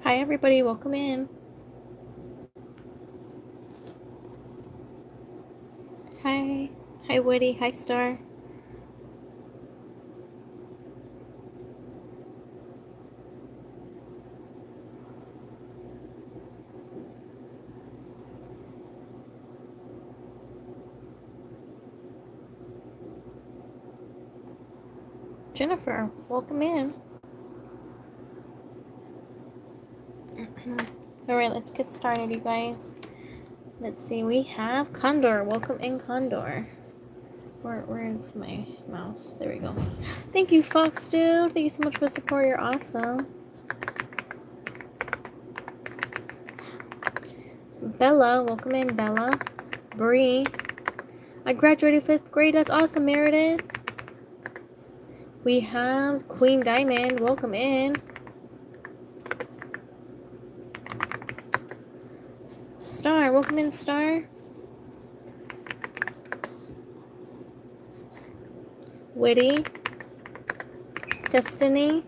Hi everybody, welcome in. Hi. Hi Woody, hi Star. Jennifer, welcome in. Alright, let's get started, you guys. Let's see, we have Condor. Welcome in, Condor. Where is my mouse? There we go. Thank you, Fox Dude. Thank you so much for the support. You're awesome. Bella, welcome in, Bella. Bree. I graduated 5th grade. That's awesome, Meredith. We have Queen Diamond. Welcome in. Star, welcome in, Star. Witty. Destiny.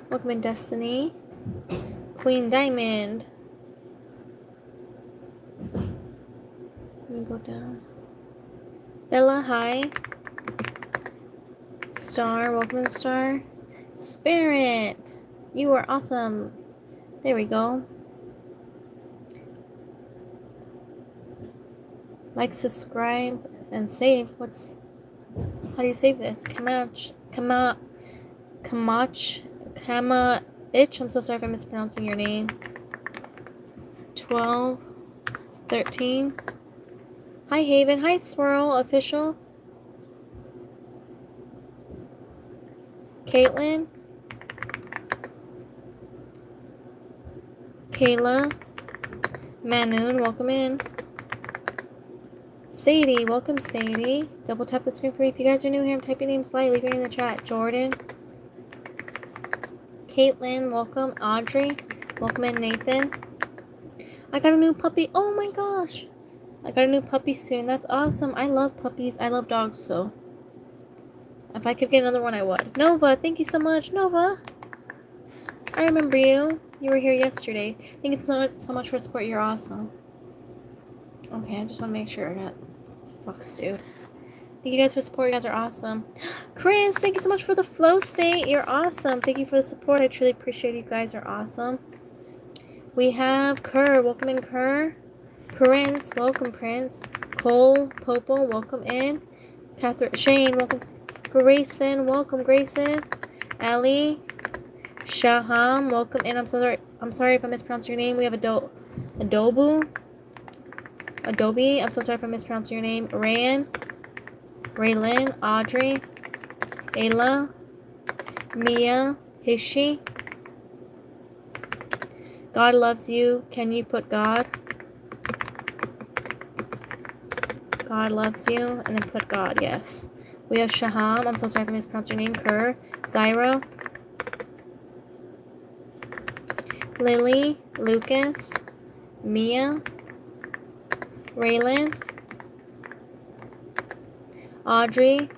Welcome in, Destiny. Queen Diamond. Let me go down. Bella, hi. Star, welcome in, Star. Spirit, you are awesome. There we go. Like, subscribe, and save. How do you save this? Kamach. I'm so sorry if I'm mispronouncing your name. 12, 13. Hi, Haven. Hi, Swirl Official. Caitlin. Kayla. Manoon, welcome in. Sadie, welcome, Sadie. Double tap the screen for me. If you guys are new here, I'm typing names slightly. Leave it in the chat. Jordan. Caitlin, welcome. Audrey, welcome in. Nathan. I got a new puppy. Oh my gosh. I got a new puppy soon. That's awesome. I love puppies. I love dogs, so if I could get another one, I would. Nova, thank you so much. Nova, I remember you. You were here yesterday. Thank you so much for support. You're awesome. Okay, I just want to make sure I got Fox dude. Thank you guys for support. You guys are awesome. Chris, thank you so much for the flow state. You're awesome. Thank you for the support. I truly appreciate it. You guys are awesome. We have Kerr. Welcome in, Kerr. Prince. Welcome, Prince. Cole. Popo. Welcome in. Catherine. Shane. Welcome. Grayson. Welcome, Grayson. Ellie. Shaham. Welcome in. I'm sorry if I mispronounced your name. We have Adobe. I'm so sorry if I mispronounced your name. Rayan. Raylin, Audrey, Ayla, Mia, Hishi. God loves you. Can you put God? God loves you. And then put God, yes. We have Shaham. I'm so sorry if I mispronounced your name. Kerr. Zyro. Lily. Lucas. Mia. Raylin. Audrey.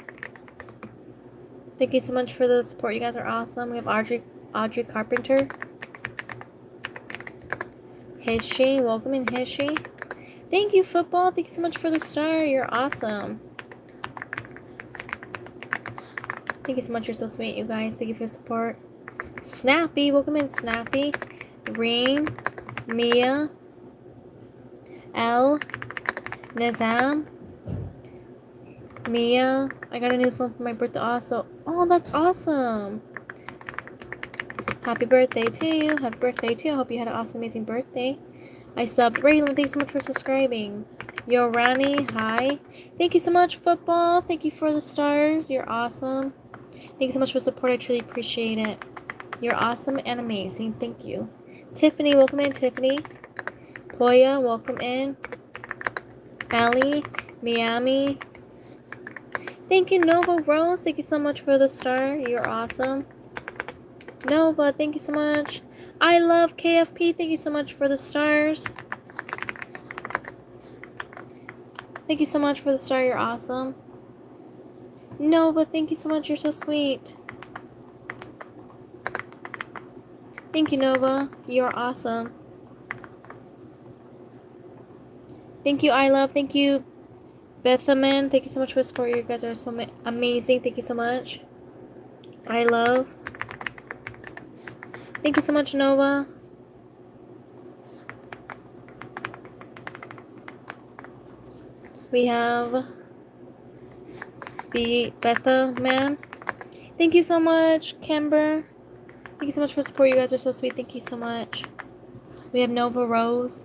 Thank you so much for the support. You guys are awesome. We have Audrey Carpenter. Hishi. Welcome in, Hishi. Thank you, Football. Thank you so much for the star. You're awesome. Thank you so much. You're so sweet, you guys. Thank you for the support. Snappy. Welcome in, Snappy. Reem. Mia. L. Nizam. Mia. I got a new phone for my birthday also. Oh, that's awesome. Happy birthday to you. Happy birthday to you. I hope you had an awesome, amazing birthday. I subbed. Raylan, thanks so much for subscribing. Yo, Rani, hi. Thank you so much, Football. Thank you for the stars. You're awesome. Thank you so much for support. I truly appreciate it. You're awesome and amazing. Thank you. Tiffany, welcome in, Tiffany. Poya, welcome in. Allie, Miami. Thank you, Nova Rose. Thank you so much for the star. You're awesome. Nova, thank you so much. I love KFP. Thank you so much for the stars. Thank you so much for the star. You're awesome. Nova, thank you so much. You're so sweet. Thank you, Nova. You're awesome. Thank you, I love. Thank you, Bethaman. Thank you so much for the support. You guys are so amazing. Thank you so much. I love. Thank you so much, Nova. We have the Betha Man. Thank you so much, Camber. Thank you so much for the support. You guys are so sweet. Thank you so much. We have Nova Rose.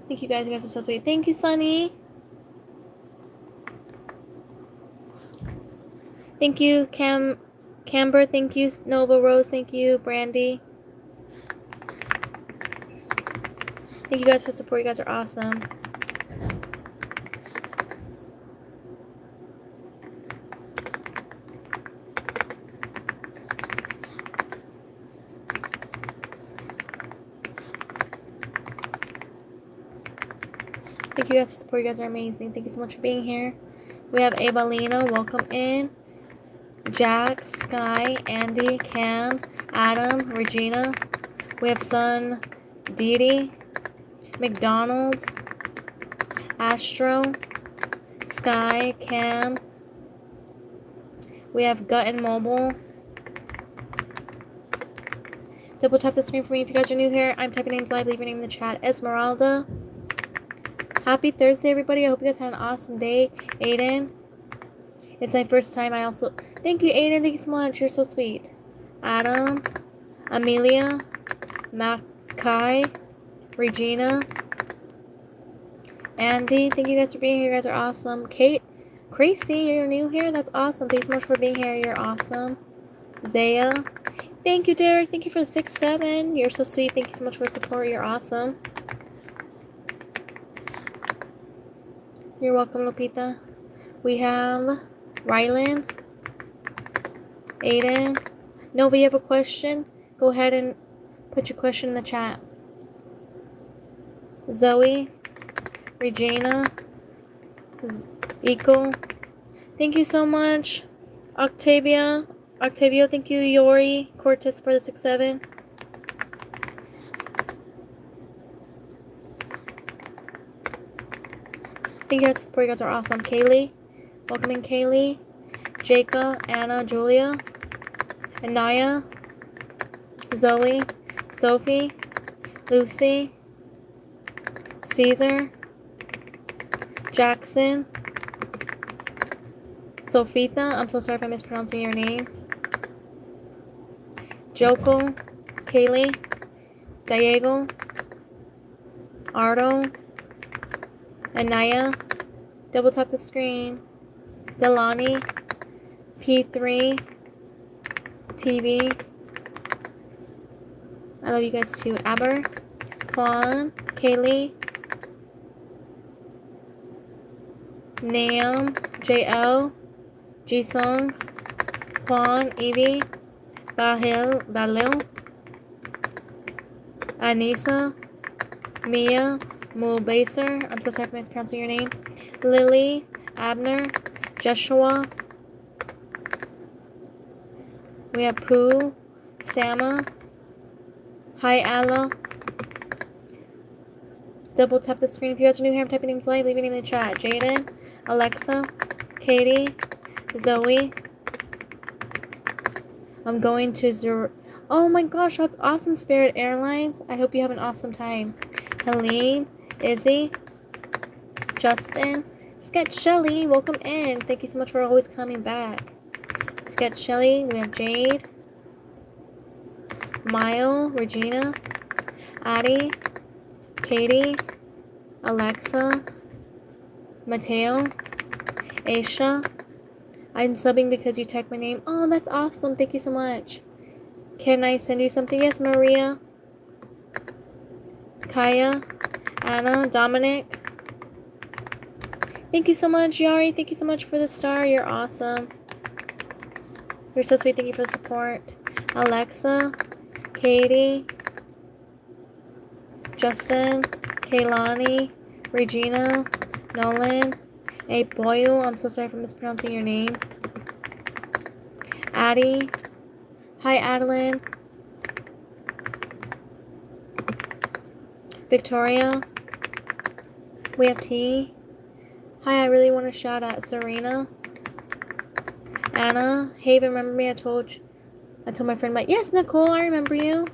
Thank you guys. You guys are so sweet. Thank you, Sunny. Thank you, Camber. Thank you, Nova Rose. Thank you, Brandy. Thank you guys for the support. You guys are awesome. Thank you guys for support. You guys are amazing. Thank you so much for being here. We have Abalina. Welcome in. Jack, Sky, Andy, Cam, Adam, Regina. We have Sun, Didi, McDonald, Astro, Sky, Cam. We have Gut and Mobile. Double tap the screen for me if you guys are new here. I'm typing names live. Leave your name in the chat. Esmeralda. Happy Thursday, everybody. I hope you guys had an awesome day. Aiden. It's my first time. I also... Thank you, Aiden. Thank you so much. You're so sweet. Adam. Amelia. Makai. Regina. Andy. Thank you guys for being here. You guys are awesome. Kate. Crazy, you're new here? That's awesome. Thanks so much for being here. You're awesome. Zaya. Thank you, Derek. Thank you for the 6-7. You're so sweet. Thank you so much for the support. You're awesome. You're welcome, Lupita. We have Rylan. Aiden. Nova, you have a question? Go ahead and put your question in the chat. Zoe. Regina. Eco. Thank you so much. Octavio, thank you. Yori. Cortez for the 6-7. Thank you guys for support. You guys are awesome. Kaylee. Welcome in, Kaylee. Jacob, Anna, Julia. Anaya. Zoe. Sophie. Lucy. Caesar. Jackson. Sofita. I'm so sorry if I'm mispronouncing your name. Joko. Kaylee. Diego. Ardo. Anaya. Double tap the screen. Delani. P3. TV. I love you guys too. Aber. Juan. Kaylee. Nam. JL. Jisung. Juan. Evie. Balil. Anissa. Mia. Mulbaser. I'm so sorry if I'm mispronouncing your name. Lily. Abner. Joshua. We have Pooh. Sama. Hi, Ella. Double tap the screen if you guys are new here. I'm typing names live. Leave your name in the chat. Jaden. Alexa. Katie. Zoe. I'm going to Oh my gosh, that's awesome, Spirit Airlines. I hope you have an awesome time. Helene. Izzy. Justin. Sketch Shelly. Welcome in. Thank you so much for always coming back. Sketch Shelly. We have Jade. Mile. Regina. Addie. Katie. Alexa. Mateo. Aisha. I'm subbing because you typed my name. Oh, that's awesome. Thank you so much. Can I send you something? Yes, Maria. Kaya. Anna. Dominic. Thank you so much, Yari. Thank you so much for the star. You're awesome. You're so sweet. Thank you for the support. Alexa. Katie. Justin. Kaylani. Regina. Nolan. Boyu. I'm so sorry for mispronouncing your name. Addie. Hi, Adeline. Victoria. We have T. Hi, I really want to shout out Serena. Anna. Hey, remember me? I told my friend about. Yes, Nicole, I remember you.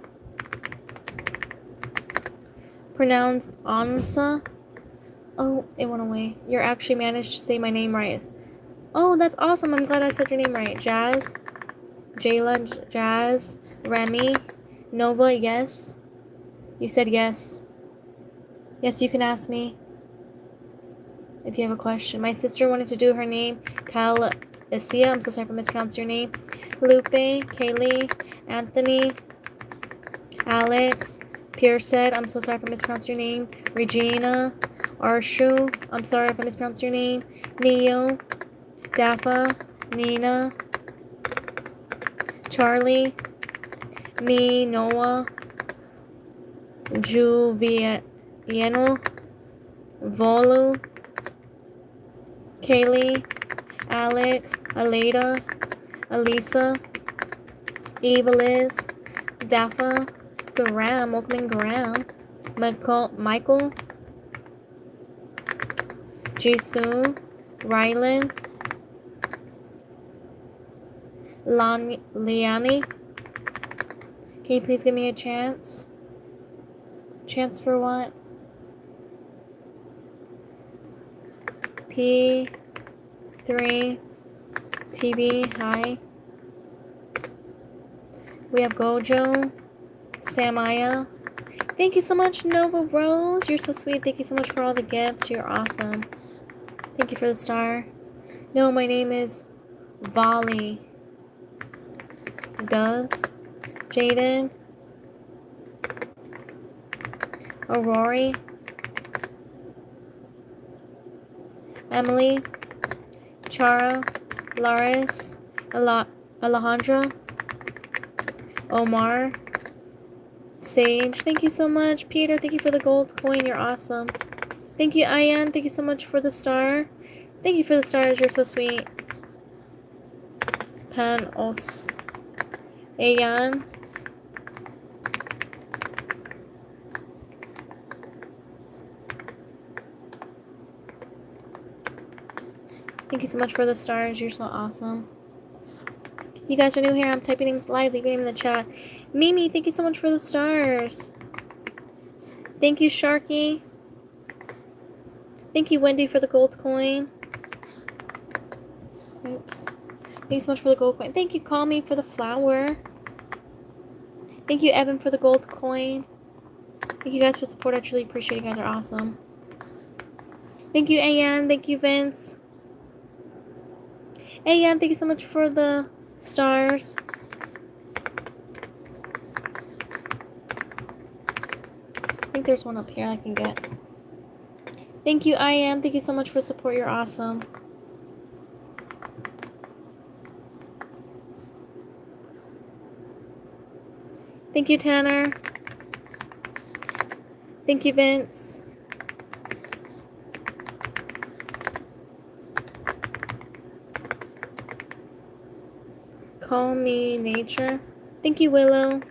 Pronounce Ansa. Oh, it went away. You actually managed to say my name right. Oh, that's awesome. I'm glad I said your name right. Jazz. Jayla. Jazz. Remy. Nova, yes. You said yes. Yes, you can ask me if you have a question. My sister wanted to do her name. Calicia. I'm so sorry if I mispronounced your name. Lupe. Kaylee. Anthony. Alex. Pierce said, I'm so sorry if I mispronounced your name. Regina. Arshu. I'm sorry if I mispronounced your name. Neo. Dafa. Nina. Charlie. Me. Noah. Juviano. Volu. Kaylee. Alex. Aleda. Elisa. Eveliz. Dafa. Graham. Welcome in, Graham. Michael. Jisoo. Rylan. Liani. Can you please give me a chance? Chance for what? P3 TV. Hi. We have Gojo. Samaya. Thank you so much, Nova Rose. You're so sweet. Thank you so much for all the gifts. You're awesome. Thank you for the star. No, my name is Volley. Does. Jaden. Aurori. Emily. Chara. Laris. Alejandra. Omar. Sage. Thank you so much. Peter, thank you for the gold coin. You're awesome. Thank you, Ayan. Thank you so much for the star. Thank you for the stars. You're so sweet. Panos. Ayan. Thank you so much for the stars. You're so awesome. If you guys are new here, I'm typing names live. Leave your name in the chat. Mimi, thank you so much for the stars. Thank you, Sharky. Thank you, Wendy, for the gold coin. Oops. Thank you so much for the gold coin. Thank you, Call Me, for the flower. Thank you, Evan, for the gold coin. Thank you guys for support. I truly appreciate it. You guys are awesome. Thank you, Ayan. Thank you, Vince. Ayan, thank you so much for the stars. I think there's one up here I can get. Thank you, Iam. Thank you so much for support. You're awesome. Thank you, Tanner. Thank you, Vince. Call Me Nature. Thank you, Willow.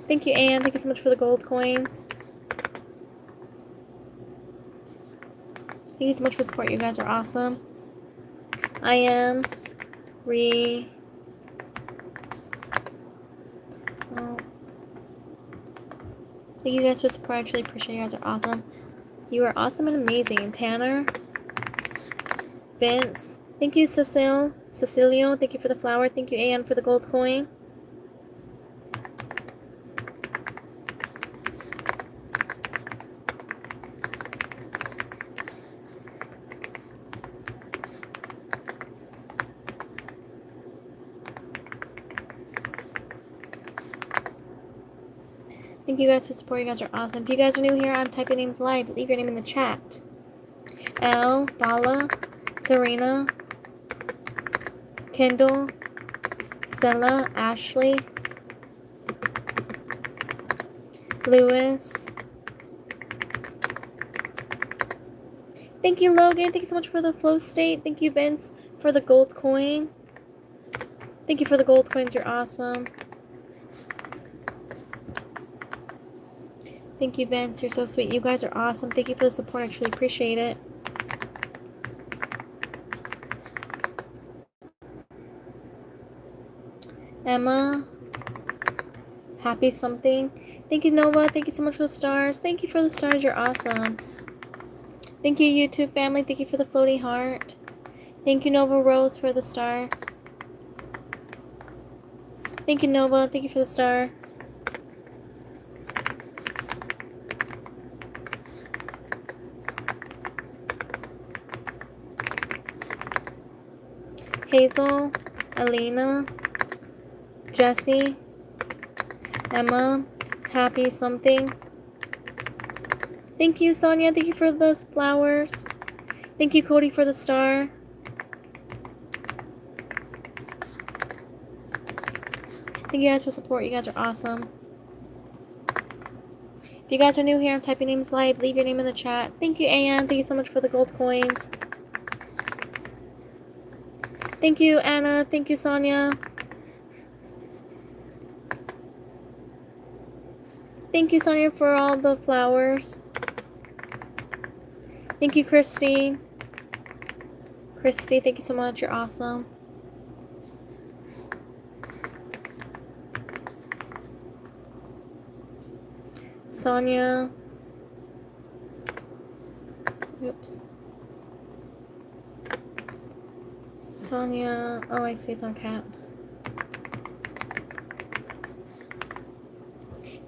Thank you, Anne. Thank you so much for the gold coins. Thank you so much for support. You guys are awesome. I am Thank you guys for support. I truly appreciate you guys are awesome. You are awesome and amazing. Tanner. Vince. Thank you, Cecilio. Thank you for the flower. Thank you, Anne, for the gold coin. Thank you guys for support. You guys are awesome. If you guys are new here, I'm typing names live. Leave your name in the chat. Elle, Bala, Serena, Kendall, Stella, Ashley, Lewis, Thank you, Logan. Thank you so much for the flow state. Thank you, Vince, for the gold coin. Thank you for the gold coins. You're awesome. Thank you, Vince. You're so sweet. You guys are awesome. Thank you for the support. I truly appreciate it. Emma. Happy something. Thank you, Nova. Thank you so much for the stars. Thank you for the stars. You're awesome. Thank you, YouTube family. Thank you for the floating heart. Thank you, Nova Rose, for the star. Thank you, Nova. Thank you for the star. Hazel, Alina, Jessie, Emma, happy something. Thank you, Sonia. Thank you for the flowers. Thank you, Cody, for the star. Thank you guys for support. You guys are awesome. If you guys are new here, I'm typing names live. Leave your name in the chat. Thank you, Anne. Thank you so much for the gold coins. Thank you, Anna. Thank you, Sonia. Thank you, Sonia, for all the flowers. Thank you, Christy. Christy, thank you so much. You're awesome. Sonia. Oops. Sonia. Oh, I see it's on caps.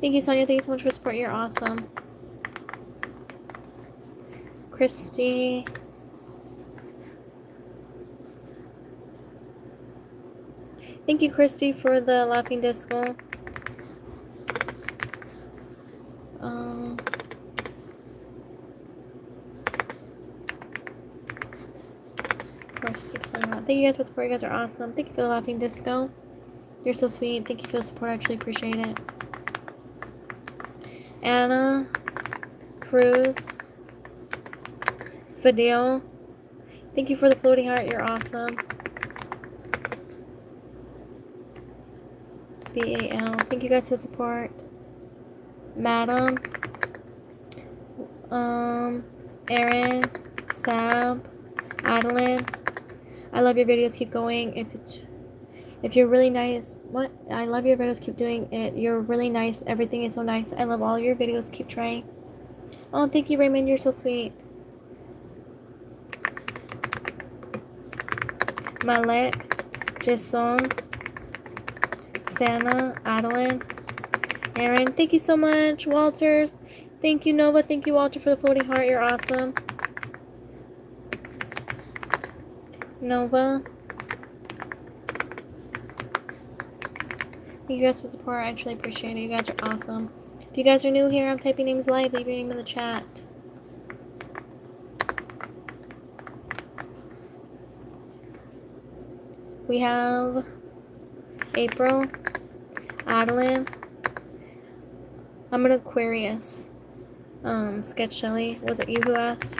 Thank you, Sonia. Thank you so much for support. You're awesome. Christy. Thank you, Christy, for the laughing disco. Thank you guys for support. You guys are awesome. Thank you for the laughing disco. You're so sweet. Thank you for the support. I actually appreciate it. Anna, Cruz, Fidel. Thank you for the floating heart. You're awesome. BAL. Thank you guys for the support. Madam. Aaron, Sab, Adeline. I love your videos. Keep going. If you're really nice, I love your videos. Keep doing it. You're really nice. Everything is so nice. I love all your videos. Keep trying. Oh, thank you, Raymond. You're so sweet. Malek, Jason, Santa, Adeline, Aaron. Thank you so much, Walter. Thank you, Nova. Thank you, Walter, for the floating heart. You're awesome. Nova. Thank you guys for the support. I actually appreciate it. You guys are awesome. If you guys are new here, I'm typing names live. Leave your name in the chat. We have April, Adeline. I'm an Aquarius. Sketch Shelly. Was it you who asked?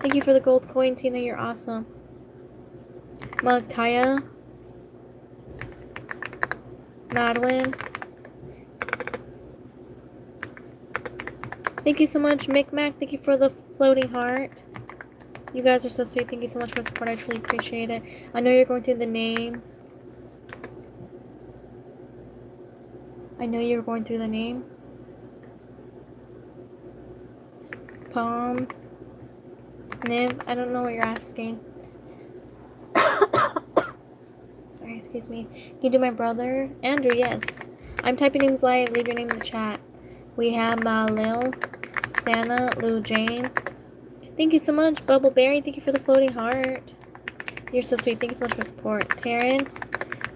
Thank you for the gold coin, Tina. You're awesome. Malkaya. Madeline. Thank you so much, Micmac. Thank you for the floating heart. You guys are so sweet. Thank you so much for the support. I truly appreciate it. I know you're going through the name. I know you're going through the name. Palm. Niv. I don't know what you're asking. Sorry, excuse me. Can you do my brother? Andrew, yes. I'm typing names live. Leave your name in the chat. We have Lil, Santa, Lou Jane. Thank you so much, Bubble Berry. Thank you for the floating heart. You're so sweet. Thank you so much for support. Taryn,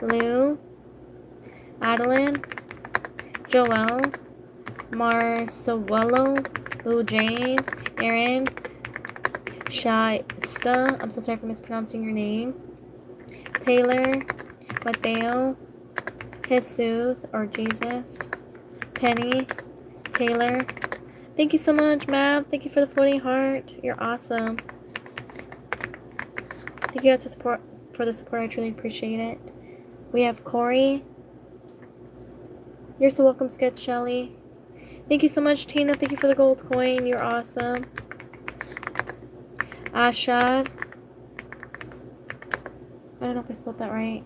Lou, Adeline, Joelle, Marcelo, Lou Jane, Aaron, Shaista. I'm so sorry for mispronouncing your name. Taylor, Mateo, Jesus or Jesus, Penny, Taylor, Thank you so much, Mav. Thank you for the floating heart. You're awesome. Thank you guys for the support. I truly appreciate it. We have Corey. You're so welcome, Sketch Shelly. Thank you so much, Tina. Thank you for the gold coin. You're awesome. Ashad. I don't know if I spelled that right.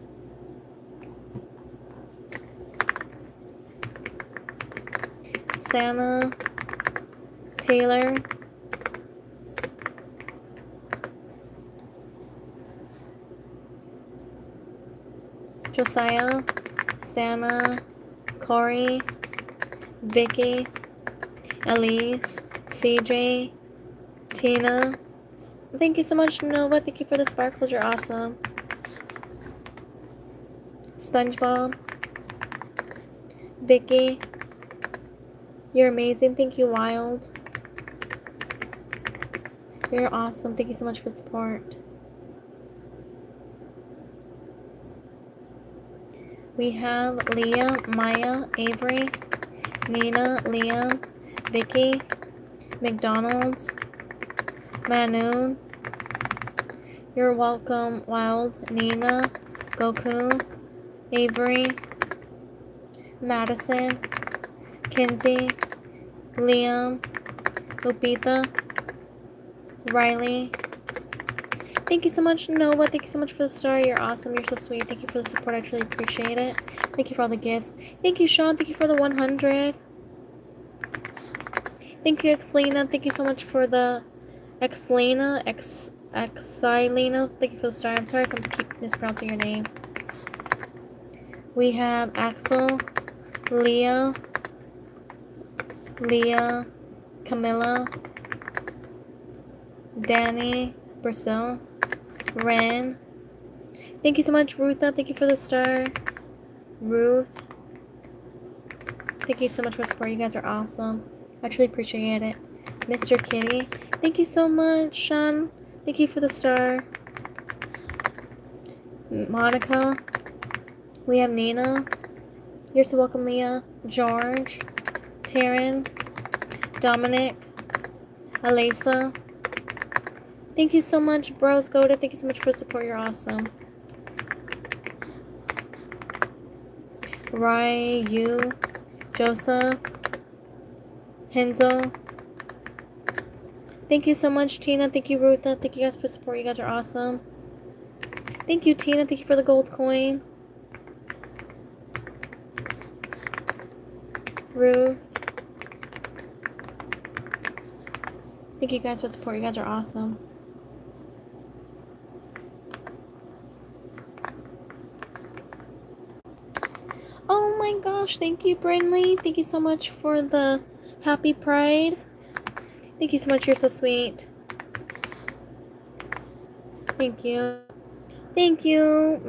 Santa. Taylor. Josiah. Santa. Corey. Vicky. Elise. CJ. Tina. Thank you so much, Nova. Thank you for the sparkles. You're awesome. SpongeBob. Vicky. You're amazing. Thank you, Wild. You're awesome. Thank you so much for support. We have Leah, Maya, Avery, Nina, Liam, Vicky, McDonald's, Manoon. You're welcome, Wild, Nina, Goku, Avery, Madison, Kinsey, Liam, Lupita, Riley. Thank you so much, Nova. Thank you so much for the star. You're awesome. You're so sweet. Thank you for the support. I truly appreciate it. Thank you for all the gifts. Thank you, Sean. Thank you for the 100. Thank you, Xlena. Thank you so much for the Xlena. Xylena. Thank you for the star. I'm sorry if I keep mispronouncing your name. We have Axel, Leah, Camilla, Danny, Brazil, Ren. Thank you so much, Rutha. Thank you for the star. Ruth. Thank you so much for support. You guys are awesome. I truly appreciate it. Mr. Kitty. Thank you so much, Sean. Thank you for the star. Monica. We have Nina. You're so welcome, Leah. George. Taryn. Dominic. Alisa. Thank you so much, Bros Goated. Thank you so much for the support. You're awesome. Ryu. Joseph. Henzo. Thank you so much, Tina. Thank you, Rutha. Thank you guys for support. You guys are awesome. Thank you, Tina. Thank you for the gold coin. Ruth. Thank you guys for support. You guys are awesome. Oh my gosh. Thank you, Brinley. Thank you so much for the happy pride. Thank you so much. You're so sweet. Thank you. Thank you,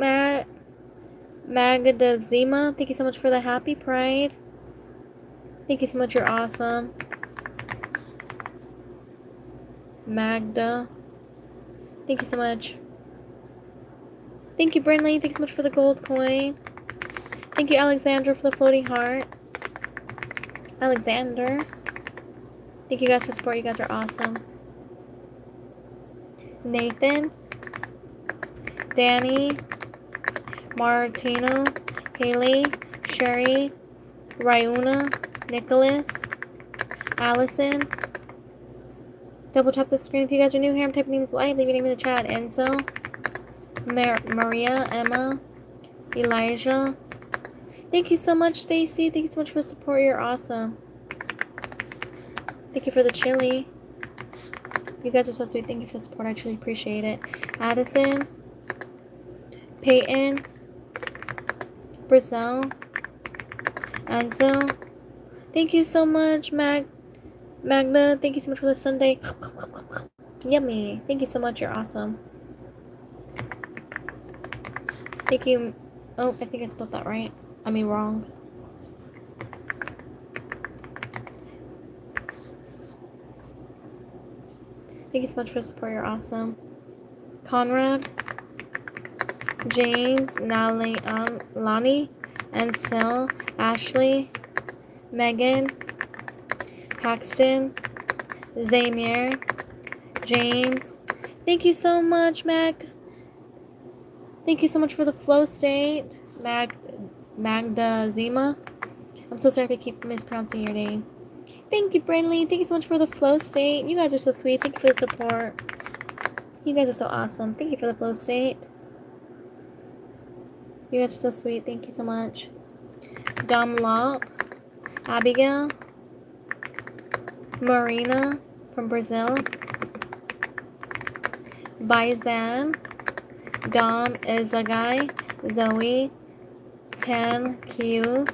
Magadazima. Thank you so much for the happy pride. Thank you so much. You're awesome. Magda. Thank you so much. Thank you, Brinley. Thanks so much for the gold coin. Thank you, Alexandra, for the floating heart. Alexander. Thank you guys for support. You guys are awesome. Nathan. Danny. Martino. Haley. Sherry. Ryuna. Nicholas. Allison. Double tap the screen if you guys are new here. I'm typing names live. Leave your name in the chat. Enzo. Maria. Emma. Elijah. Thank you so much, Stacy. Thank you so much for the support. You're awesome. Thank you for the chili. You guys are so sweet. Thank you for the support. I truly appreciate it. Addison. Peyton. Brazil. Enzo. Thank you so much, Magna. Thank you so much for the Sunday. Yummy. Thank you so much. You're awesome. Thank you. Oh, I think I spelled that right. I mean, wrong. Thank you so much for the support. You're awesome. Conrad. James. Lonnie. Ansel. Ashley. Megan. Paxton, Zamir, James. Thank you so much, Mag. Thank you so much for the flow state, Magda Zima. I'm so sorry if I keep mispronouncing your name. Thank you, Brandley. Thank you so much for the flow state. You guys are so sweet. Thank you for the support. You guys are so awesome. Thank you for the flow state. You guys are so sweet. Thank you so much. Dom Lop, Abigail, Marina from Brazil, Baizan, Dom Izagai, Zoe, Tan Q,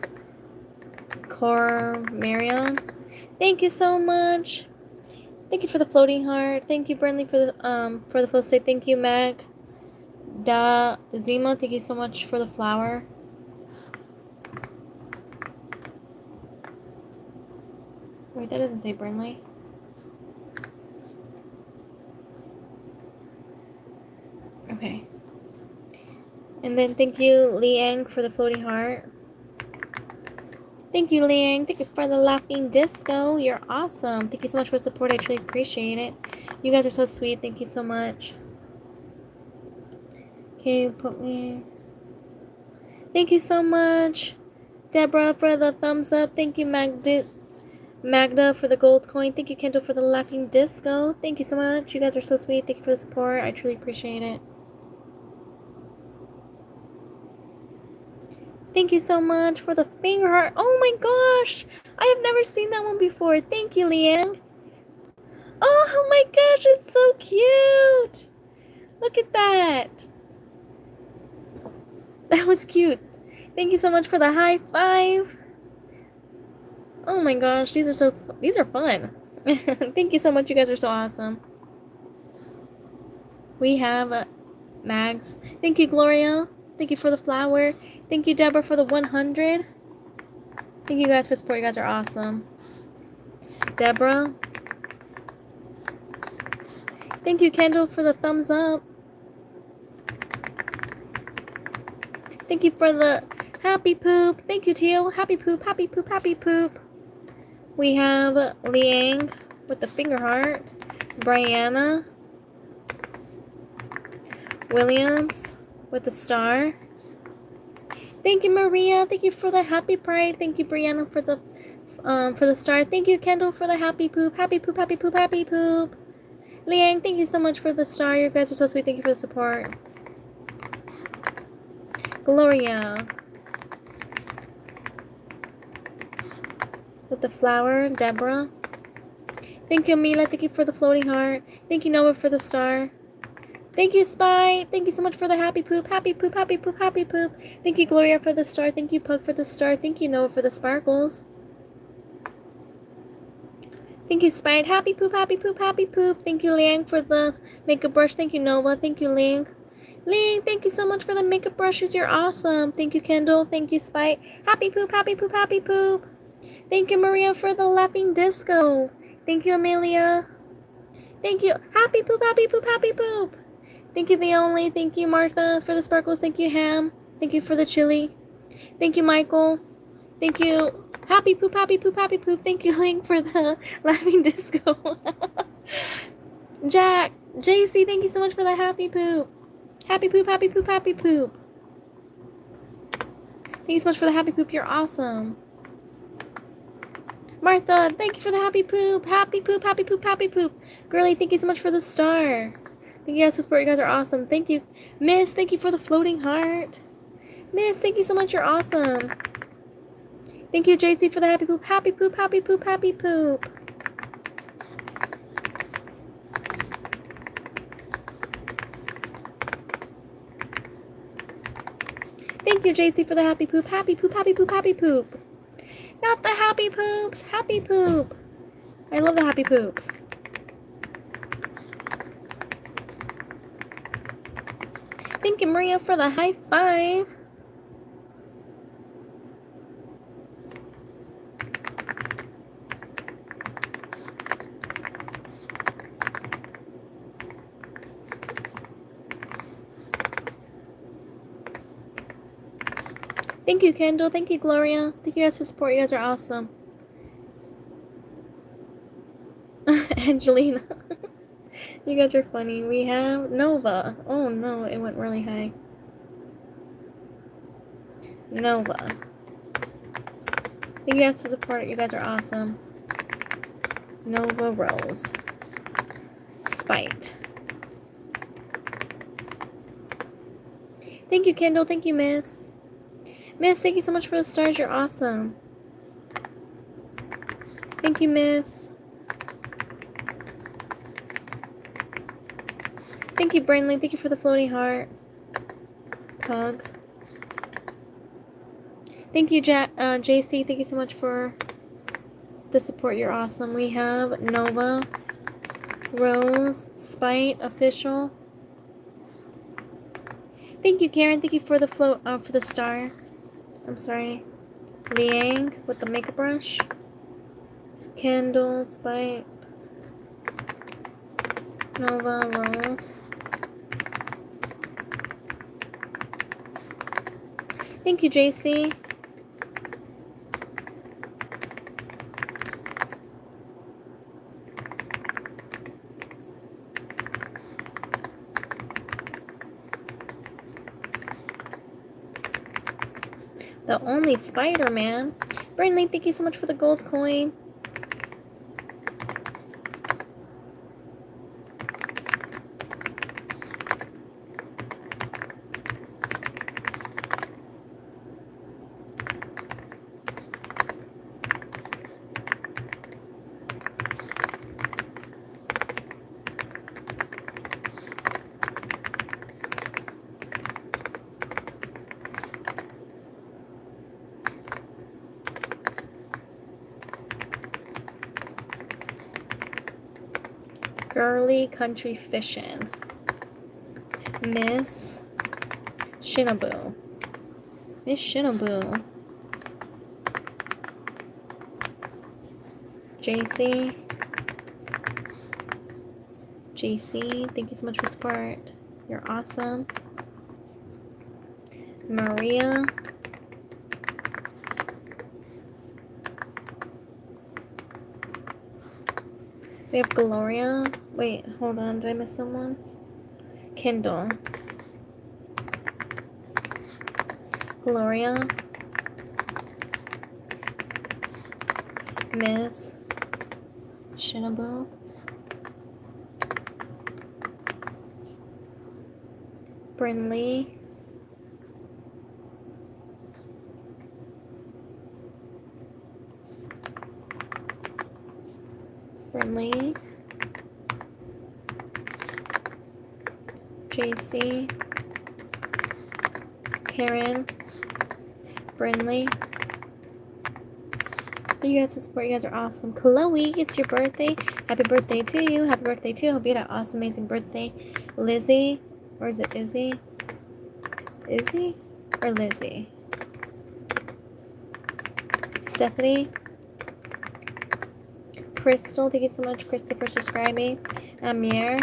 Cor Marion. Thank you so much. Thank you for the floating heart. Thank you, Brandley, for the flow state. Thank you, Mag. Da Zima, thank you so much for the flower. Wait, that doesn't say Brandley. Okay. And then thank you, Liang, for the floating heart. Thank you, Liang. Thank you for the laughing disco. You're awesome. Thank you so much for the support. I truly appreciate it. You guys are so sweet. Thank you so much. Can you put me... Thank you so much, Deborah, for the thumbs up. Thank you, Magda, for the gold coin. Thank you, Kendall, for the laughing disco. Thank you so much. You guys are so sweet. Thank you for the support. I truly appreciate it. Thank you so much for the finger heart. Oh my gosh! I have never seen that one before. Thank you, Liang. Oh my gosh, it's so cute! Look at that. That was cute. Thank you so much for the high five. Oh my gosh, these are fun. Thank you so much. You guys are so awesome. We have Mags. Thank you, Gloria. Thank you for the flower. Thank you, Deborah, for the 100. Thank you guys for support. You guys are awesome. Deborah. Thank you, Kendall, for the thumbs up. Thank you for the happy poop. Thank you, Teal. Happy poop, happy poop, happy poop. We have Liang with the finger heart. Brianna. Williams with the star. Thank you, Maria. Thank you for the happy pride. Thank you, Brianna, for the star. Thank you, Kendall, for the happy poop. Happy poop, happy poop, happy poop. Liang, thank you so much for the star. You guys are so sweet. Thank you for the support. Gloria with the flower. Deborah. Thank you, Mila. Thank you for the floating heart. Thank you, Noah, for the star. Thank you, Spy. Thank you so much for the happy poop. Happy poop, happy poop, happy poop. Thank you, Gloria, for the star. Thank you, Pug, for the star. Thank you, Noah, for the sparkles. Thank you, Spy. Happy poop, happy poop, happy poop. Thank you, Liang, for the makeup brush. Thank you, Noah. Thank you, Liang. Liang, thank you so much for the makeup brushes. You're awesome. Thank you, Kendall. Thank you, Spite. Happy poop, happy poop, happy poop. Thank you, Maria, for the laughing disco. Thank you, Amelia. Thank you. Happy poop, happy poop, happy poop. Thank you, the only. Thank you, Martha, for the sparkles. Thank you, Ham. Thank you for the chili. Thank you, Michael. Thank you. Happy poop, happy poop, happy poop. Thank you, Link, for the laughing disco. Jack, JC, thank you so much for the happy poop. Happy poop, happy poop, happy poop. Thank you so much for the happy poop. You're awesome. Martha, thank you for the happy poop. Happy poop, happy poop, happy poop. Girly, thank you so much for the star. Thank you guys for support. You guys are awesome. Thank you. Miss, thank you for the floating heart. Miss, thank you so much. You're awesome. Thank you, JC, for the happy poop. Happy poop, happy poop, happy poop. Thank you, JC, for the happy poop. Happy poop, happy poop, happy poop. Not the happy poops. Happy poop. I love the happy poops. Thank you, Maria, for the high five. Thank you, Kendall. Thank you, Gloria. Thank you guys for support. You guys are awesome. Angelina. You guys are funny. We have Nova. Oh no, it went really high. Nova. Thank you guys for support. You guys are awesome. Nova Rose. Spite. Thank you, Kendall. Thank you, Miss. Miss, thank you so much for the stars. You're awesome. Thank you, Miss. Thank you, Brandley. Thank you for the floating heart. Pug. Thank you, JC. Thank you so much for the support. You're awesome. We have Nova, Rose, Spite, Official. Thank you, Karen. Thank you for the float, for the star. I'm sorry. Liang with the makeup brush. Candle, Spite, Nova, Rose. Thank you, JC. The only Spider-Man. Brandley, thank you so much for the gold coin. Girly Country Fishin'. Miss Shinobu. Miss Shinobu. JC. JC, thank you so much for support. You're awesome. Maria. We have Gloria. Wait, hold on. Did I miss someone? Kindle. Gloria. Miss Shinobu. Brinley. Brinley. JC. Karen. Brinley. Thank you guys for support. You guys are awesome. Chloe, it's your birthday. Happy birthday to you. Happy birthday to you. Hope you had an awesome, amazing birthday. Lizzie. Or is it Izzy? Izzy? Or Lizzie? Stephanie. Crystal. Thank you so much, Crystal, for subscribing. Amir.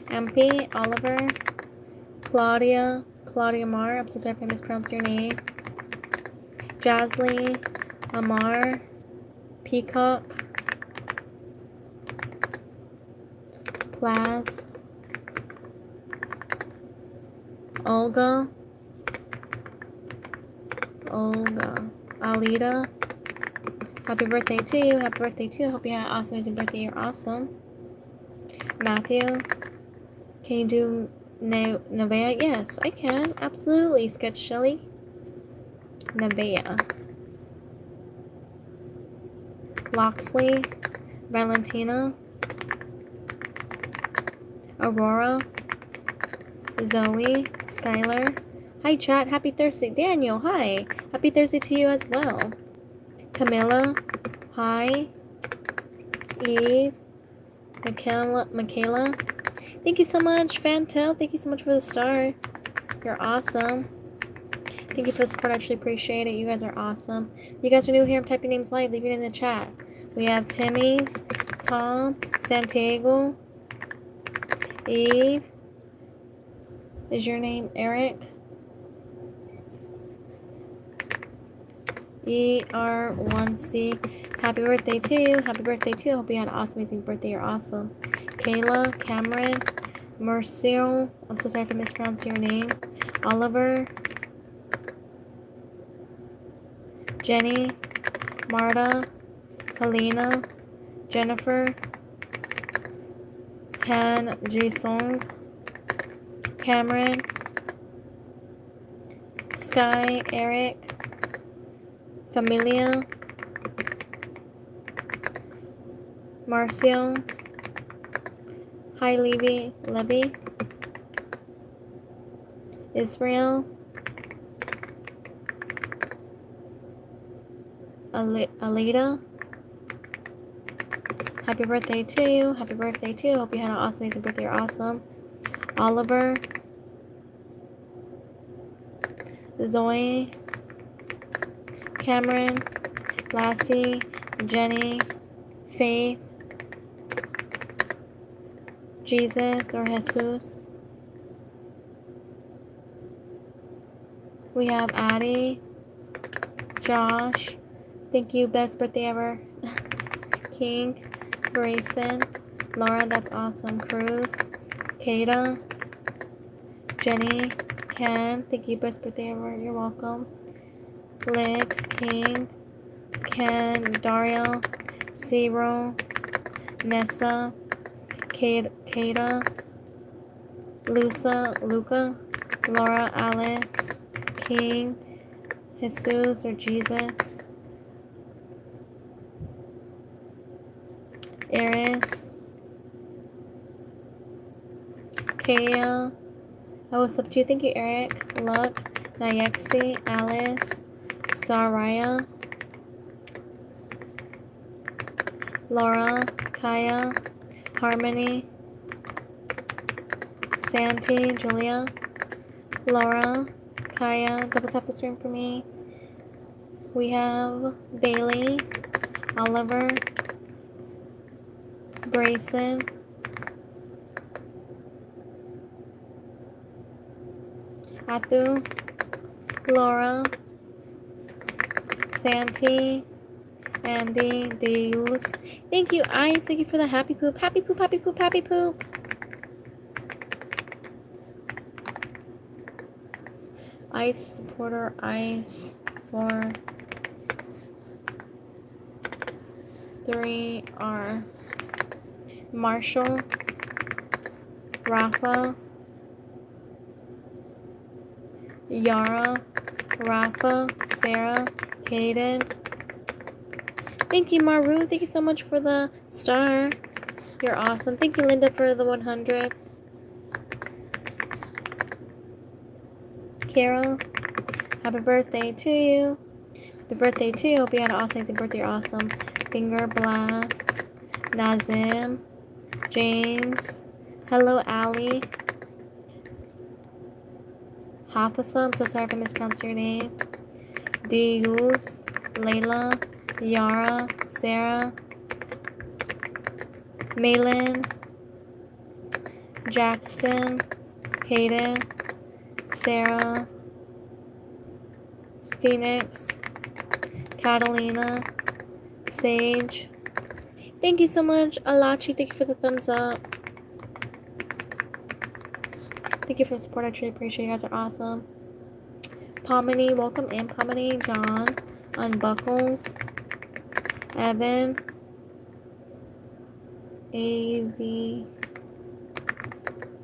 Ampy. Oliver. Claudia. Claudia Mar. I'm so sorry if I mispronounced your name. Jaslyn. Amar. Peacock. Plaz. Olga. Alita. Happy birthday to you. Happy birthday to you. Hope you had an awesome, amazing birthday. You're awesome. Matthew. Can you do Nevaeh? Yes, I can. Absolutely. Sketch Shelly. Nevaeh. Loxley. Valentina. Aurora. Zoe. Skylar. Hi, chat. Happy Thursday. Daniel, hi. Happy Thursday to you as well. Camilla. Hi. Eve. Michaela. Thank you so much, Fantel. Thank you so much for the star. You're awesome. Thank you for the support. I actually appreciate it. You guys are awesome. If you guys are new here, I'm typing names live. Leave it in the chat. We have Timmy, Tom, Santiago, Eve. Is your name Eric? ER1C. Happy birthday to you. Happy birthday to you. Hope you had an awesome, amazing birthday. You're awesome. Kayla, Cameron, Mercio. I'm so sorry if I mispronounced your name. Oliver, Jenny, Marta, Helena, Jennifer, Han Ji-sung, Cameron, Sky, Eric, Familia, Marcio, Hi Levy, Israel, Alita. Happy birthday to you. Happy birthday to you. Hope you had an awesome, amazing birthday. You're awesome. Oliver, Zoe, Cameron, Lassie, Jenny, Faith, Jesus or Jesus. We have Addie, Josh. Thank you. Best birthday ever. King, Grayson, Laura. That's awesome. Cruz, Kata, Jenny, Ken. Thank you. Best birthday ever. You're welcome. Lick, King, Ken, Dario, Zero, Nessa, Kata, Luca, Laura, Alice, King, Jesus or Jesus, Eris, Kaya. Oh, what's up to you? Thank you, Eric, Luck, Nayexi, Alice, Saraya, Laura, Kaya, Harmony, Santi, Julia, Laura, Kaya. Double tap the screen for me. We have Bailey, Oliver, Grayson, Atu, Laura, Santi, Andy, Deus. Thank you, Ice. Thank you for the happy poop. Happy poop, happy poop, happy poop. Ice supporter, Ice for 3R. Marshall, Rafa, Yara, Rafa, Sarah, Kaden. Thank you, Maru. Thank you so much for the star. You're awesome. Thank you, Linda, for the 100. Carol, happy birthday to you. Happy birthday to you. Hope you had an awesome, amazing birthday. You're awesome. Finger Blast, Nazim, James. Hello, Ali. Hafasa, I'm so sorry if I mispronounced your name. Deus, Layla, Yara, Sarah, Malin, Jackson, Kaden, Sarah, Phoenix, Catalina, Sage. Thank you so much, Alachi. Thank you for the thumbs up. Thank you for the support. I truly appreciate it. You guys are awesome. Pomini, welcome in. Pomini, John, Unbuckled, Evan,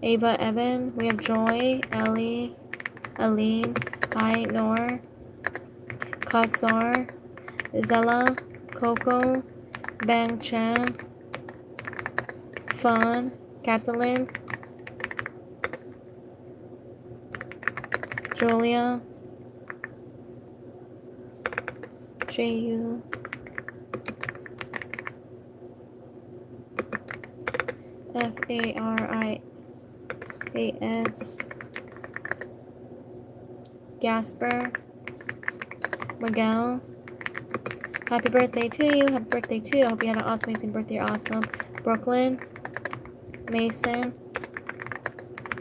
Ava, Evan. We have Joy, Ellie, Aline, Kai, Nor, Kasar, Zella, Coco, Bang Chan, Fun, Catalin, Julia, Ju, Farias, Gasper, Miguel. Happy birthday to you. Happy birthday to you. I hope you had an awesome, amazing birthday. You're awesome. Brooklyn, Mason,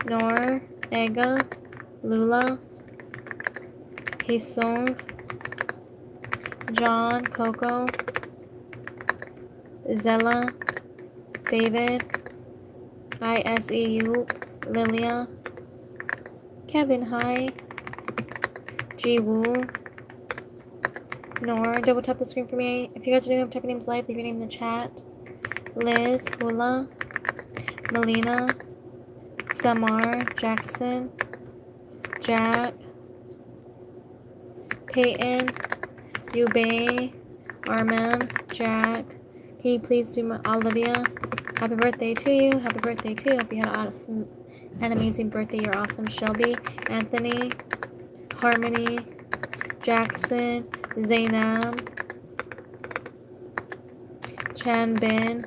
Nor, Ega, Lula, Hisung, John, Coco, Zella, David, ISEU, Lilia, Kevin, hi, Jiwoo, Nor, double tap the screen for me. If you guys are doing type names live, leave your name in the chat. Liz, Hula, Melina, Samar, Jackson, Jack, Peyton, Yubei, Arman, Jack. Can you please do my Olivia? Happy birthday to you. Happy birthday to you. Hope you had an amazing birthday. You're awesome. Shelby, Anthony, Harmony, Jackson, Zainab, Chan Bin,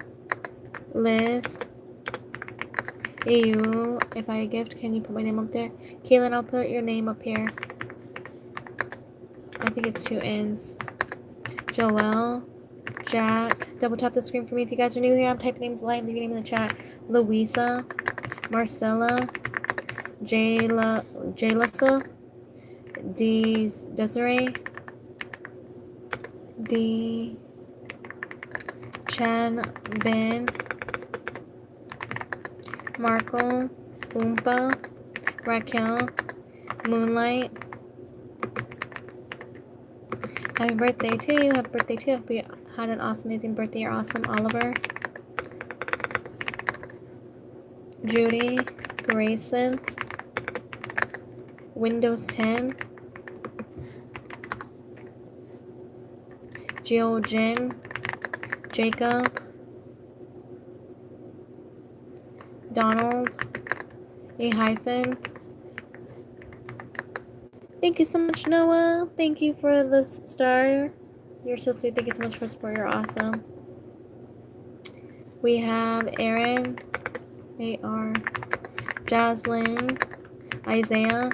Liz, EU. If I gift, can you put my name up there? Kaylin, I'll put your name up here. I think it's 2 N's. Joelle, Jack. Double tap the screen for me if you guys are new here. I'm typing names live. Leave your name in the chat. Louisa, Marcella, Jaylissa, Desiree, D. Chan Bin, Marco, Oompa, Raquel, Moonlight. Happy birthday to you. Happy birthday to you. Hope you had an awesome, amazing birthday. You're awesome. Oliver, Judy, Grayson, Windows 10, Geojin, Jacob, Donald, A hyphen. Thank you so much, Noah. Thank you for the star. You're so sweet. Thank you so much for support. You're awesome. We have Aaron, AR, Jaslyn, Isaiah,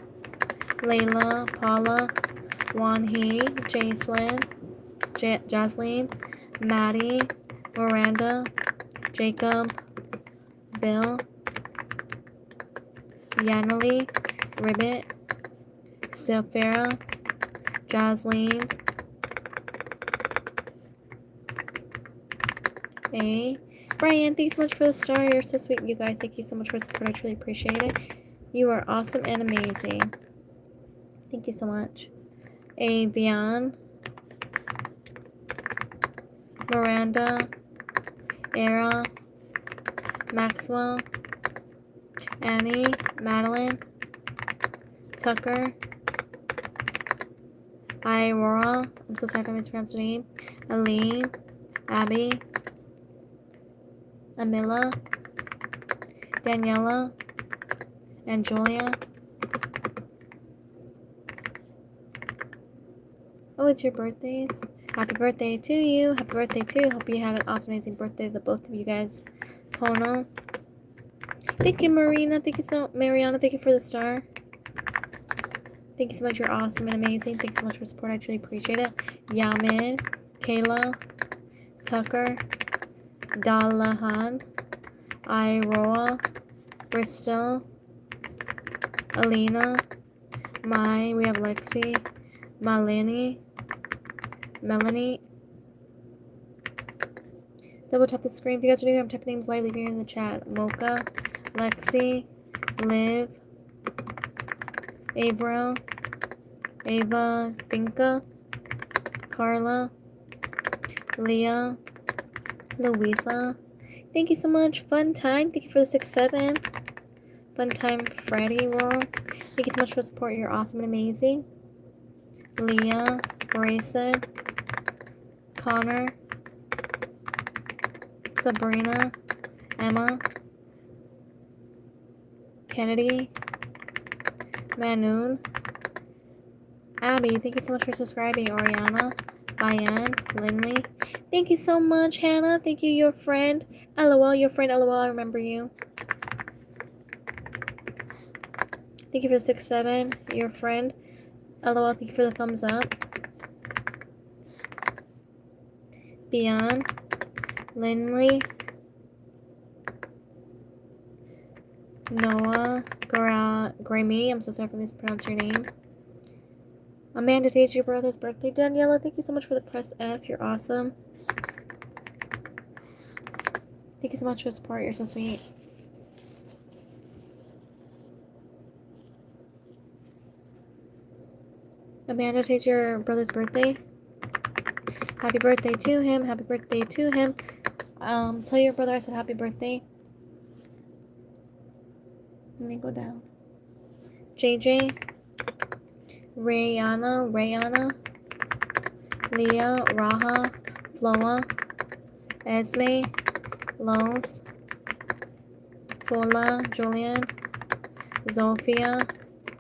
Layla, Paula, Wanhee, Jaslyn, Jasleen, Maddie, Miranda, Jacob, Bill, Yanali, Ribbit, Sylphira, Jasleen, A. Brian, thanks so much for the star. You're so sweet, you guys. Thank you so much for the support. I truly appreciate it. You are awesome and amazing. Thank you so much. A. Vian, Miranda, Era, Maxwell, Annie, Madeline, Tucker, Aurora, I'm so sorry if I mispronounced your name, Aline, Abby, Amila, Daniela, and Julia. Oh, it's your birthdays. Happy birthday to you. Happy birthday to you. Hope you had an awesome, amazing birthday, the both of you guys. Pono. Thank you, Marina. Thank you Mariana. Thank you for the star. Thank you so much. You're awesome and amazing. Thanks so much for support. I truly appreciate it. Yamin, Kayla, Tucker, Dalahan, Iroa, Bristol, Alina, Mai. We have Lexi, Malini, Melanie. Double tap the screen. If you guys are new, I'm typing names live. Leave it in the chat. Mocha, Lexi, Liv, Avro, Ava, Dinka, Carla, Leah, Louisa. Thank you so much. Fun time. Thank you for the 6-7. Fun time Friday world. Thank you so much for the support. You're awesome and amazing. Leah, Grayson, Connor, Sabrina, Emma, Kennedy, Manoon, Abby, thank you so much for subscribing. Oriana, Diane, Lindley, thank you so much. Hannah, thank you. Your friend, LOL, your friend, LOL, I remember you. Thank you for the 6-7. Your friend, LOL, thank you for the thumbs up. Beyond, Lindley, Noah, Grammy, I'm so sorry if I mispronounced your name. Amanda, today's your brother's birthday. Daniela, thank you so much for the press F. You're awesome. Thank you so much for the support. You're so sweet. Amanda, today's your brother's birthday. Happy birthday to him. Happy birthday to him. Tell your brother I said happy birthday. Let me go down. JJ, Rayana, Leah, Raha, Floa, Esme, Los, Fola, Julian, Zofia,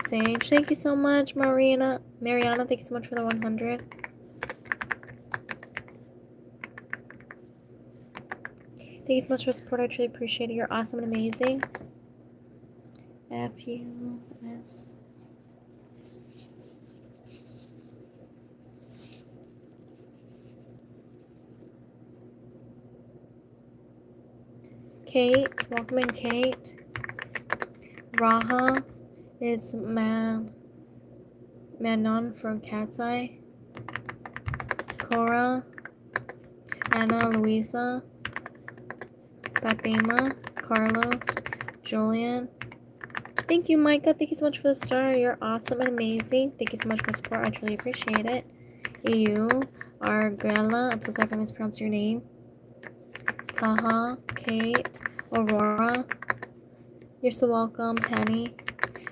Sage. Thank you so much, Mariana, thank you so much for the 100. Thank you so much for support. I truly appreciate it. You're awesome and amazing. FUS. Kate, welcome in, Kate. Raha is Manon from Cat's Eye. Cora, Anna, Luisa, Fatima, Carlos, Julian. Thank you, Micah. Thank you so much for the star. You're awesome and amazing. Thank you so much for the support. I truly appreciate it. EU, Argella. I'm so sorry if I mispronounced your name. Taha, Kate, Aurora. You're so welcome, Penny,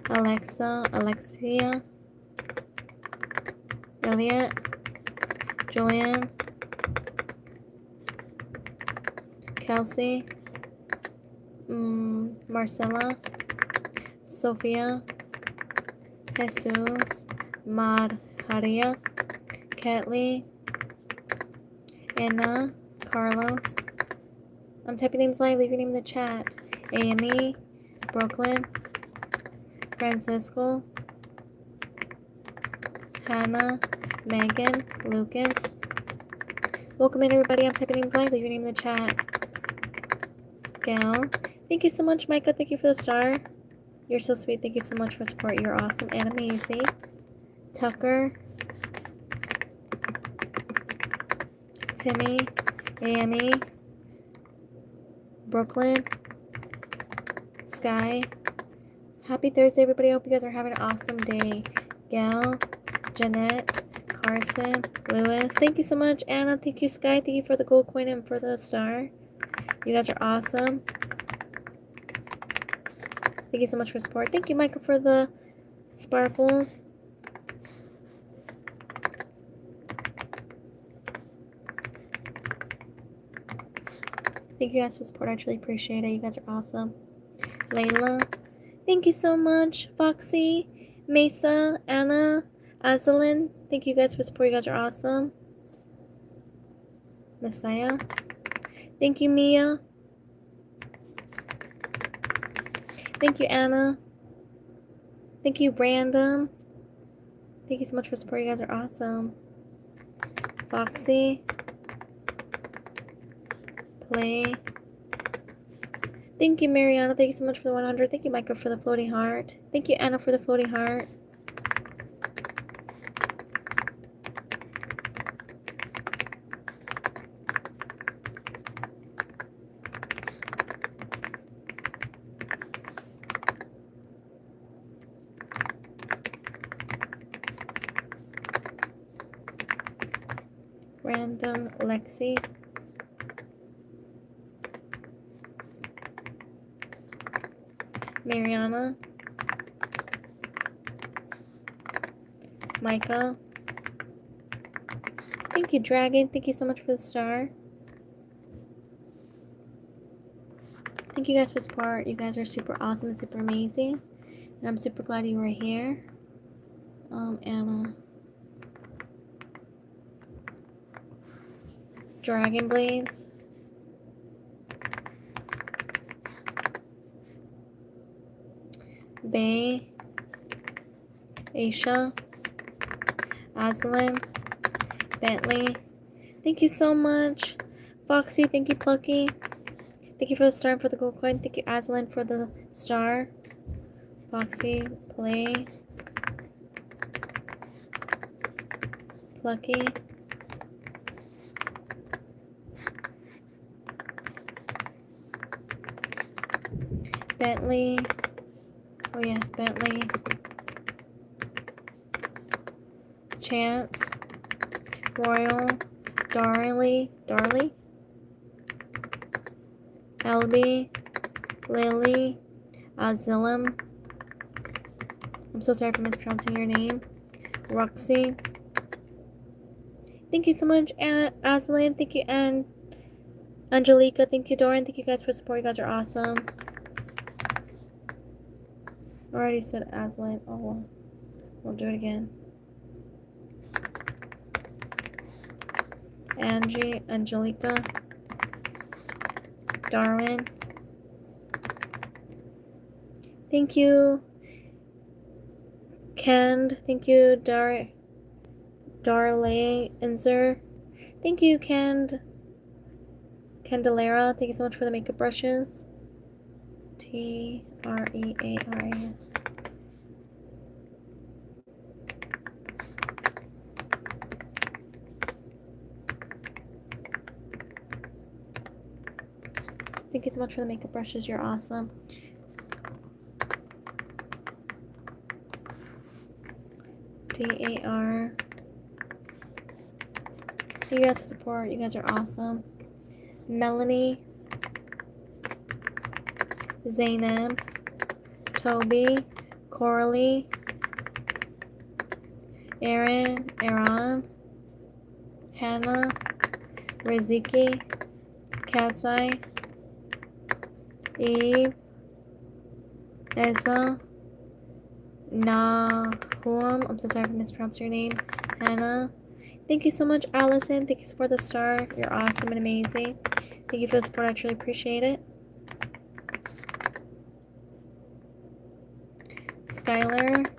Alexa, Alexia, Elliot, Julian, Kelsey, Marcella, Sophia, Jesus, Maria, Ketley, Anna, Carlos. I'm typing names live. Leave your name in the chat. Amy, Brooklyn, Francisco, Hannah, Megan, Lucas. Welcome in, everybody. I'm typing names live. Leave your name in the chat. Gal. Thank you so much, Micah. Thank you for the star. You're so sweet. Thank you so much for support. You're awesome and amazing. Tucker, Timmy, Amy, Brooklyn, Sky. Happy Thursday, everybody. I hope you guys are having an awesome day. Gal, Jeanette, Carson, Lewis. Thank you so much, Anna. Thank you, Sky. Thank you for the gold coin and for the star. You guys are awesome. Thank you so much for support. Thank you, Michael, for the sparkles. Thank you guys for support. I truly appreciate it. You guys are awesome. Layla, thank you so much. Foxy, Mesa, Anna, Azalin, thank you guys for support. You guys are awesome. Messiah, thank you, Mia. Thank you, Anna. Thank you, Brandon. Thank you so much for support. You guys are awesome. Foxy, Play. Thank you, Mariana. Thank you so much for the 100. Thank you, Michael, for the floating heart. Thank you, Anna, for the floating heart. Random Lexi. Mariana. Micah. Thank you, Dragon. Thank you so much for the star. Thank you guys for support. You guys are super awesome and super amazing. And I'm super glad you were here. Anna. Dragon Blades. Bay. Aisha. Aslan. Bentley. Thank you so much. Foxy, thank you, Plucky. Thank you for the star and for the gold coin. Thank you, Aslan, for the star. Foxy, Play. Plucky. Bentley. Oh yes, Bentley. Chance. Royal. Darley. Elby. Lily. Azilim. I'm so sorry for mispronouncing your name. Roxy. Thank you so much, Aslan. Thank you, and Angelica. Thank you, Doran. Thank you guys for support. You guys are awesome. I already said Aslan. Oh, well. We'll do it again. Angie, Angelica, Darwin. Thank you. Kend. Thank you, Darley Inzer. Thank you, Candelera. Thank you so much for the makeup brushes. Treara. Thank you so much for the makeup brushes. You're awesome. DAR. Thank you guys for support. You guys are awesome. Melanie. Zainab. Toby. Coralie. Aaron. Hannah. Riziki. Katsai. Eve. Eza. Nahum. I'm so sorry if I mispronounced your name. Hannah. Thank you so much, Allison. Thank you for the star. You're awesome and amazing. Thank you for the support. I truly appreciate it. Skylar.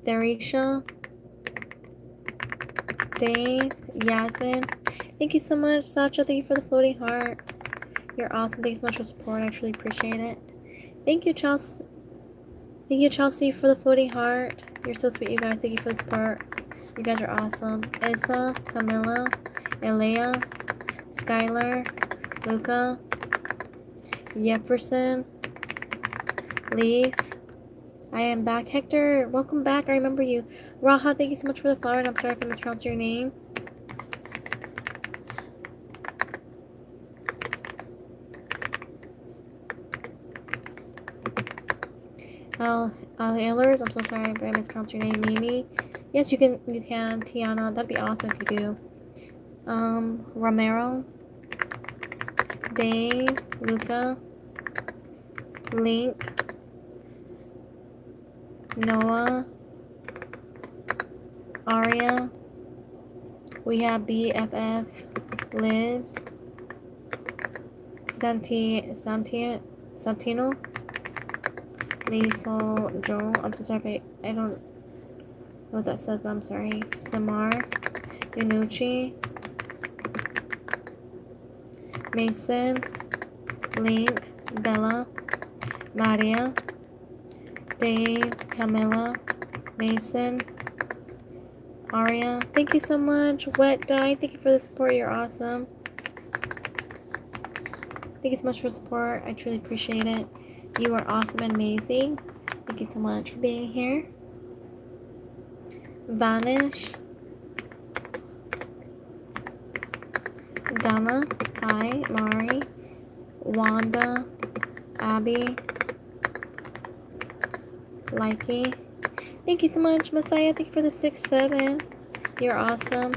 Theresha. Dave. Yasmin. Thank you so much, Sacha. Thank you for the floating heart. You're awesome. Thank you so much for support. I truly appreciate it. Thank you, Chelsea. Thank you, Chelsea, for the floating heart. You're so sweet, you guys. Thank you for the support. You guys are awesome. Issa, Camilla, Elea, Skylar, Luca, Jefferson, Leaf. I am back. Hector, welcome back. I remember you. Raha, thank you so much for the flower, and I'm sorry if I mispronounced your name. Ehlers, I'm so sorry if I mispronounced your name. Mimi. Yes, you can. Tiana, that'd be awesome if you do. Romero. Dave. Luca. Link. Noah. Aria. We have BFF. Liz. Santino. Liesel Joel. I'm so sorry if I don't know what that says, but I'm sorry. Samar. Danucci. Mason. Link. Bella. Maria. Dave. Camilla. Mason. Aria. Thank you so much. Wet Dye. Thank you for the support. You're awesome. Thank you so much for the support. I truly appreciate it. You are awesome and amazing. Thank you so much for being here. Vanish. Donna. Hi. Mari. Wanda. Abby. Likey. Thank you so much, Messiah. Thank you for the 6-7. You're awesome.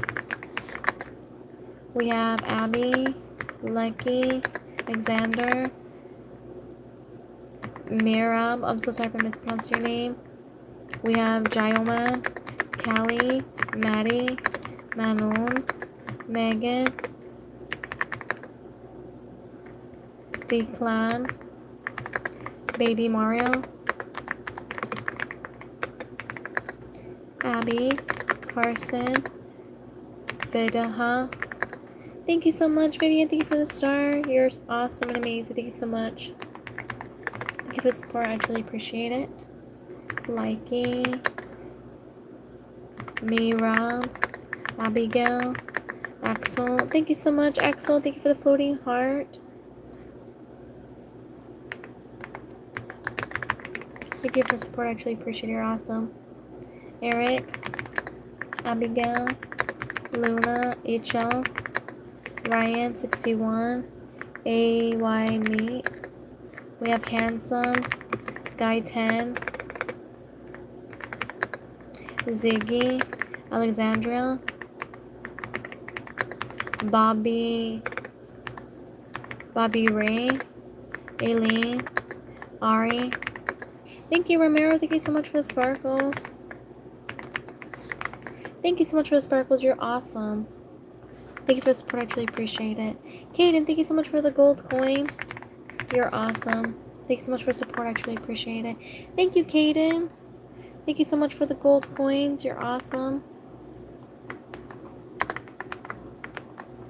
We have Abby. Likey. Alexander. Mirab, I'm so sorry if I mispronounced your name. We have Jyoman, Callie, Maddie, Manon, Megan, Declan, Baby Mario, Abby, Carson, Vidaha. Thank you so much, Vivian. Thank you for the star. You're awesome and amazing. Thank you so much. Thank you for the support. I truly appreciate it. Liking. Mira. Abigail. Axel. Thank you so much, Axel. Thank you for the floating heart. Thank you for support. I actually appreciate it. You're awesome. Eric, Abigail, Luna, HL, Ryan 61, AY Meat. We have Handsome, Guy 10, Ziggy, Alexandria, Bobby Ray, Aileen, Ari. Thank you, Romero. Thank you so much for the sparkles. Thank you so much for the sparkles. You're awesome. Thank you for the support. I actually appreciate it. Kaden, thank you so much for the gold coin. You're awesome. Thank you so much for the support. I actually appreciate it. Thank you, Kaden. Thank you so much for the gold coins. You're awesome.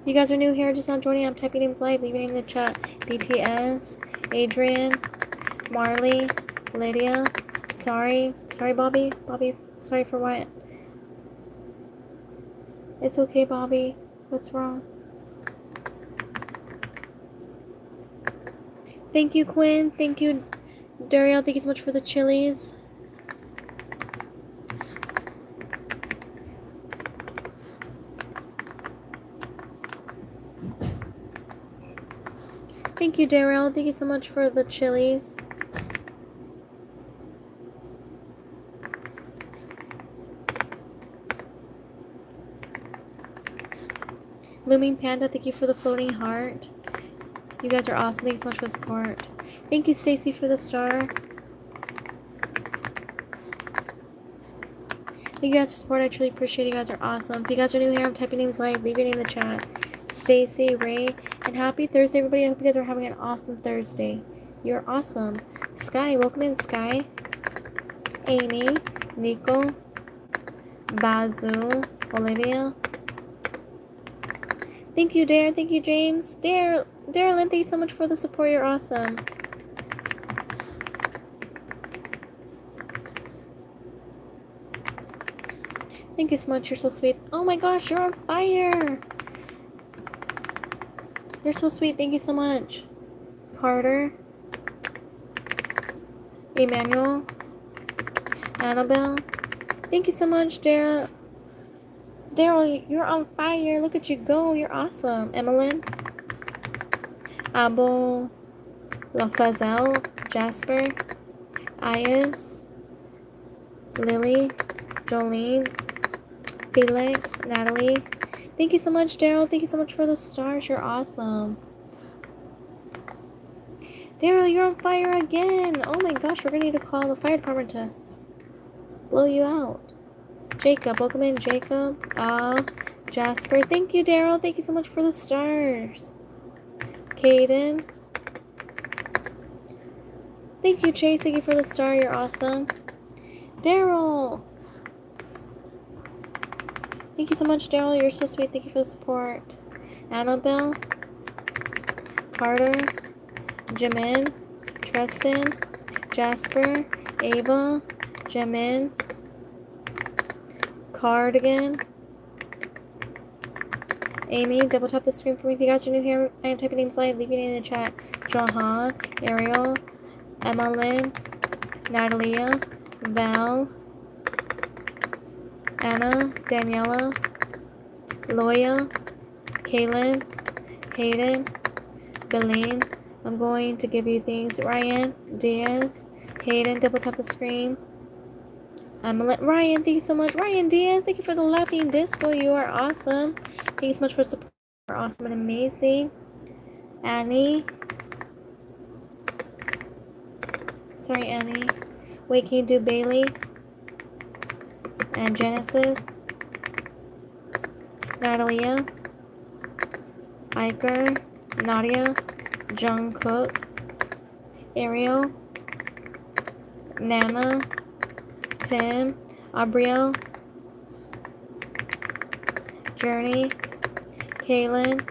If you guys are new here, just now joining, I'm typing names live. Leave your name in the chat. BTS, Adrian, Marley, Lydia. Sorry, Bobby. Bobby, sorry for what? It's okay, Bobby. What's wrong? Thank you, Quinn. Thank you, Daryl. Thank you so much for the chilies. Thank you, Daryl. Thank you so much for the chilies. Looming Panda, thank you for the floating heart. You guys are awesome. Thanks so much for the support. Thank you, Stacy, for the star. Thank you guys for support. I truly appreciate it. You guys are awesome. If you guys are new here, I'm typing names live. Leave your name in the chat. Stacy, Ray, and happy Thursday, everybody. I hope you guys are having an awesome Thursday. You're awesome. Sky, welcome in, Sky. Amy, Nico, Bazoo, Olivia. Thank you, Dare. Thank you, James. Darylyn, thank you so much for the support. You're awesome. Thank you so much. You're so sweet. Oh my gosh, you're on fire. You're so sweet. Thank you so much. Carter, Emmanuel, Annabelle. Thank you so much, Daryl. Daryl, you're on fire. Look at you go. You're awesome. Emmeline, Abel, Lafazel, Jasper, Ayas, Lily, Jolene, Felix, Natalie. Thank you so much, Daryl. Thank you so much for the stars. You're awesome. Daryl, you're on fire again. Oh my gosh, we're gonna need to call the fire department to blow you out. Jacob, welcome in, Jacob. Jasper. Thank you, Daryl. Thank you so much for the stars. Kaden. Thank you, Chase. Thank you for the star. You're awesome. Daryl. Thank you so much, Daryl. You're so sweet. Thank you for the support. Annabelle. Carter. Jamin. Tristan. Jasper. Ava. Jamin. Cardigan. Amy, double tap the screen for me. If you guys are new here, I am typing names live. Leave your name in the chat. Jahan, Ariel, Emma Lynn, Natalia, Val, Anna, Daniela, Loya, Kaylin, Hayden, Beline. I'm going to give you things. Ryan, Diaz, Hayden, double tap the screen. Ryan, thank you so much. Ryan Diaz, thank you for the laughing disco. You are awesome. Thank you so much for support. You're awesome and amazing. Annie. Sorry, Annie. Wait, can you do Bailey? And Genesis. Natalia. Iker. Nadia. Jungkook. Ariel. Nana. Tim, Abriel, Journey, Kaylin.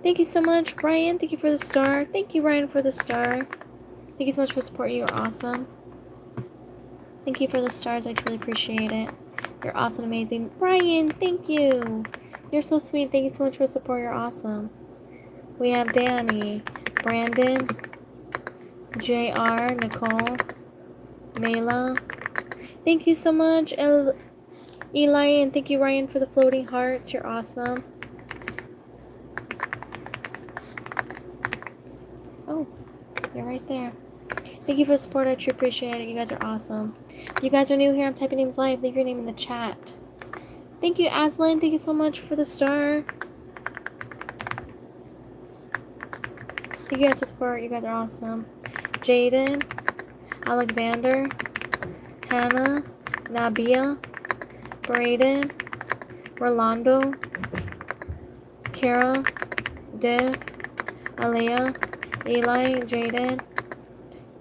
Thank you so much, Ryan. Thank you for the star. Thank you, Ryan, for the star. Thank you so much for supporting. You're awesome. Thank you for the stars. I truly appreciate it. You're awesome, amazing. Ryan, thank you. You're so sweet. Thank you so much for support. You're awesome. We have Danny, Brandon, JR, Nicole, Mela. Thank you so much, Eli, and thank you, Ryan, for the floating hearts. You're awesome. Oh, you're right there. Thank you for the support. I truly appreciate it. You guys are awesome. If you guys are new here, I'm typing names live. Leave your name in the chat. Thank you, Aslan. Thank you so much for the star. Thank you guys for support. You guys are awesome. Jaden, Alexander, Hannah, Nabia, Braden, Rolando, Kara, Dev, Alea, Eli, Jaden,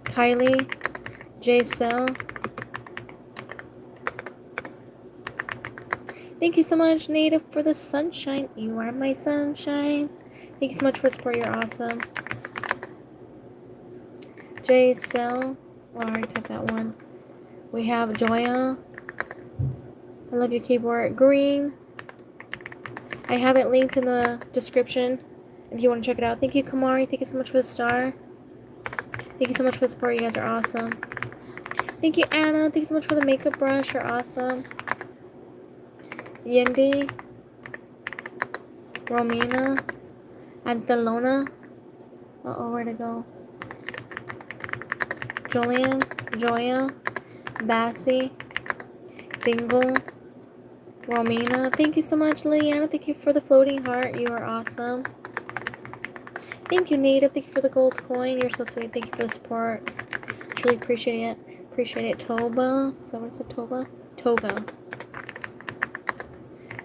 Kylie, J-Cell. Thank you so much, Native, for the sunshine. You are my sunshine. Thank you so much for support. You're awesome. J-Cell. Oh, I already typed that one. We have Joya. I love your keyboard. Green. I have it linked in the description if you want to check it out. Thank you, Kamari. Thank you so much for the star. Thank you so much for the support. You guys are awesome. Thank you, Anna. Thank you so much for the makeup brush. You're awesome. Yendi. Romina. Antelona. Uh-oh, where'd it go? Julian. Joya. Bassie. Dingle. Romina. Thank you so much, Liliana. Thank you for the floating heart. You are awesome. Thank you, Native. Thank you for the gold coin. You're so sweet. Thank you for the support. Truly appreciate it. Appreciate it. Toba. Is that what it said? Toba? Toga.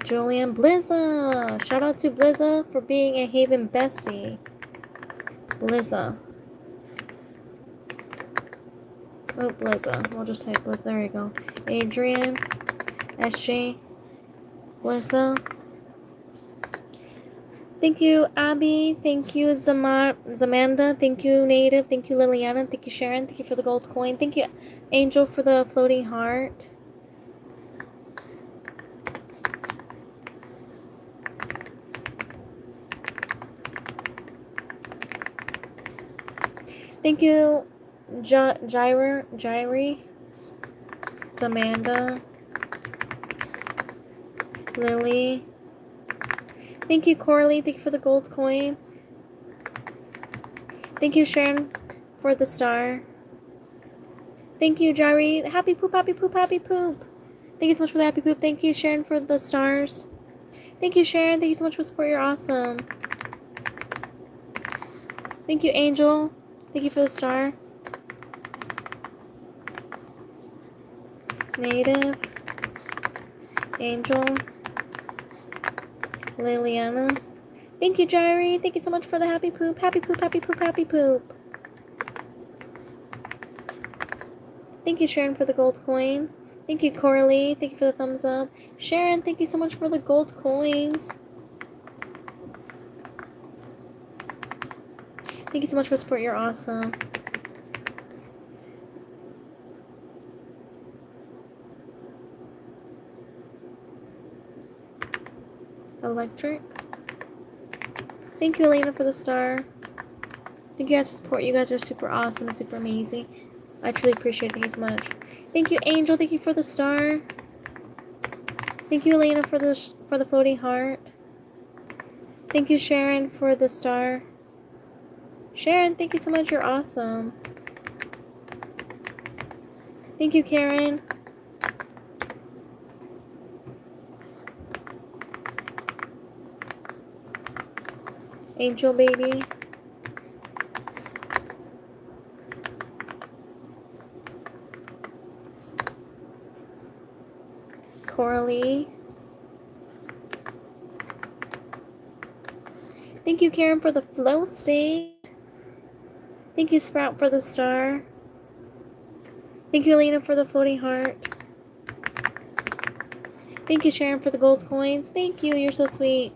Julian. Blizza. Shout out to Blizza for being a Haven bestie. Blizza. Oh, Blizza. We'll just type Blizza. There you go. Adrian. SJ. Blizza. Thank you, Abby. Thank you, Zamanda. Thank you, Native. Thank you, Liliana. Thank you, Sharon. Thank you for the gold coin. Thank you, Angel, for the floating heart. Thank you, Jairi, Zamanda, Lily. Thank you, Corley. Thank you for the gold coin. Thank you, Sharon, for the star. Thank you, Jairi. Happy poop, happy poop, happy poop. Thank you so much for the happy poop. Thank you, Sharon, for the stars. Thank you, Sharon. Thank you so much for support. You're awesome. Thank you, Angel. Thank you for the star. Native. Angel. Liliana. Thank you, Jairi. Thank you so much for the happy poop. Happy poop, happy poop, happy poop. Thank you, Sharon, for the gold coin. Thank you, Coralie. Thank you for the thumbs up. Sharon, thank you so much for the gold coins. Thank you so much for support. You're awesome. Electric. Thank you, Elena, for the star. Thank you guys for support. You guys are super awesome, super amazing. I truly appreciate it. Thank you so much. Thank you, Angel. Thank you for the star. Thank you, Elena, for the floating heart. Thank you, Sharon, for the star. Sharon, thank you so much. You're awesome. Thank you, Karen. Angel baby. Coralie. Thank you, Karen, for the flow state. Thank you, Sprout, for the star. Thank you, Elena, for the floating heart. Thank you, Sharon, for the gold coins. Thank you. You're so sweet.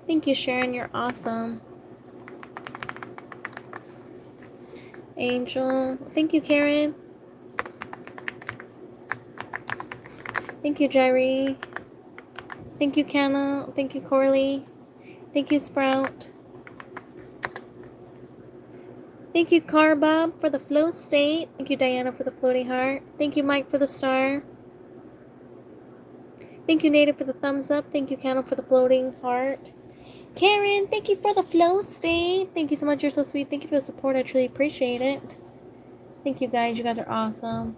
Thank you, Sharon. You're awesome. Angel. Thank you, Karen. Thank you, Jairi. Thank you, Kenna. Thank you, Corley. Thank you, Sprout. Thank you, Carbob, for the flow state. Thank you, Diana, for the floating heart. Thank you, Mike, for the star. Thank you, Native, for the thumbs up. Thank you, Candle, for the floating heart. Karen, thank you for the flow state. Thank you so much. You're so sweet. Thank you for the support. I truly appreciate it. Thank you, guys. You guys are awesome.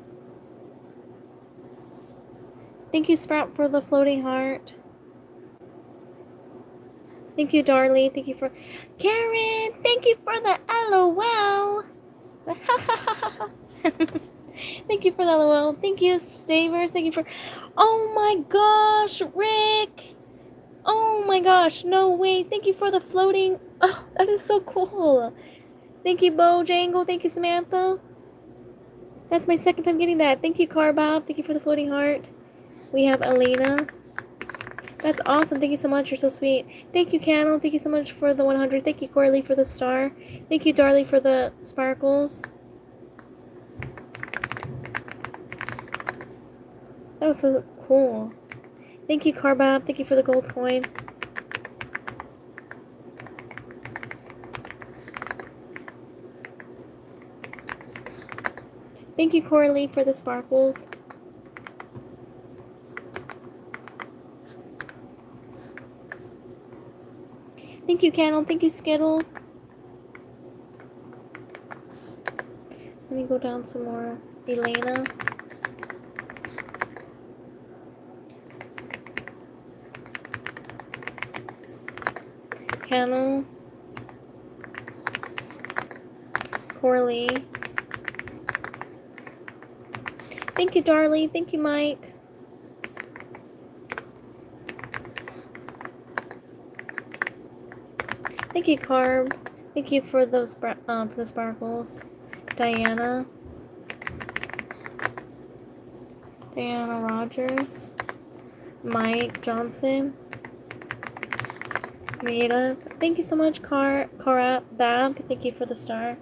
Thank you, Sprout, for the floating heart. Thank you, Darlie. Thank you for... Karen, thank you for the LOL. Thank you for the LOL. Thank you, Stavers. Thank you for... Oh my gosh, Rick. Oh my gosh, no way. Thank you for the floating... Oh, that is so cool. Thank you, Bojangle. Thank you, Samantha. That's my second time getting that. Thank you, Carbob. Thank you for the floating heart. We have Elena. That's awesome. Thank you so much. You're so sweet. Thank you, Cannel. Thank you so much for the 100. Thank you, Coralie, for the star. Thank you, Darlie, for the sparkles. That was so cool. Thank you, Carbob. Thank you for the gold coin. Thank you, Coralie, for the sparkles. Thank you, Cannel. Thank you, Skittle. Let me go down some more. Elena. Cannel. Coralie. Thank you, Darlie. Thank you, Mike. Thank you, Carb. Thank you for those for the sparkles. Diana. Diana Rogers. Mike Johnson. Native. Thank you so much, Cara Bab. Thank you for the star.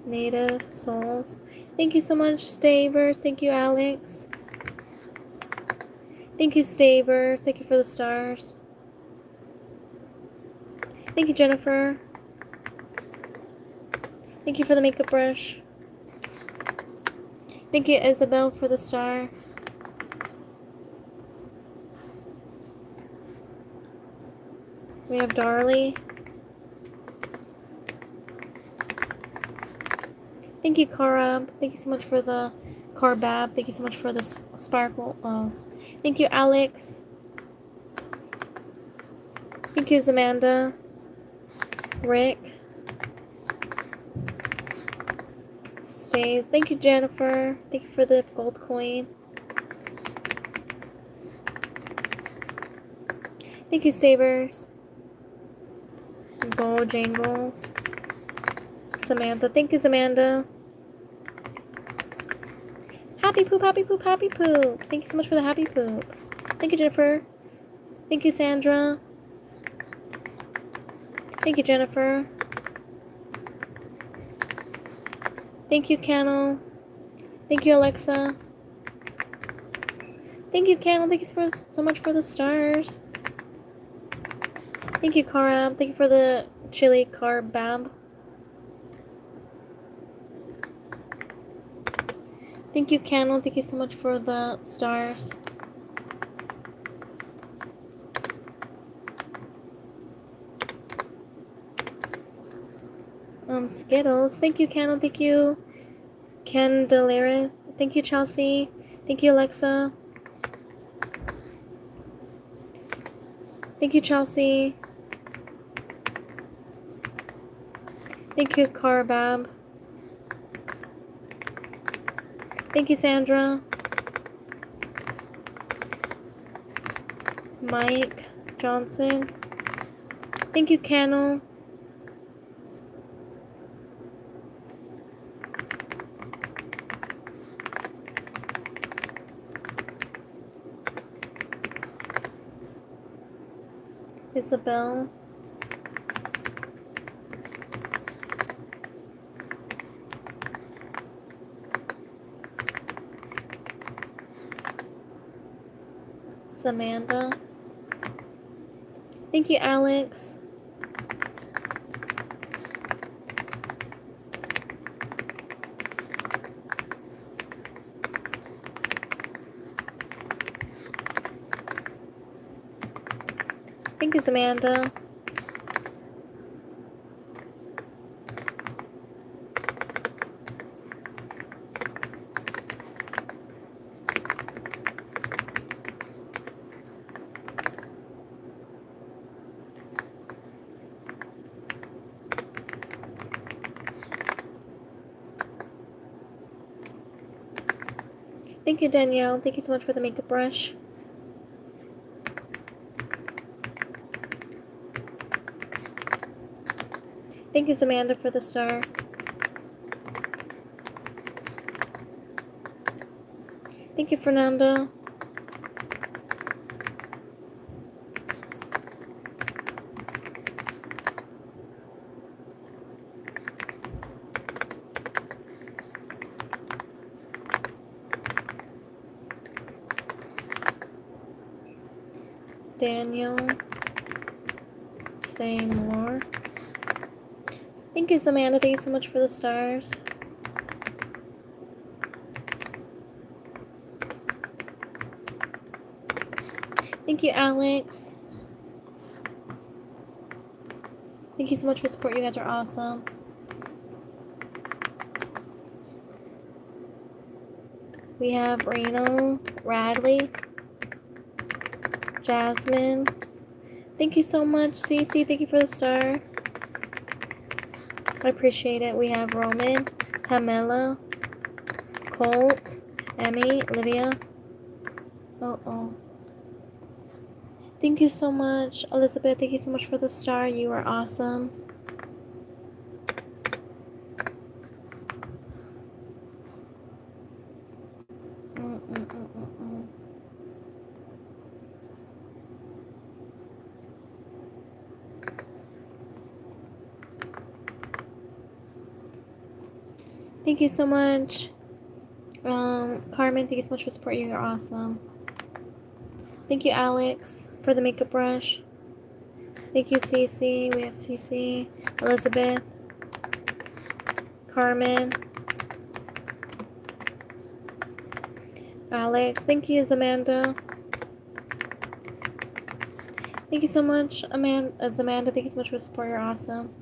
Native Souls. Thank you so much, Stavers. Thank you, Alex. Thank you, Stavers. Thank you for the stars. Thank you, Jennifer. Thank you for the makeup brush. Thank you, Isabel, for the star. We have Darlie. Thank you, Carab. Thank you so much for the Carbab. Thank you so much for the sparkle. Thank you, Alex. Thank you, Zamanda. Rick. Stay. Thank you, Jennifer. Thank you for the gold coin. Thank you, Sabers. Gold Jangles. Samantha. Thank you, Zamanda. Happy poop, happy poop, happy poop. Thank you so much for the happy poop. Thank you, Jennifer. Thank you, Sandra. Thank you, Jennifer. Thank you, Cannel. Thank you, Alexa. Thank you, Cannel. Thank you so much for the stars. Thank you, Carab. Thank you for the chili Carbab. Thank you, Cannel. Thank you so much for the stars. Skittles. Thank you, Cannel. Thank you, Candelera. Thank you, Chelsea. Thank you, Alexa. Thank you, Chelsea. Thank you, Carbab. Thank you, Sandra. Mike Johnson. Thank you, Cannel. Isabel. Samantha. Thank you, Alex. Thank you, Amanda. Thank you, Danielle. Thank you so much for the makeup brush. Thank you, Amanda, for the star. Thank you, Fernando. Daniel. Say more. Thank you, Amanda. Thank you so much for the stars. Thank you, Alex. Thank you so much for support. You guys are awesome. We have Reno, Radley, Jasmine. Thank you so much, Cece. Thank you for the star. I appreciate it. We have Roman, Camilla, Colt, Emmy, Olivia. Oh. Thank you so much, Elizabeth. Thank you so much for the star. You are awesome. Thank you so much. Carmen, thank you so much for supporting. You're awesome. Thank you, Alex, for the makeup brush. Thank you, Cece. We have Cece, Elizabeth, Carmen, Alex. Thank you, Amanda. Thank you so much, Amanda. Thank you so much for support. You're awesome.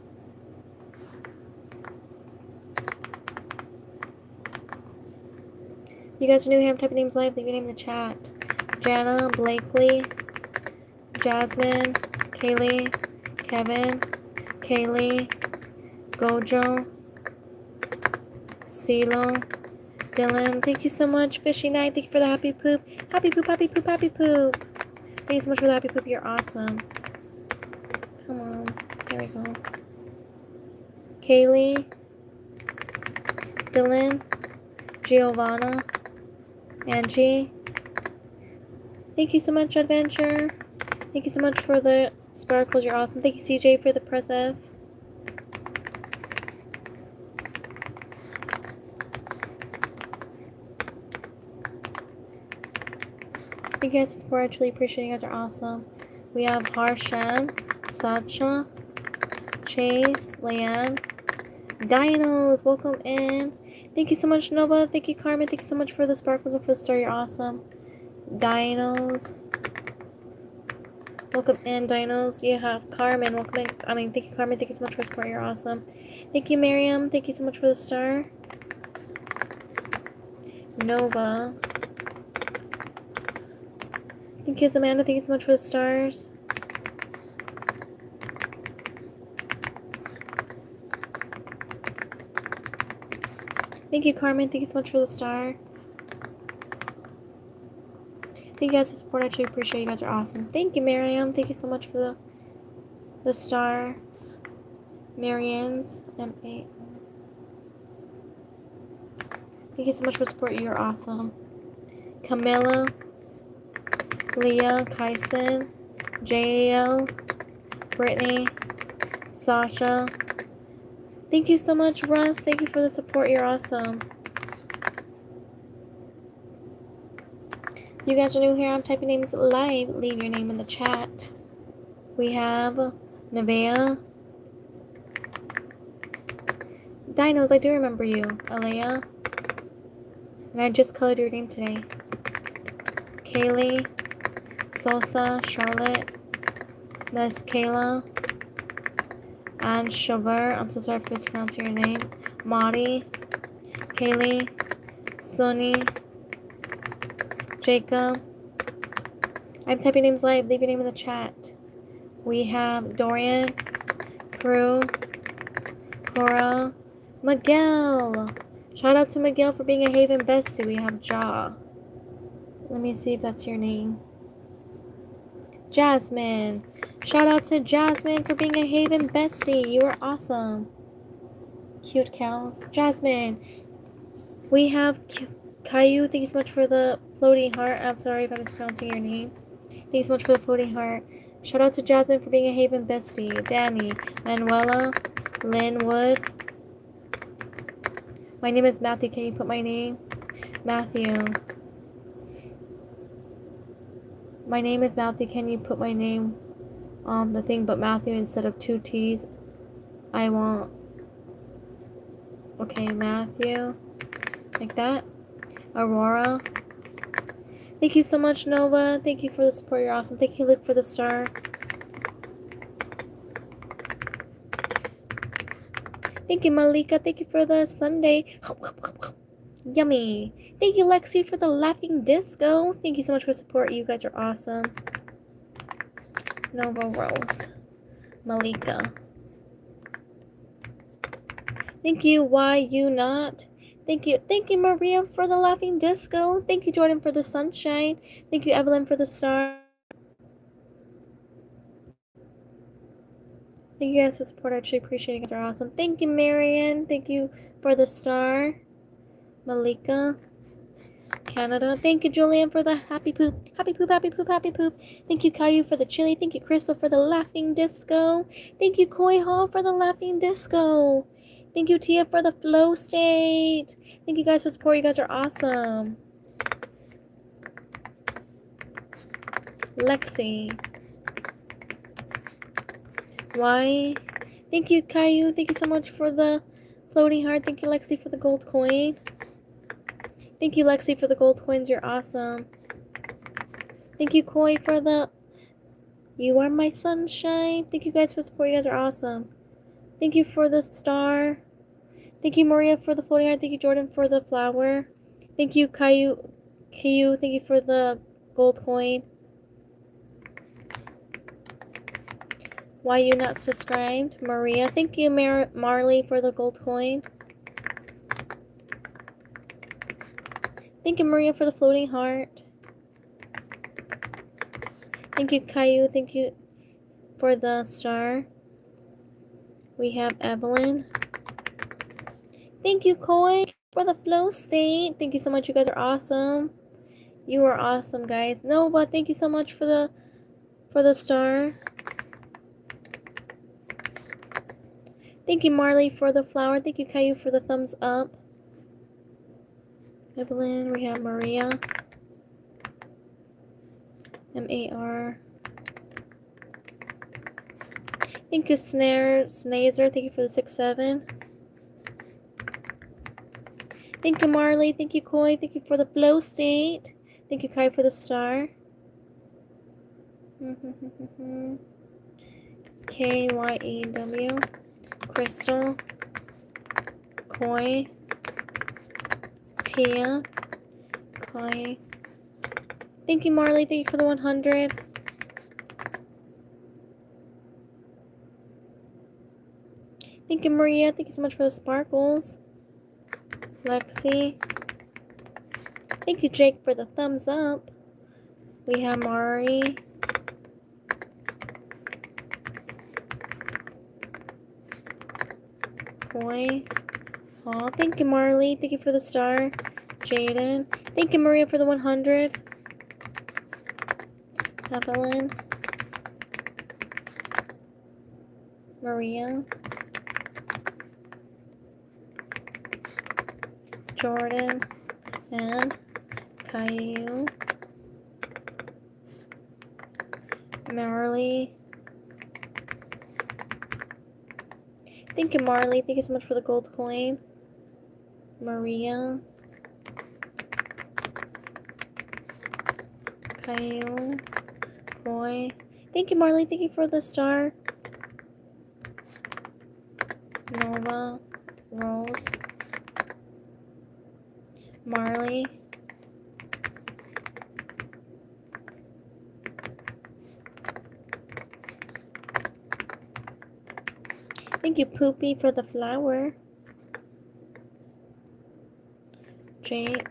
You guys are new here. I'm typing names live. Leave your name in the chat. Jana, Blakely, Jasmine, Kaylee, Kevin, Kaylee, Gojo, CeeLo, Dylan. Thank you so much. Fishy Night. Thank you for the happy poop. Happy poop, happy poop, happy poop. Thank you so much for the happy poop. You're awesome. Come on. There we go. Kaylee, Dylan, Giovanna, Angie. Thank you so much, Adventure. Thank you so much for the sparkles. You're awesome. Thank you, CJ, for the press F. Thank you guys for support. I truly appreciate you guys are awesome. We have Harshan, Sacha, Chase, Leanne, Dinos. Welcome in. Thank you so much, Nova. Thank you, Carmen. Thank you so much for the sparkles and for the star. You're awesome. Dinos. Welcome in, Dinos. You have Carmen. Welcome in. Thank you, Carmen. Thank you so much for support. You're awesome. Thank you, Miriam. Thank you so much for the star. Nova. Thank you, Amanda. Thank you so much for the stars. Thank you, Carmen. Thank you so much for the star. Thank you guys for support. I truly appreciate you guys are awesome. Thank you, Miriam. Thank you so much for the star. Marianne's M8. Thank you so much for support. You're awesome. Camilla, Leah, Kyson, JL, Brittany, Sasha. Thank you so much, Russ. Thank you for the support. You're awesome. You guys are new here. I'm typing names live. Leave your name in the chat. We have Nevea. Dinos, I do remember you. Alea. And I just colored your name today. Kaylee. Sosa. Charlotte. Miss Kayla. And Sugar. I'm so sorry for mispronouncing your name. Mari. Kaylee. Sunny. Jacob. I'm typing names live. Leave your name in the chat. We have Dorian. Prue. Cora. Miguel. Shout out to Miguel for being a Haven bestie. We have Ja. Let me see if that's your name. Jasmine. Shout out to Jasmine for being a Haven bestie. You are awesome. Cute cows. Jasmine. We have Caillou. Thank you so much for the floating heart. I'm sorry if I'm mispronouncing your name. Thank you so much for the floating heart. Shout out to Jasmine for being a Haven bestie. Danny. Manuela. Linwood. My name is Matthew. Can you put my name? Matthew. My name is Matthew. Can you put my name on the thing, but Matthew instead of 2 T's? I want. Okay, Matthew. Like that. Aurora. Thank you so much, Nova. Thank you for the support. You're awesome. Thank you, Luke, for the star. Thank you, Malika. Thank you for the Sunday. Yummy. Thank you, Lexi, for the laughing disco. Thank you so much for support. You guys are awesome. Nova Rose. Malika. Thank you, Why You Not. Thank you, Maria, for the laughing disco. Thank you, Jordan, for the sunshine. Thank you, Evelyn, for the star. Thank you guys for support. I actually appreciate it. You guys are awesome. Thank you, Marion. Thank you for the star. Malika. Canada. Thank you, Julian, for the happy poop. Happy poop, happy poop, happy poop. Thank you, Caillou, for the chili. Thank you, Crystal, for the laughing disco. Thank you, Koi Hall, for the laughing disco. Thank you, Tia, for the flow state. Thank you guys for support. You guys are awesome. Lexi. Why? Thank you, Caillou. Thank you so much for the floating heart. Thank you, Lexi, for the gold coin. Thank you, Lexi, for the gold coins. You're awesome. Thank you, Koi, for the You Are My Sunshine. Thank you guys for support. You guys are awesome. Thank you for the star. Thank you, Maria, for the floating heart. Thank you, Jordan, for the flower. Thank you, Caillou. Thank you for the gold coin. Why you not subscribed? Maria. Thank you, Marley, for the gold coin. Thank you, Maria, for the floating heart. Thank you, Caillou. Thank you for the star. We have Evelyn. Thank you, Koi, for the flow state. Thank you so much. You guys are awesome. You are awesome, guys. Nova, thank you so much for the star. Thank you, Marley, for the flower. Thank you, Caillou, for the thumbs up. Evelyn, we have Maria. M-A-R. Thank you, Snazer. Thank you for the 6-7. Thank you, Marley. Thank you, Koi. Thank you for the flow state. Thank you, Kai, for the star. K-Y-E-W. Crystal. Koi. Tia. Koi. Thank you, Marley. Thank you for the 100. Thank you, Maria. Thank you so much for the sparkles. Lexi. Thank you, Jake, for the thumbs up. We have Mari. Koi. Aw, thank you, Marley. Thank you for the star. Jaden. Thank you, Maria, for the 100. Evelyn. Maria. Jordan. And Caillou. Marley. Thank you, Marley. Thank you so much for the gold coin. Maria. Caillou. Koi. Thank you, Marley. Thank you for the star. Nova, Rose, Marley. Thank you, Poopy, for the flower. Jake.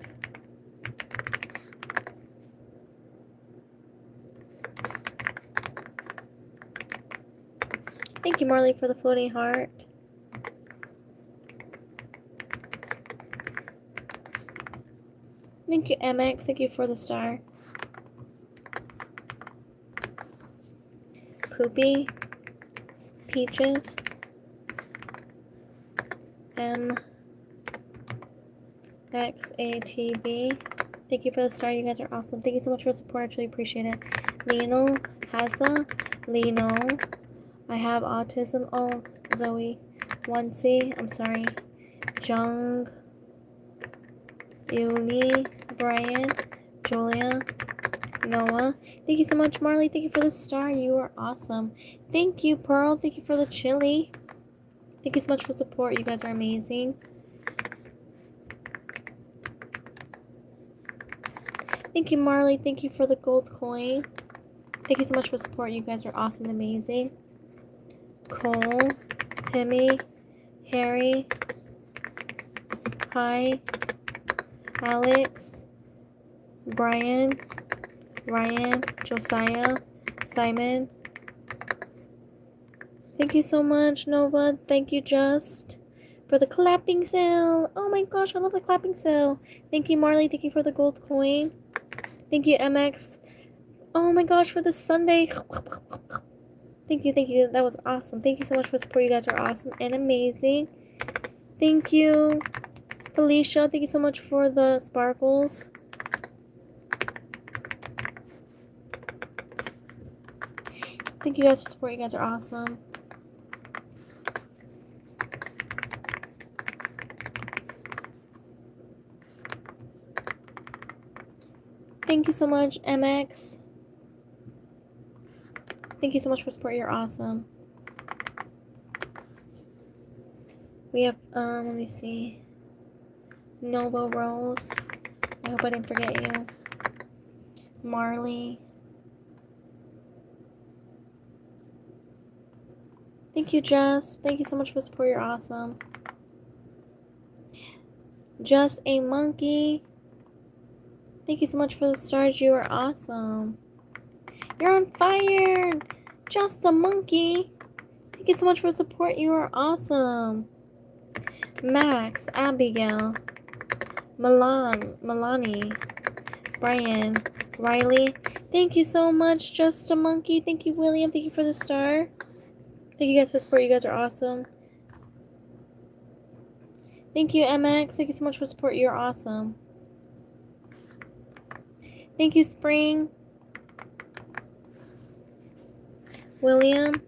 Thank you, Marley, for the floating heart. Thank you, MX. Thank you for the star. Poopy. Peaches. MXATB. Thank you for the star. You guys are awesome. Thank you so much for the support. I truly appreciate it. Lino. Haza. Lino. I have autism. Oh, Zoe. Onesie. I'm sorry. Jung. Uni. Brian. Julia. Noah. Thank you so much, Marley. Thank you for the star. You are awesome. Thank you, Pearl. Thank you for the chili. Thank you so much for support. You guys are amazing. Thank you, Marley. Thank you for the gold coin. Thank you so much for support. You guys are awesome and amazing. Cole. Timmy. Harry. Hi. Alex. Brian. Ryan. Josiah. Simon. Thank you so much, Nova. Thank you, Just, for the clapping cell. Oh my gosh, I love the clapping cell. Thank you, Marley. Thank you for the gold coin. Thank you, MX. Oh my gosh, for the Sunday. Thank you, thank you. That was awesome. Thank you so much for support. You guys are awesome and amazing. Thank you, Felicia. Thank you so much for the sparkles. Thank you guys for support. You guys are awesome. Thank you so much, MX. Thank you so much for support. You're awesome. We have, let me see. Nova Rose. I hope I didn't forget you. Marley. Thank you, Jess. Thank you so much for support. You're awesome. Just a monkey. Thank you so much for the stars. You are awesome. You're on fire. Just a monkey. Thank you so much for support. You are awesome. Max, Abigail, Milani, Brian, Riley. Thank you so much, Just a Monkey. Thank you, William. Thank you for the star. Thank you guys for support. You guys are awesome. Thank you, MX. Thank you so much for support. You're awesome. Thank you, Spring. William.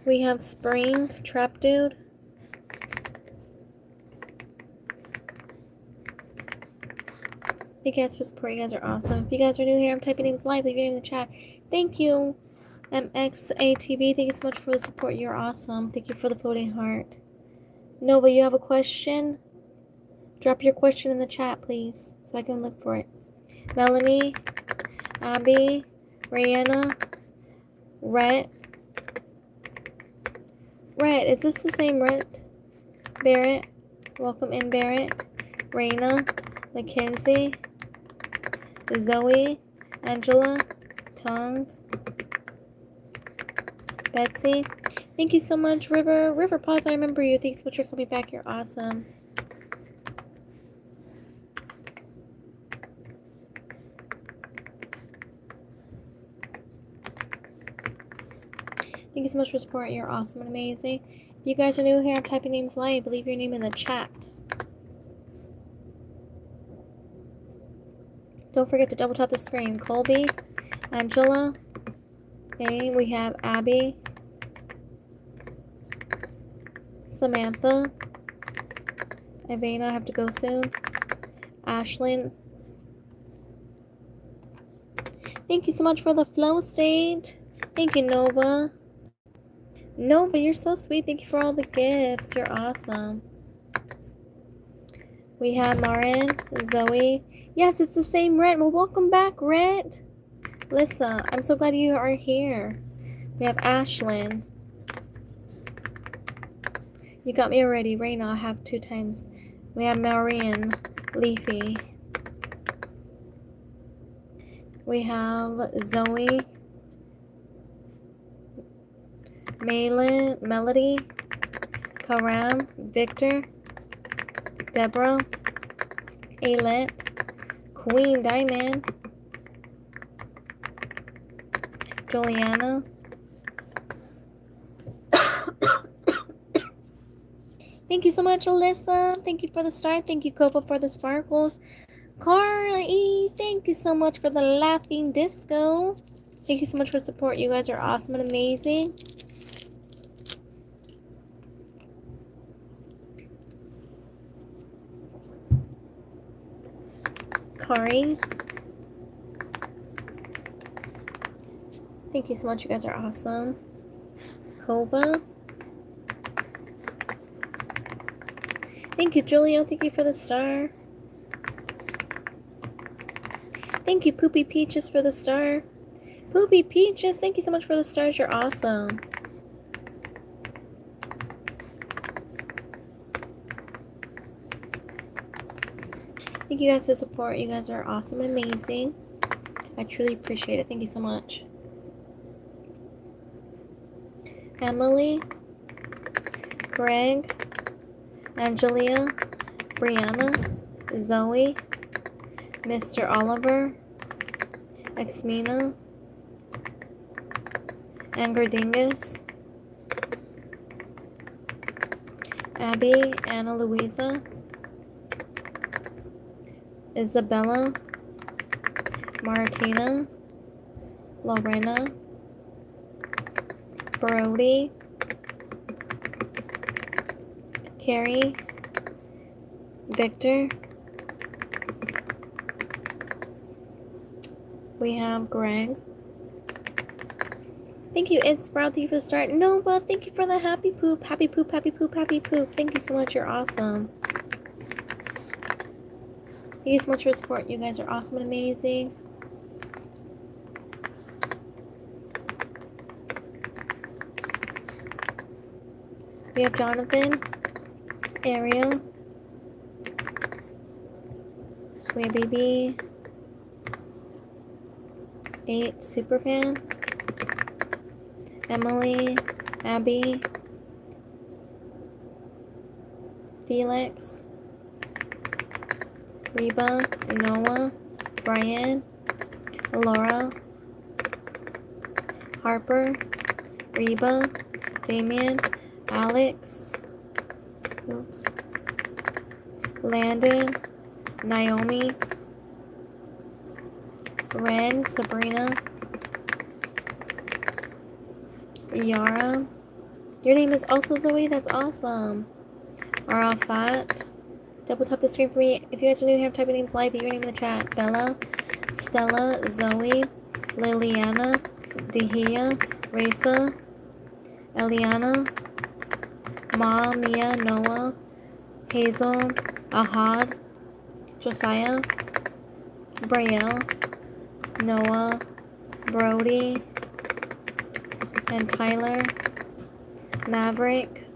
We have Spring, Trap Dude. Thank you guys for support. You guys are awesome. If you guys are new here, I'm typing names live. Leave your name in the chat. Thank you, MXATV. Thank you so much for the support. You're awesome. Thank you for the floating heart. Nova, you have a question? Drop your question in the chat, please, so I can look for it. Melanie, Abby, Rihanna, Rhett. Rhett, is this the same Rhett? Barrett, welcome in, Barrett. Raina, Mackenzie, Zoe, Angela, Tong, Betsy. Thank you so much, River. River Paws, I remember you. Thanks so much for coming back. You're awesome. Thank you so much for support. You're awesome and amazing. If you guys are new here, I'm typing names live. Leave your name in the chat. Don't forget to double tap the screen. Colby, Angela. Okay, we have Abby, Samantha. Ivana, I have to go soon. Ashlyn. Thank you so much for the flow state. Thank you, Nova. Nova, you're so sweet. Thank you for all the gifts. You're awesome. We have Marin, Zoe. Yes, it's the same Rent. Well, welcome back, Rent. Lissa, I'm so glad you are here. We have Ashlyn. You got me already. Raina, I have 2 times. We have Marion, Leafy. We have Zoe, Malin, Melody, Karam, Victor, Deborah, Alet, Queen Diamond, Juliana. Thank you so much, Alyssa. Thank you for the star. Thank you, Copa, for the sparkles. Carly, thank you so much for the laughing disco. Thank you so much for support. You guys are awesome and amazing. Kari. Thank you so much. You guys are awesome. Koba. Thank you, Julio. Thank you for the star. Thank you, Poopy Peaches, for the star. Poopy Peaches, thank you so much for the stars. You're awesome. Thank you guys for support. You guys are awesome and amazing. I truly appreciate it. Thank you so much. Emily, Greg, Angelia, Brianna, Zoe, Mr. Oliver, Exmina, Angerdingus, Abby, Anna Louisa, Isabella, Martina, Lorena, Brody, Carrie, Victor. We have Greg. Thank you, It's Sprout. Thank you for the start. Nova, thank you for the happy poop. Happy poop, happy poop, happy poop. Thank you so much. You're awesome. Thank you so much for support. You guys are awesome and amazing. We have Jonathan, Ariel. We have BB, 8 Superfan, Emily, Abby, Felix, Reba, Noah, Brian, Laura, Harper, Reba, Damien, Alex, oops, Landon, Naomi, Ren, Sabrina, Yara. Your name is also Zoe? That's awesome. Arafat. Double tap the screen for me. If you guys are new here, type your names live. Your name in the chat. Bella, Stella, Zoe, Liliana, Dehia, Raisa, Eliana, Ma, Mia, Noah, Hazel, Ahad, Josiah, Braille, Noah, Brody, and Tyler, Maverick,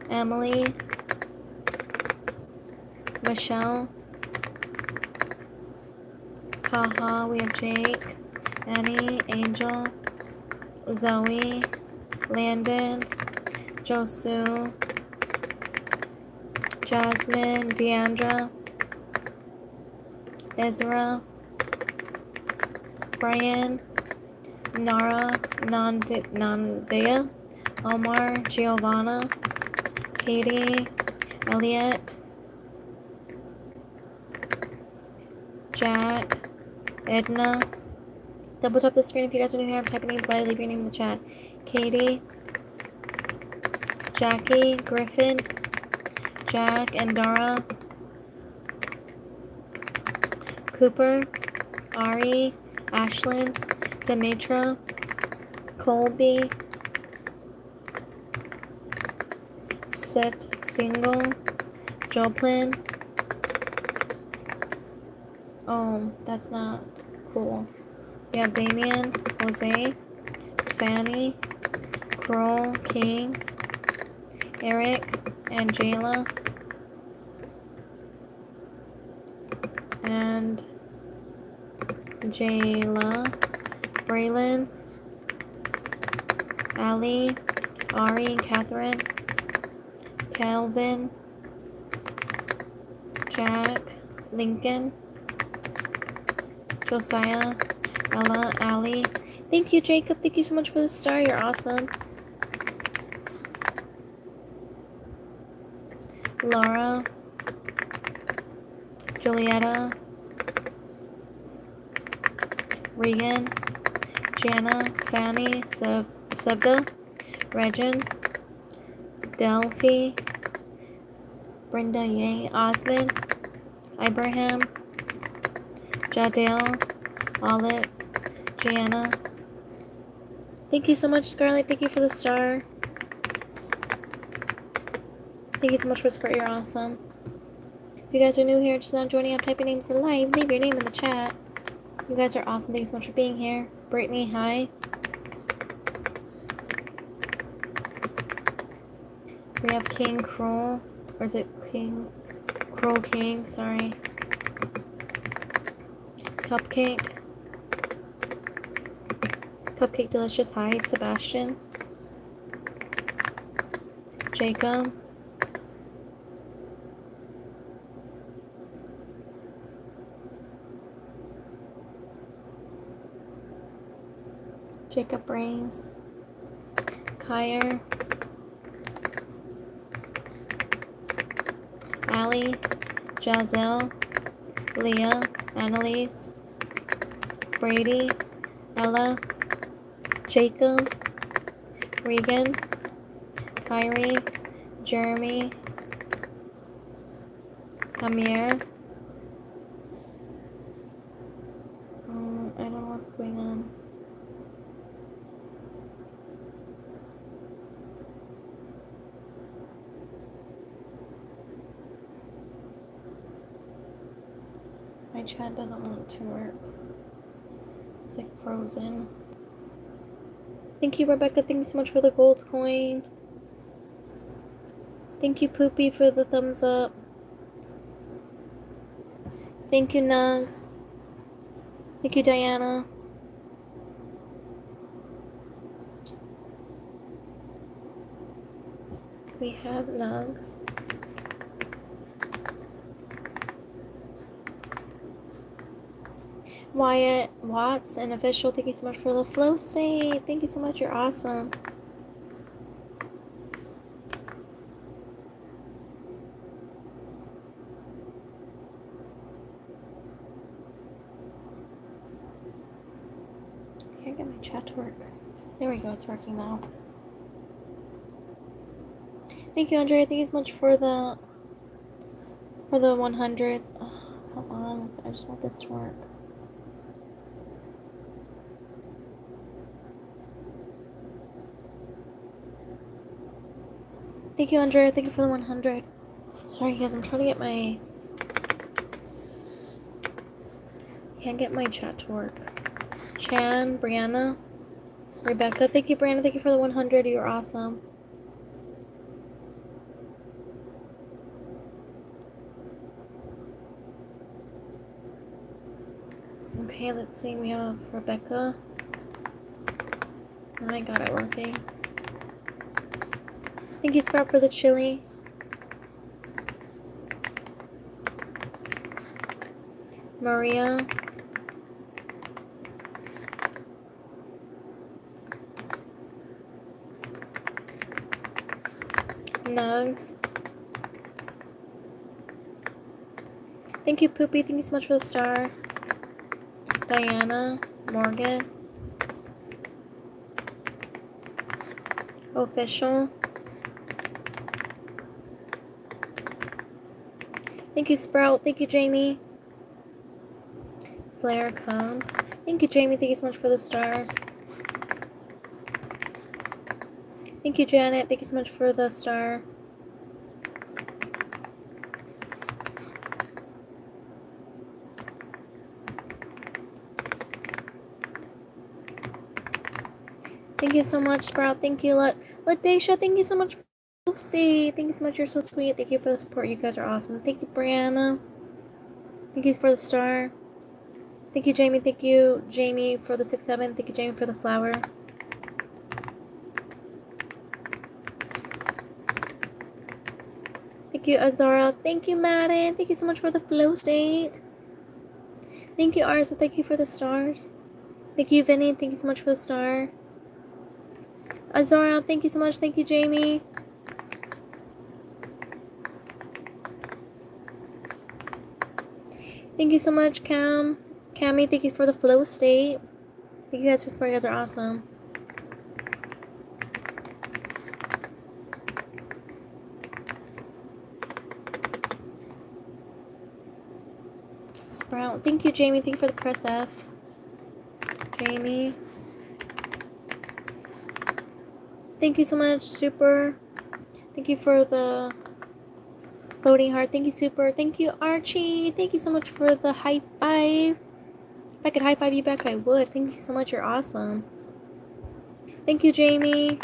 Emily, Michelle, Haha, we have Jake, Annie, Angel, Zoe, Landon, Josu, Jasmine, Deandra, Ezra, Brian, Nara, Nandea, Omar, Giovanna, Katie, Elliot, Jack, Edna, Double tap the screen if you guys are new here. I'm typing names live. Leave your name in the chat. Katie, Jackie, Griffin, Jack and Dara, Cooper, Ari, Ashlyn, Demetra, Colby, Sit, Single, Joplin. Oh, that's not cool. We have Damien, Jose, Fanny, Kroll, King, Eric, and Jayla, and Braylon, Ali, Ari, Catherine, Calvin, Jack, Lincoln, Josiah, Ella, Ali. Thank you, Jacob. Thank you so much for the star. You're awesome. Laura, Julietta, Regan, Jana, Fanny, Sevda, Regin, Delphi, Brenda Yang, Osmond, Abraham, Jadale, Olive, Gianna. Thank you so much, Scarlett. Thank you for the star. Thank you so much for support. You're awesome. If you guys are new here, just now joining, I'm typing names in live. Leave your name in the chat. You guys are awesome. Thank you so much for being here. Brittany, hi. We have King Kroll. Or is it King? Kroll King, sorry. Cupcake. Cupcake Delicious, hi. Sebastian. Jacob. Jacob Brains. Kyer. Allie. Giselle. Leah. Annalise. Brady. Ella. Jacob. Regan. Kyrie. Jeremy. Amir. I don't know what's going on. My chat doesn't want to work. It's like frozen. Thank you, Rebecca. Thank you so much for the gold coin. Thank you, Poopy, for the thumbs up. Thank you, Nugs. Thank you, Diana. We have Nugs. Wyatt Watts, an official. Thank you so much for the flow state. Thank you so much. You're awesome. I can't get my chat to work. There we go. It's working now. Thank you, Andrea. Thank you so much for the 100s. Oh, come on. I just want this to work. Thank you, Andrea. Thank you for the 100. Sorry, guys. I'm trying to get my... Can't get my chat to work. Chan, Brianna, Rebecca. Thank you, Brianna. Thank you for the 100. You're awesome. Okay, let's see. We have Rebecca. And I got it working. Thank you, Scott, for the chili. Maria. Nugs. Thank you, Poopy. Thank you so much for the star. Diana, Morgan, Official. Thank you, Sprout. Thank you, Jamie. Flare, come. Thank you, Jamie. Thank you so much for the stars. Thank you, Janet. Thank you so much for the star. Thank you so much, Sprout. Thank you, Latesha. Thank you so much for Lucy. Thank you so much. You're so sweet. Thank you for the support. You guys are awesome. Thank you, Brianna. Thank you for the star. Thank you, Jamie. Thank you, Jamie, for the 6-7. Thank you, Jamie, for the flower. Thank you, Azara. Thank you, Madden. Thank you so much for the flow state. Thank you, Arsa. Thank you for the stars. Thank you, Vinny. Thank you so much for the star. Azara, thank you so much. Thank you, Jamie. Thank you so much, Cam. Cammy, thank you for the flow state. Thank you guys for support. You guys are awesome. Sprout. Thank you, Jamie. Thank you for the press F. Jamie. Thank you so much, Super. Thank you for the floating heart. Thank you, Super. Thank you, Archie. Thank you so much for the high five. If I could high five you back, I would. Thank you so much. You're awesome. Thank you, Jamie.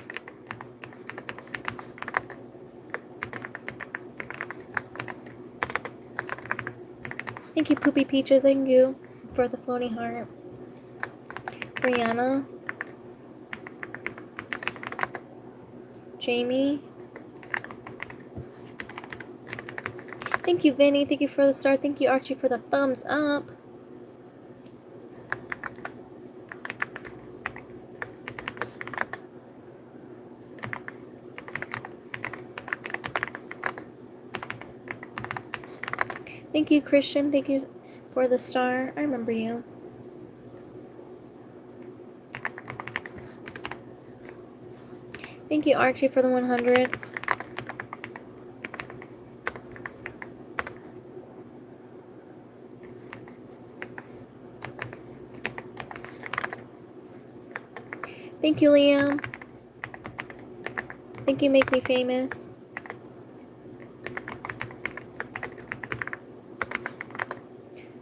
Thank you, Poopy Peaches. Thank you for the floating heart. Brianna. Jamie. Thank you, Vinny. Thank you for the star. Thank you, Archie, for the thumbs up. Thank you, Christian. Thank you for the star. I remember you. Thank you, Archie, for the 100. Thank you, Liam. Thank you, Make Me Famous.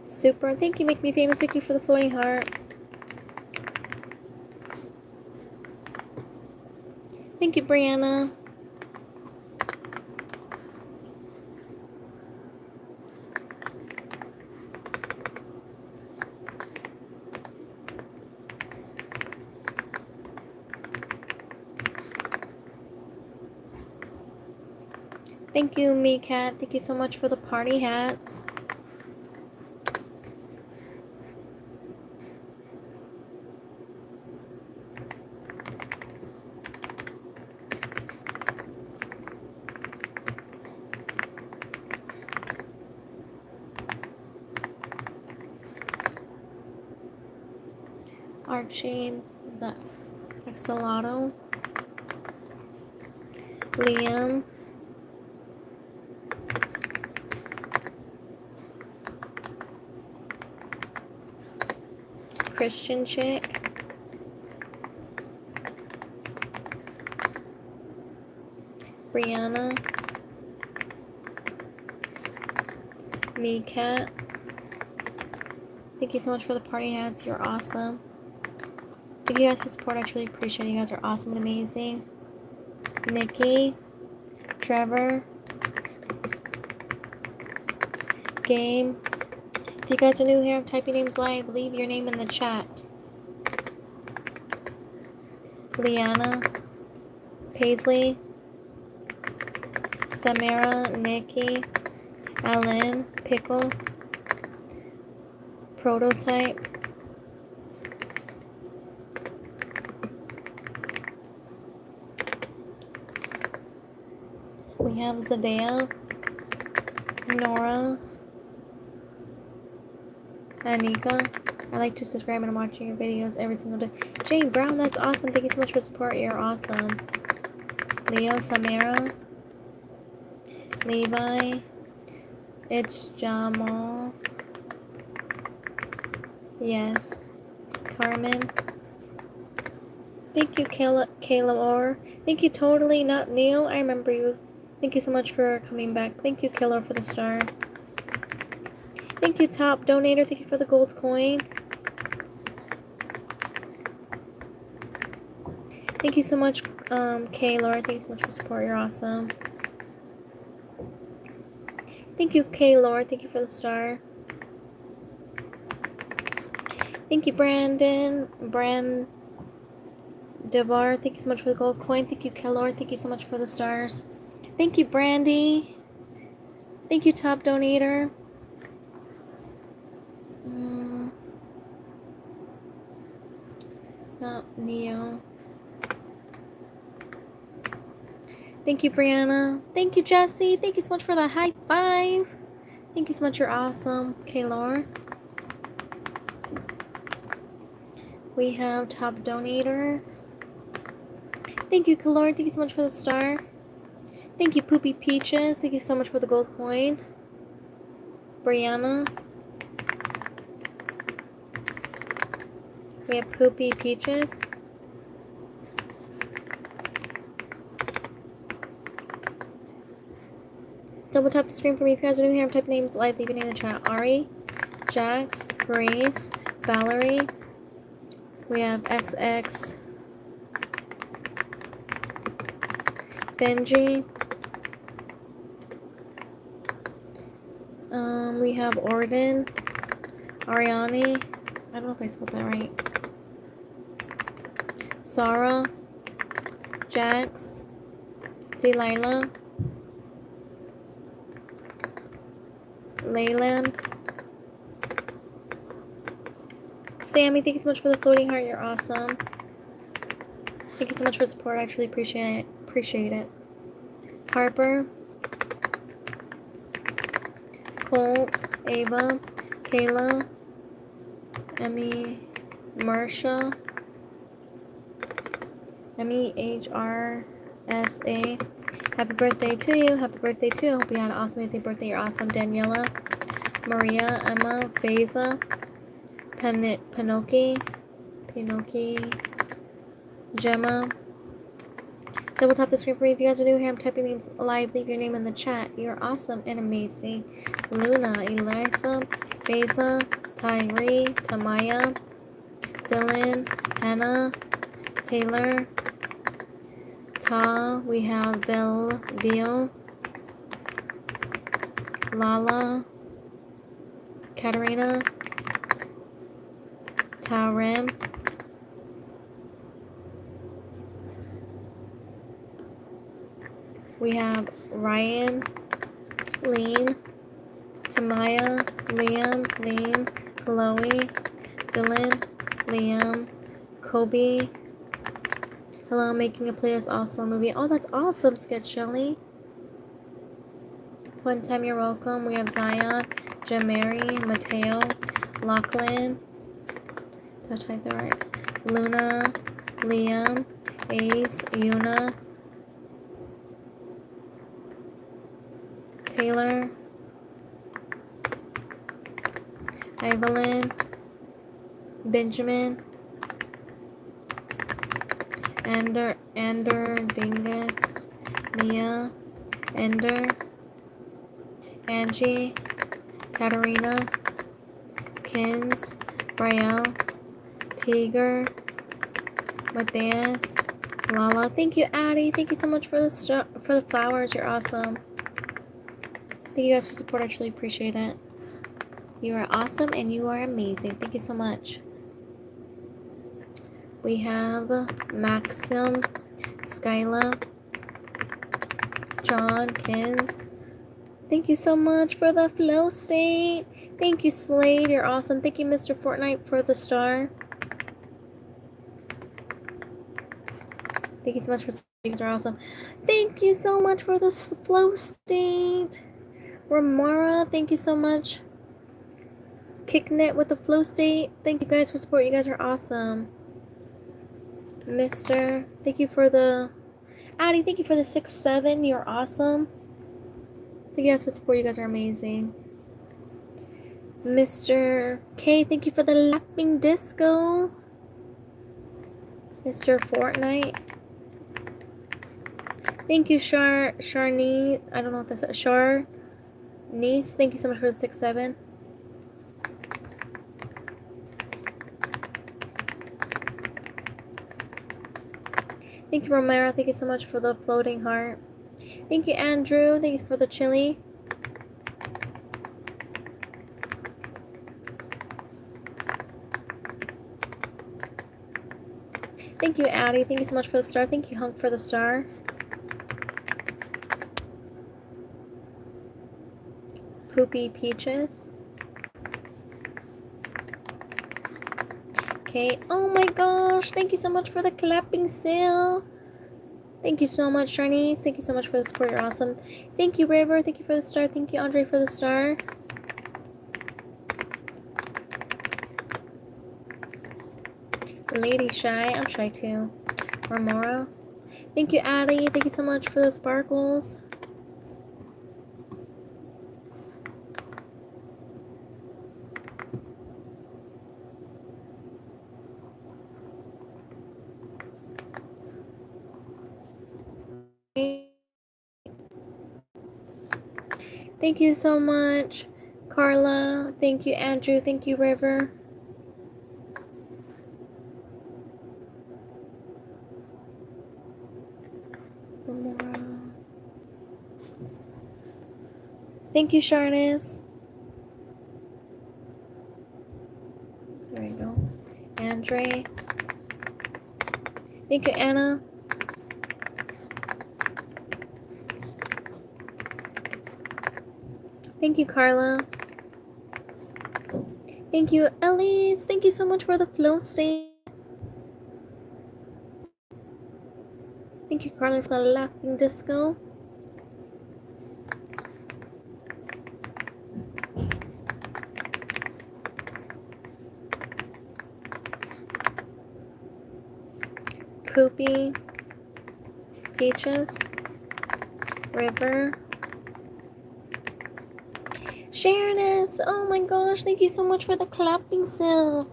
Super. Thank you, Make Me Famous. Thank you for the floating heart. Thank you, Brianna. Thank you, Me Cat. Thank you so much for the party hats. Archie, the Axolotl. Liam. Christian Chick. Brianna. Me Cat. Thank you so much for the party hats. You're awesome. Thank you guys for support. I truly appreciate it. You guys are awesome and amazing. Nikki. Trevor. Game. If you guys are new here, type your names live. Leave your name in the chat. Liana. Paisley. Samara. Nikki. Alan. Pickle. Prototype. We have Zadea. Nora. Anika. I like to subscribe and I'm watching your videos every single day. Jane Brown, that's awesome. Thank you so much for support. You're awesome. Leo, Samara, Levi, it's Jamal. Yes. Carmen. Thank you, Kayla Orr. Thank you, Totally Not Neo. I remember you. Thank you so much for coming back. Thank you, Killer, for the star. Thank you, Top Donator. Thank you for the gold coin. Thank you so much, Kayla. Thank you so much for support. You're awesome. Thank you, Kayla. Thank you for the star. Thank you, Brandon. Devar, thank you so much for the gold coin. Thank you, Kellor. Thank you so much for the stars. Thank you, Brandy. Thank you, Top Donator. Not Neo. Thank you, Brianna. Thank you, Jesse. Thank you so much for the high five. Thank you so much. You're awesome, Kaylor. We have Top Donator. Thank you, Kalor. Thank you so much for the star. Thank you, Poopy Peaches. Thank you so much for the gold coin. Brianna. We have Poopy Peaches. Double tap the screen for me if you guys are new here. I'm typing names live. Leave your name in the chat. Ari, Jax, Grace, Valerie. We have XX. Benji. We have Orden. Ariani. I don't know if I spelled that right. Sarah. Jax. Delilah. Leyland. Sammy, thank you so much for the floating heart. You're awesome. Thank you so much for support. I actually appreciate it. Harper. Colt. Ava. Kayla. Emmy. Marsha. MEHRSA. Happy birthday to you. Happy birthday to you. I hope you had an awesome, amazing birthday. You're awesome. Daniela. Maria. Emma. Faiza. Pinoki. Gemma. Double tap the screen for me if you guys are new here. I'm typing names live. Leave your name in the chat. You're awesome and amazing. Luna. Elisa. Faiza. Tyree. Tamaya. Dylan. Hannah. Taylor. Ta, we have Bio, Lala, Katarina, Tarim, we have Ryan, Lean, Tamaya, Liam, Lean, Chloe, Dylan, Liam, Kobe. Hello, making a playlist also a movie. Oh, that's awesome, Sketch Shelly. One time you're welcome. We have Zion, Jamari, Mateo, Lachlan. Did I type that right? Luna, Liam, Ace, Yuna, Taylor, Evelyn, Benjamin, Ander, Dingus, Mia, Ender, Angie, Katarina, Kins, Brielle, Tiger, Matthias, Lala. Thank you, Addie. Thank you so much for the flowers. You're awesome. Thank you guys for support. I truly appreciate it. You are awesome and you are amazing. Thank you so much. We have Maxim, Skyla, John, Kins. Thank you so much for the flow state. Thank you, Slade. You're awesome. Thank you, Mr. Fortnite, for the star. Thank you so much for things are awesome. Thank you so much for the flow state. Ramara, thank you so much. Kicking it with the flow state. Thank you guys for support. You guys are awesome. Mr. Thank you for the Addie, thank you for the 6-7. You're awesome. Thank you guys for support. You guys are amazing. Mr. K, thank you for the laughing disco. Mr. Fortnite. Thank you, Sharnese. I don't know what that's. Sharnese. Thank you so much for the 6-7. Thank you, Romero. Thank you so much for the floating heart. Thank you, Andrew. Thank you for the chili. Thank you, Addie. Thank you so much for the star. Thank you, Hunk, for the star. Poopy Peaches. Okay. Oh my gosh. Thank you so much for the clapping sale. Thank you so much, Sharnese. Thank you so much for the support. You're awesome. Thank you, River. Thank you for the star. Thank you, Andre, for the star. Lady Shy. I'm shy too. Marmora. Thank you, Addie. Thank you so much for the sparkles. Thank you so much, Carla. Thank you, Andrew. Thank you, River. Thank you, Sharnez. There we go. Andre. Thank you, Anna. Thank you, Carla. Thank you, Elise. Thank you so much for the flow state. Thank you, Carla, for the laughing disco. Poopy. Peaches. River. Sharoness. Oh my gosh, thank you so much for the clapping sale.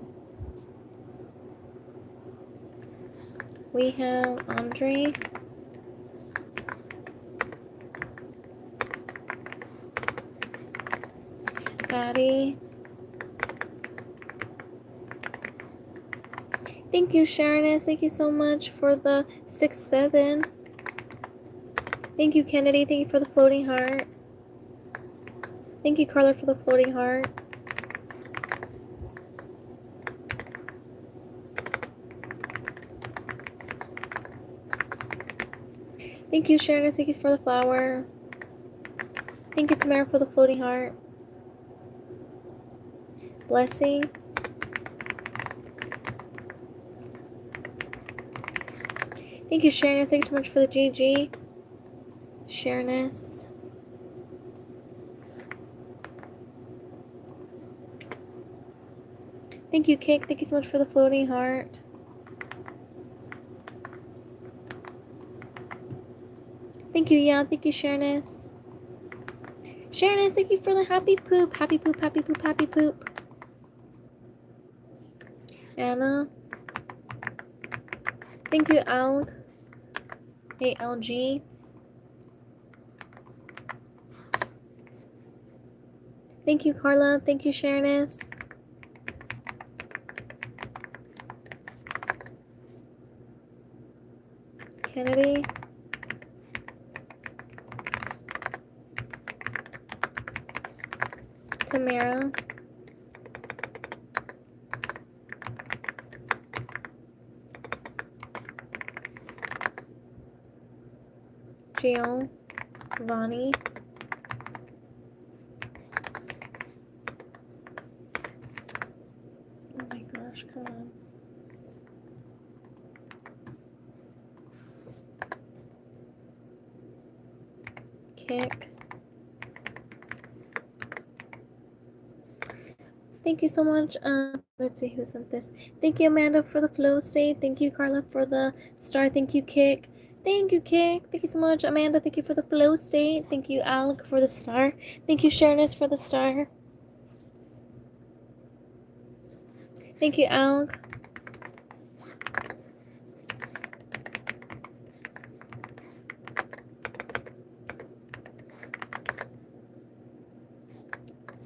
We have Andre. Patty. Thank you, Sharoness. Thank you so much for the 6-7. Thank you, Kennedy. Thank you for the floating heart. Thank you, Carla, for the floating heart. Thank you, Sharoness. Thank you for the flower. Thank you, Tamara, for the floating heart. Blessing. Thank you, Sharoness. Thank you so much for the GG. Sharoness. Thank you, Cake. Thank you so much for the floating heart. Thank you, yeah. Thank you, Sharoness. Sharoness, thank you for the happy poop. Happy poop, happy poop, happy poop. Anna. Thank you, Alg. ALG. Thank you, Carla. Thank you, Sharoness. Kennedy. Tamara. Jill. Vonnie. Oh my gosh, come on. Kick. Thank you so much. Let's see who sent this. Thank you, Amanda, for the flow state. Thank you, Carla, for the star. Thank you, Kick. Thank you, Kick. Thank you so much, Amanda. Thank you for the flow state. Thank you, Alec, for the star. Thank you, Sharoness, for the star. Thank you, Alec.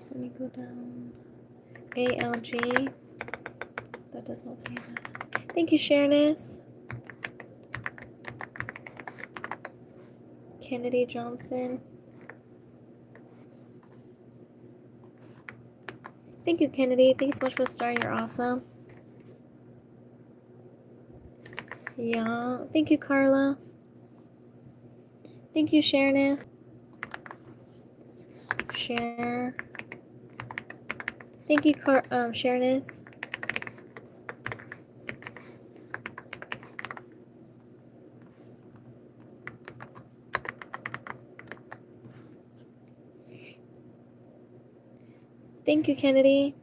Let me go down. ALG. That does not say that. Thank you, Sharoness. Kennedy Johnson. Thank you, Kennedy. Thank you so much for the star. You're awesome. Yeah. Thank you, Carla. Thank you, Sharoness. Share. Thank you, Sharoness. Thank you, Kennedy.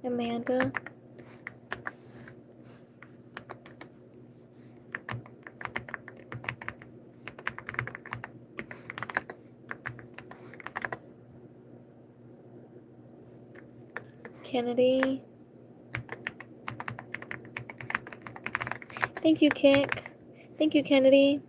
Amanda. Kennedy. Thank you, Kick. Thank you, Kennedy.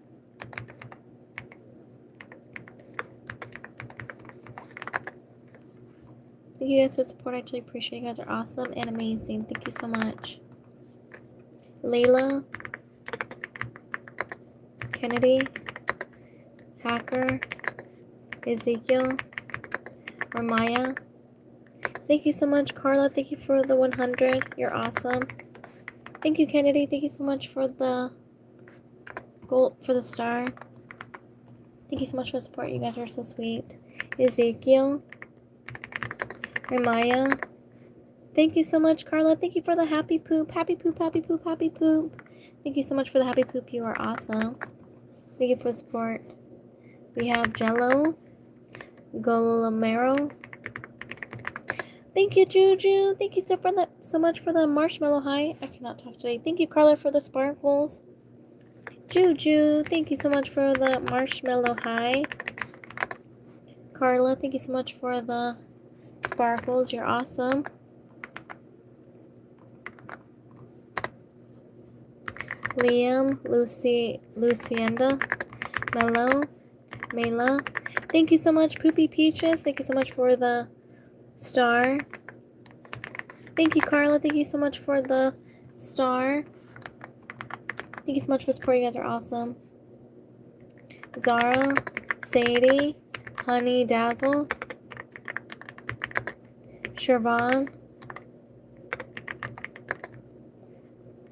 Thank you guys for the support. I actually appreciate you guys are awesome and amazing. Thank you so much. Layla. Kennedy. Hacker. Ezekiel. Ramaya. Thank you so much, Carla. Thank you for the 100. You're awesome. Thank you, Kennedy. Thank you so much for the gold, for the star. Thank you so much for the support. You guys are so sweet. Ezekiel. Ramaya. Thank you so much, Carla. Thank you for the happy poop. Happy poop, happy poop, happy poop. Thank you so much for the happy poop. You are awesome. Thank you for the support. We have Jello. Golomero. Thank you, Juju. Thank you so much for the marshmallow high. I cannot talk today. Thank you, Carla, for the sparkles. Juju, thank you so much for the marshmallow high. Carla, thank you so much for the sparkles. You're awesome. Liam, Lucienda, Mello, Mela. Thank you so much, Poopy Peaches. Thank you so much for the star. Thank you, Carla. Thank you so much for the star. Thank you so much for supporting. You guys are awesome. Zara, Sadie, Honey Dazzle, Shervon,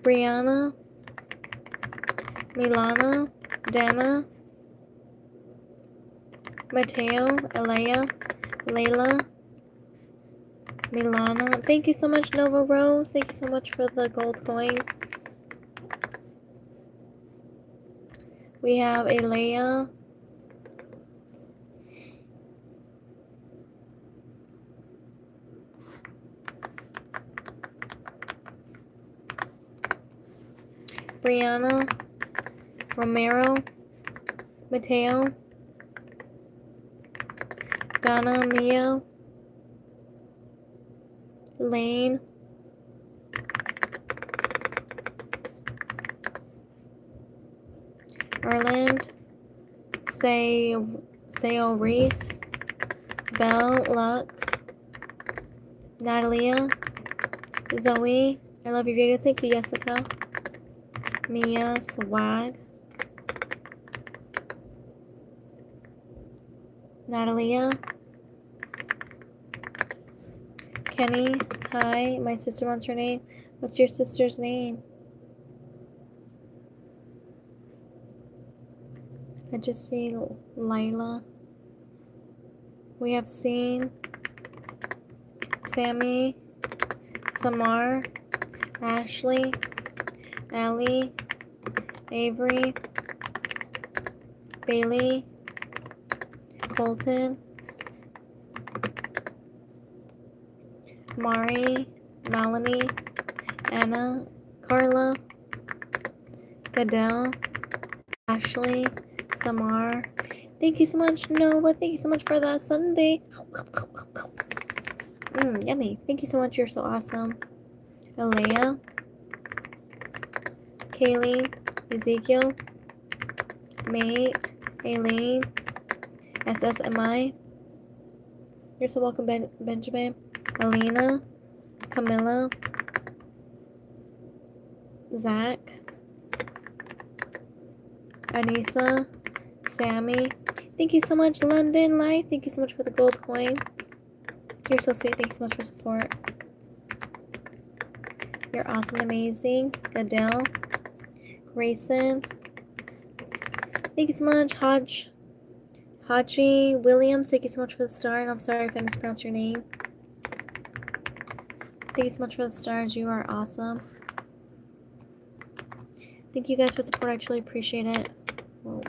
Brianna, Milana, Dana, Mateo, Alea, Layla, Milana. Thank you so much, Nova Rose. Thank you so much for the gold coin. We have Alea. Brianna, Romero, Mateo, Donna, Mia, Lane, Erland, Sayo Reese, Belle, Lux, Natalia, Zoe. I love your videos. Thank you, Jessica. Mia, Swag, Natalia, Kenny. Hi, my sister wants her name. What's your sister's name? I just see Lila. We have Seen, Sammy, Samar, Ashley, Allie, Avery, Bailey, Colton, Mari, Melanie, Anna, Carla, Goodell, Ashley, Samar. Thank you so much, Nova. Thank you so much for that Sunday. Yummy. Thank you so much. You're so awesome. Alea, Kaylee, Ezekiel, Mate, Aileen, SSMI. You're so welcome, Benjamin. Alina, Camilla, Zach, Anissa, Sammy. Thank you so much, London Light. Thank you so much for the gold coin. You're so sweet. Thank you so much for support. You're awesome and amazing. Adele, Grayson. Thank you so much, Haji Williams. Thank you so much for the star. And I'm sorry if I mispronounced your name. Thank you so much for the stars. You are awesome. Thank you guys for support. I truly appreciate it. Whoa.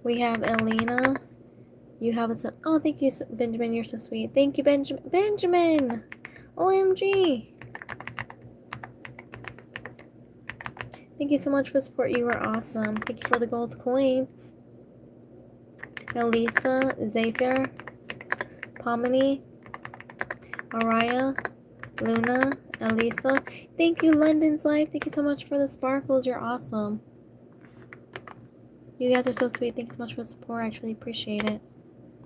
We have Elena. You have a son. Oh, thank you, Benjamin. You're so sweet. Thank you, Benjamin. OMG. Thank you so much for support. You are awesome. Thank you for the gold coin. Elisa, Zephyr, Pomini, Araya, Luna, Elisa. Thank you, London's Life. Thank you so much for the sparkles. You're awesome. You guys are so sweet. Thank you so much for the support. I truly appreciate it.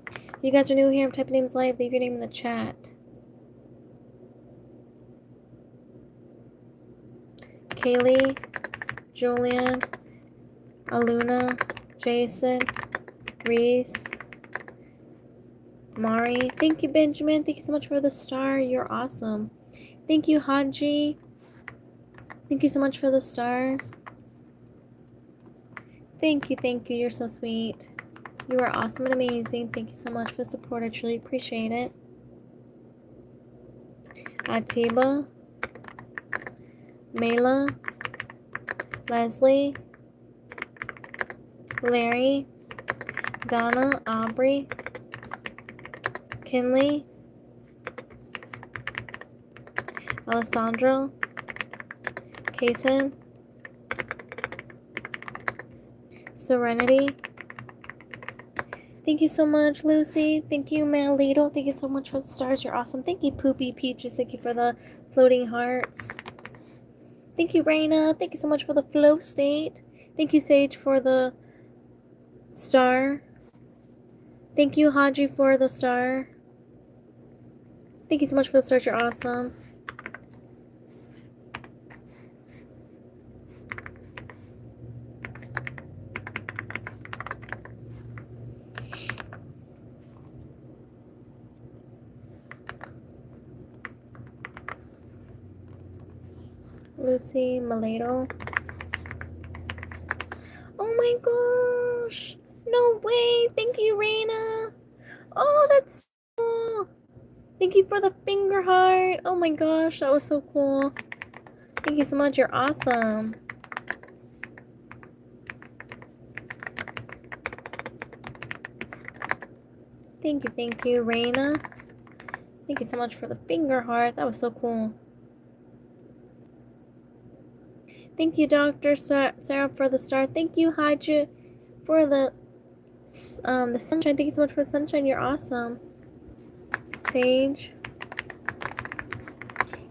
If you guys are new here, I'm typing names live. Leave your name in the chat. Kaylee, Julian, Aluna, Jason, Reese, Mari. Thank you, Benjamin. Thank you so much for the star. You're awesome. Thank you, Haji. Thank you so much for the stars. Thank you. You're so sweet. You are awesome and amazing. Thank you so much for the support. I truly appreciate it. Atiba, Mela, Leslie, Larry, Donna, Aubrey, Kinley, Alessandro, Kason, Serenity. Thank you so much, Lucy. Thank you, Malito. Thank you so much for the stars. You're awesome. Thank you, Poopy Peaches. Thank you for the floating hearts. Thank you, Raina. Thank you so much for the flow state. Thank you, Sage, for the star. Thank you, Haji, for the star. Thank you so much for the stars. You're awesome. Lucy, Malato. Oh my gosh. No way. Thank you, Raina. Oh, that's cool. Thank you for the finger heart. Oh my gosh, that was so cool. Thank you so much. You're awesome. Thank you, Raina. Thank you so much for the finger heart. That was so cool. Thank you, Dr. Sarah, for the star. Thank you, Hydra, for the sunshine. Thank you so much for the sunshine. You're awesome. Sage.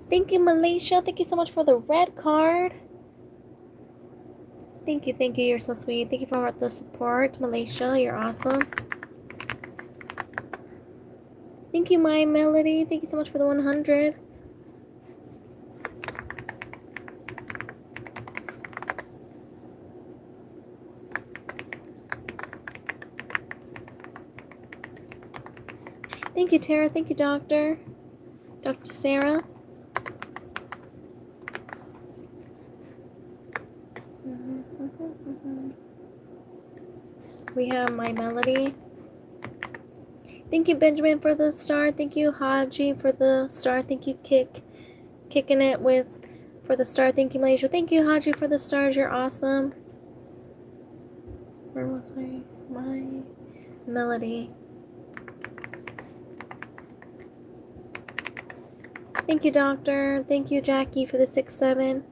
Thank you, Malaysia. Thank you so much for the red card. Thank you. You're so sweet. Thank you for the support, Malaysia. You're awesome. Thank you, My Melody. Thank you so much for the 100. Thank you, Tara. Thank you, Dr. Sarah. We have My Melody. Thank you, Benjamin, for the star. Thank you, Haji, for the star. Thank you, kicking it with for the star. Thank you, Malaysia. Thank you, Haji, for the stars. You're awesome. Where was I? My Melody. Thank you, Doctor. Thank you, Jackie, for the 6-7.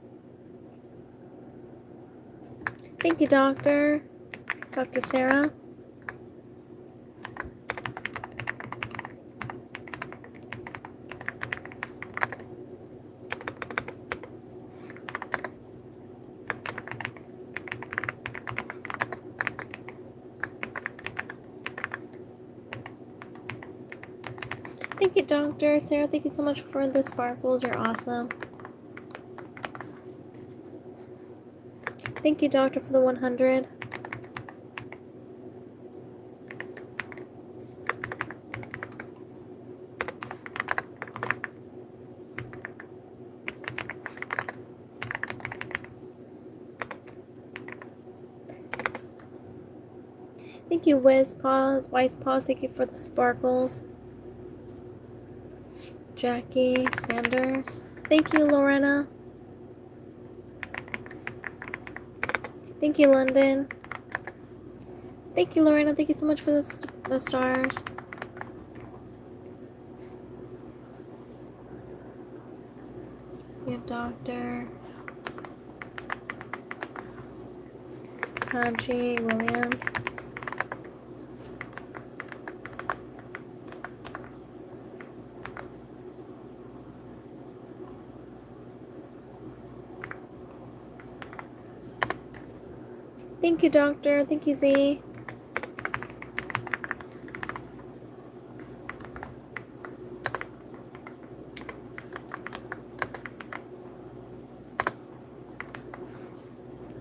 Thank you, Doctor. Dr. Sarah. Thank you, Doctor. Sarah, thank you so much for the sparkles. You're awesome. Thank you, Doctor, for the 100. Thank you, Wise Paws. Thank you for the sparkles. Jackie Sanders. Thank you, Lorena. Thank you, London. Thank you, Lorena. Thank you so much for the stars. We have Dr. Haji Williams. Thank you, Doctor. Thank you, Z.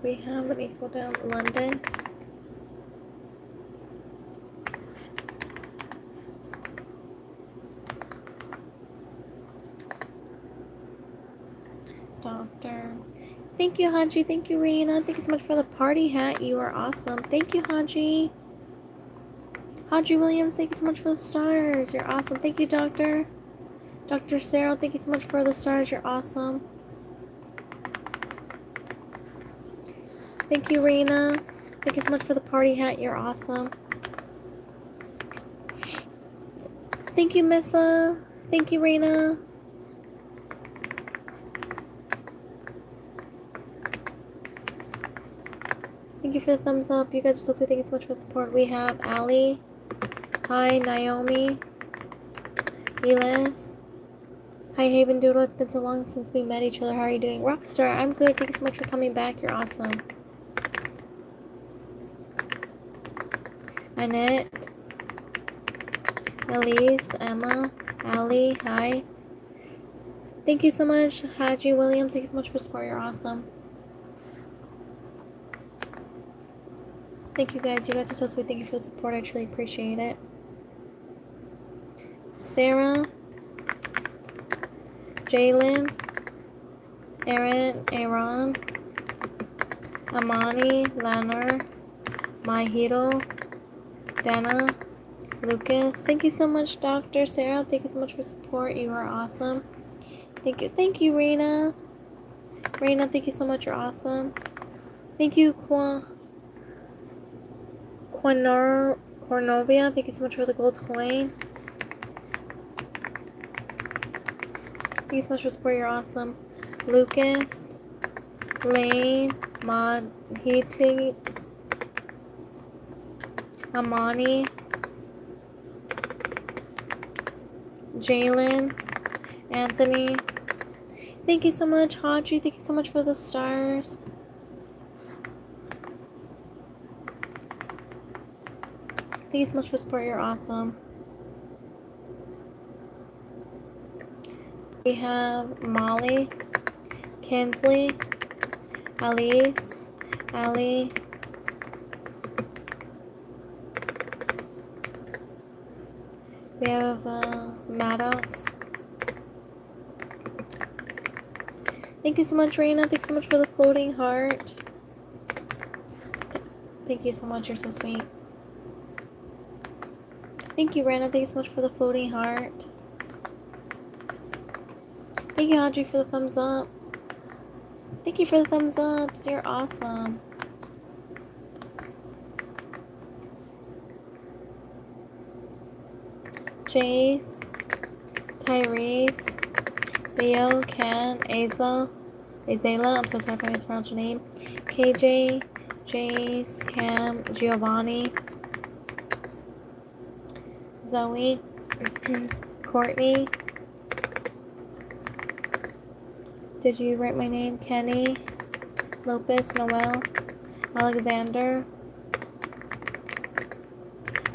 We have, let me go down, London. Doctor. Thank you, Haji. Thank you, Rena. Thank you so much for the party hat. You are awesome. Thank you, Haji. Haji Williams, thank you so much for the stars. You're awesome. Thank you, Doctor. Dr. Sarah, thank you so much for the stars. You're awesome. Thank you, Rena. Thank you so much for the party hat. You're awesome. Thank you, Missa. Thank you, Rena. Thank you for the thumbs up. You guys are so sweet. Thank you so much for the support. We have Ali. Hi, Naomi. Elis. Hi, Haven Doodle. It's been so long since we met each other. How are you doing? Rockstar, I'm good. Thank you so much for coming back. You're awesome. Annette. Elise. Emma. Ali. Hi. Thank you so much, Haji Williams. Thank you so much for support. You're awesome. Thank you guys. You guys are so sweet. Thank you for the support. I truly appreciate it. Sarah. Jalen. Aaron. Amani. Lanner. My Hero. Dana. Lucas. Thank you so much, Dr. Sarah. Thank you so much for support. You are awesome. Thank you. Thank you, Reina. Reina, thank you so much. You're awesome. Thank you, Cornovia. Thank you so much for the gold coin. Thank you so much for support. You're awesome. Lucas. Lane. Hiti. Amani. Jalen. Anthony. Thank you so much, Haji. Thank you so much for the stars. Thank you so much for support. You're awesome. We have Molly, Kinsley, Alice, Ali. We have Maddox. Thank you so much, Reina. Thank you so much for the floating heart. Thank you so much. You're so sweet. Thank you, Reina. Thank you so much for the floating heart. Thank you, Audrey, for the thumbs up. Thank you for the thumbs ups. You're awesome. Jace. Tyrese. Leo, Can, Azela, I'm so sorry if I mispronounced your name. KJ, Jace, Cam, Giovanni, Zoe, Courtney. Did you write my name? Kenny, Lopez, Noel, Alexander,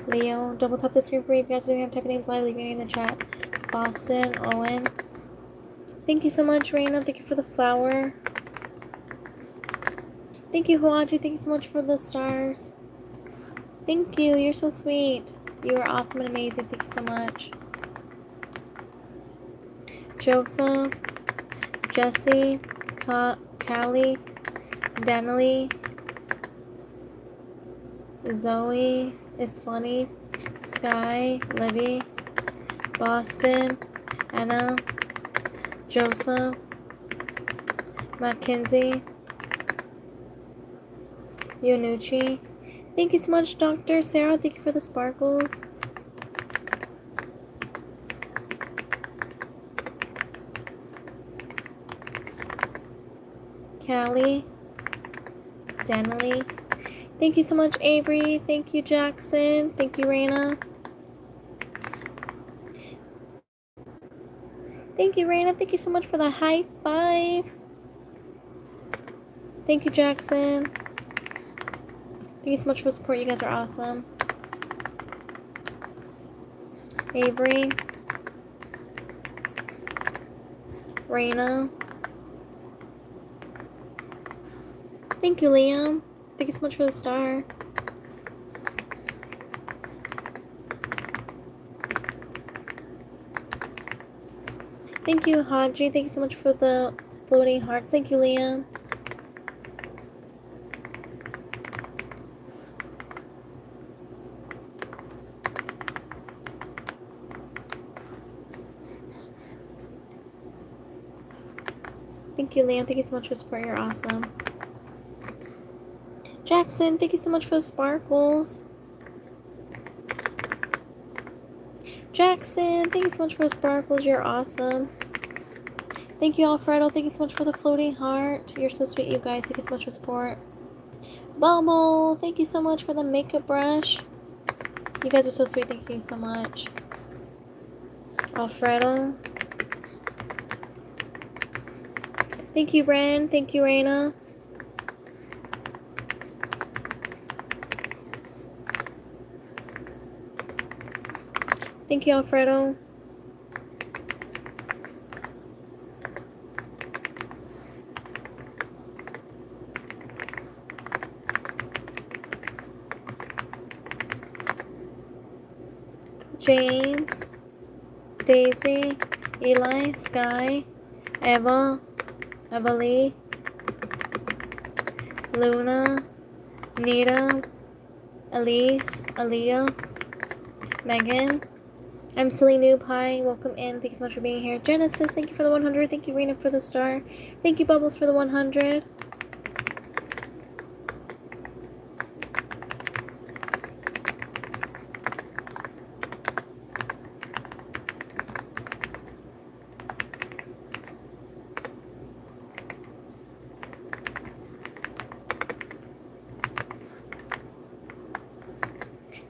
Leo. Double tap the screen for you. If you guys don't have type of names live, leave your name in the chat. Boston, Owen. Thank you so much, Raina. Thank you for the flower. Thank you, Hawaji. Thank you so much for the stars. Thank you. You're so sweet. You are awesome and amazing. Thank you so much. Joseph, Jesse, Callie, Denley, Zoe, It's Funny, Sky, Libby, Boston, Anna, Joseph, Mackenzie, Yonuchi. Thank you so much, Dr. Sarah. Thank you for the sparkles. Callie, Denley. Thank you so much, Avery. Thank you, Jackson. Thank you, Raina. Thank you, Raina. Thank you so much for the high five. Thank you, Jackson. Thank you so much for the support. You guys are awesome. Avery. Raina. Thank you, Liam. Thank you so much for the star. Thank you, Haji. Thank you so much for the floating hearts. Thank you, Liam. Thank you, Liam. Thank you so much for support. You're awesome. Jackson, thank you so much for the sparkles. Jackson, thank you so much for the sparkles. You're awesome. Thank you, Alfredo. Thank you so much for the floating heart. You're so sweet, you guys. Thank you so much for support. Bumble, thank you so much for the makeup brush. You guys are so sweet. Thank you so much. Alfredo. Thank you, Ren. Thank you, Raina. Thank you, Alfredo. James, Daisy, Eli, Sky, Eva, Evalie, Luna, Nita, Elise, Elias, Megan. I'm Silly Noob. Hi, welcome in. Thank you so much for being here. Genesis, thank you for the 100. Thank you, Rena, for the star. Thank you, Bubbles, for the 100.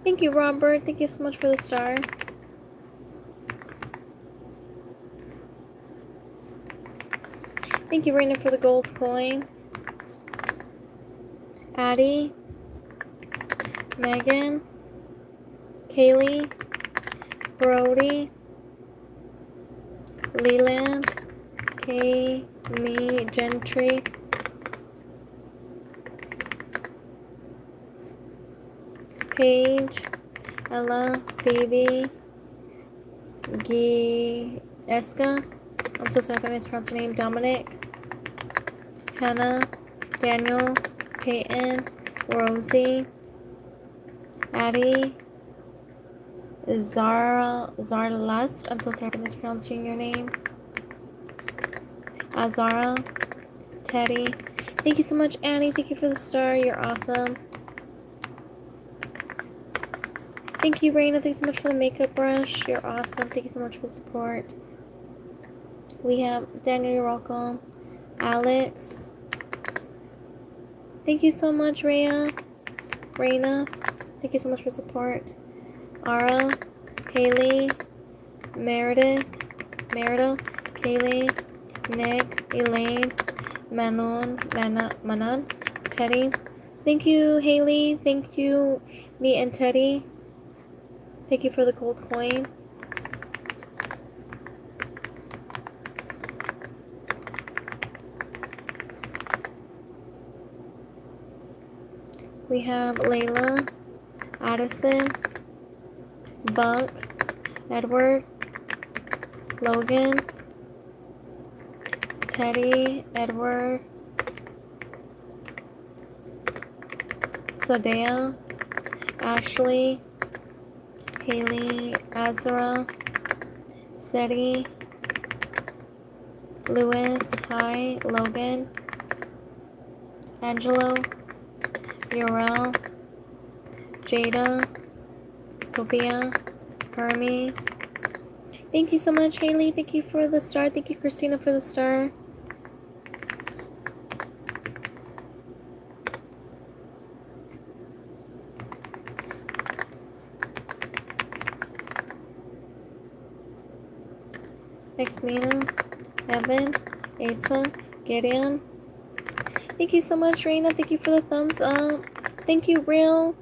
Thank you, Robert. Thank you so much for the star. Thank you, Raina, for the gold coin. Addie, Megan, Kaylee, Brody, Leland, Kay, me, Gentry, Paige, Ella, Phoebe, Eska. I'm so sorry if I mispronounced your name. Dominic, Hannah, Daniel, Peyton, Rosie, Addie, Zarlust. I'm so sorry for mispronouncing your name. Azara, Teddy. Thank you so much, Annie. Thank you for the star. You're awesome. Thank you, Raina. Thanks so much for the makeup brush. You're awesome. Thank you so much for the support. We have Daniel, you're welcome. Alex. Thank you so much, Rhea. Raina. Thank you so much for support. Ara. Haley. Meredith. Merida. Kaylee. Nick. Elaine. Manon. Teddy. Thank you, Haley. Thank you, me and Teddy. Thank you for the gold coin. We have Layla, Addison, Buck, Edward, Logan, Teddy, Edward, Sadea, Ashley, Haley, Azra, Seti, Lewis, Hi, Logan, Angelo, Urel, Jada, Sophia, Hermes. Thank you so much, Haley. Thank you for the star. Thank you, Christina, for the star. Xmina, Evan, Asa, Gideon. Thank you so much, Raina. Thank you for the thumbs up. Thank you, Real.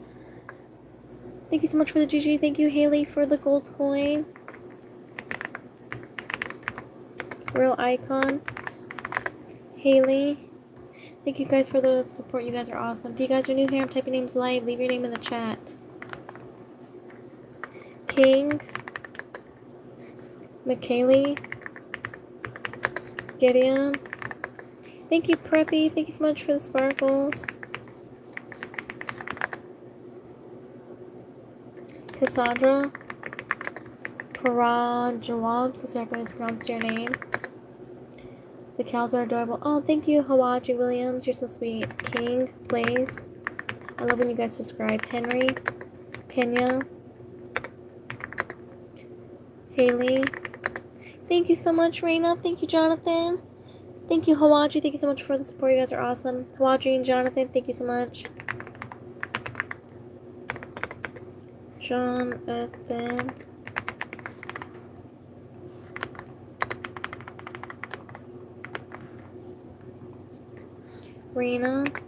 Thank you so much for the GG. Thank you, Haley, for the gold coin. Real Icon. Haley. Thank you guys for the support. You guys are awesome. If you guys are new here, I'm typing names live. Leave your name in the chat. King. McKaylee. Gideon. Thank you, Preppy. Thank you so much for the sparkles. Cassandra. Parajawab. So sorry if I mispronounced your name. The cows are adorable. Oh, thank you, Hawaji Williams. You're so sweet. King Plays. I love when you guys subscribe. Henry. Kenya. Haley. Thank you so much, Raina. Thank you, Jonathan. Thank you, Hawaji. Thank you so much for the support. You guys are awesome. Hawaji and Jonathan, thank you so much. Jonathan. Raina.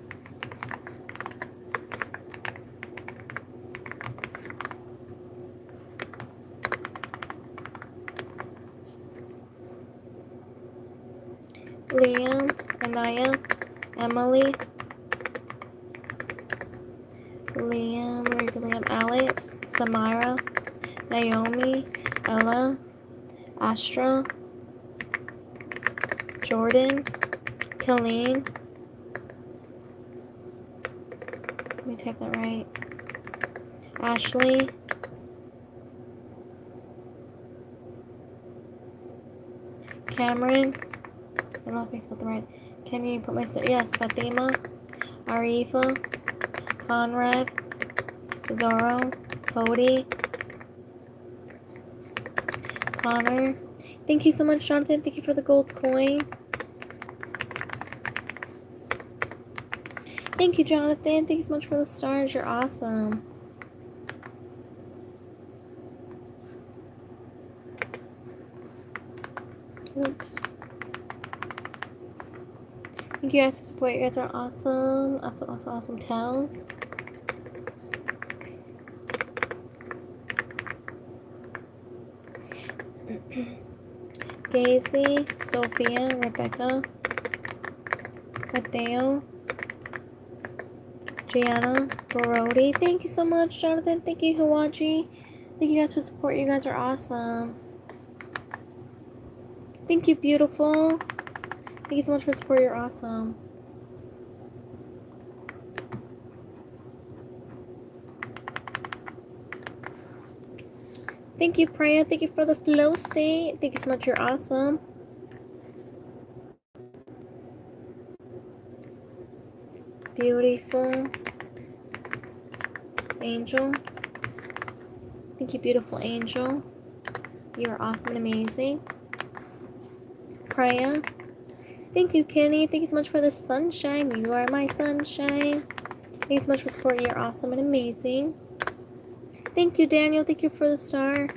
Liam, Anaya, Emily, Liam, Alex, Samira, Naomi, Ella, Astra, Jordan, Colleen. Let me type that right. Ashley, Cameron. I don't know if I spelled the right. Can you put my... Yes, Fatima, Arifa, Conrad, Zorro, Cody, Connor. Thank you so much, Jonathan. Thank you for the gold coin. Thank you, Jonathan. Thank you so much for the stars. You're awesome. Oops. Thank you guys for support. You guys are awesome. Awesome tells. Gacy, Sophia, Rebecca, Mateo, Gianna, Brody. Thank you so much, Jonathan. Thank you, Hawaji. Thank you guys for support. You guys are awesome. Thank you, beautiful. Thank you so much for support. You're awesome. Thank you, Priya. Thank you for the flow state. Thank you so much. You're awesome. Beautiful. Angel. Thank you, beautiful angel. You are awesome and amazing. Priya. Thank you, Kenny. Thank you so much for the sunshine. You are my sunshine. Thank you so much for supporting. You're awesome and amazing. Thank you, Daniel. Thank you for the star.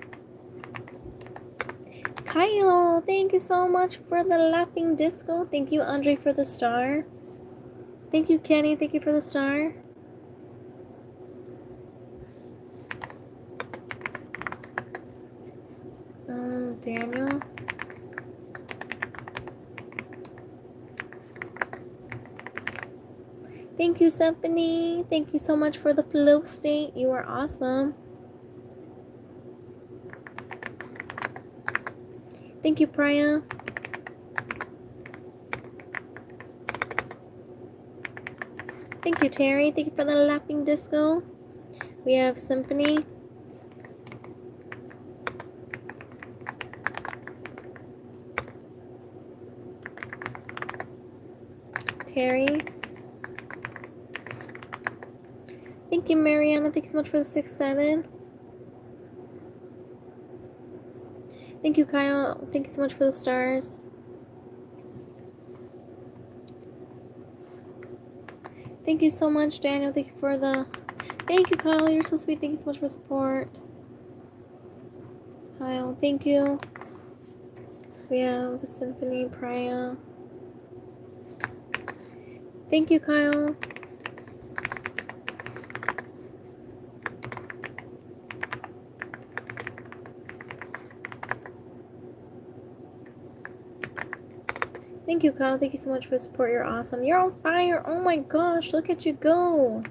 Kylo, thank you so much for the laughing disco. Thank you, Andre, for the star. Thank you, Kenny. Thank you for the star. Daniel. Thank you, Symphony. Thank you so much for the flow state. You are awesome. Thank you, Priya. Thank you, Terry. Thank you for the laughing disco. We have Symphony. Terry. Thank you, Mariana. Thank you so much for the 6-7. Thank you, Kyle. Thank you so much for the stars. Thank you so much, Daniel. Thank you for the... Thank you, Kyle. You're so sweet. Thank you so much for support. Kyle, thank you. We have the Symphony, Priya. Thank you, Kyle. Thank you, Kyle. Thank you so much for the support. You're awesome. You're on fire. Oh my gosh. Look at you go.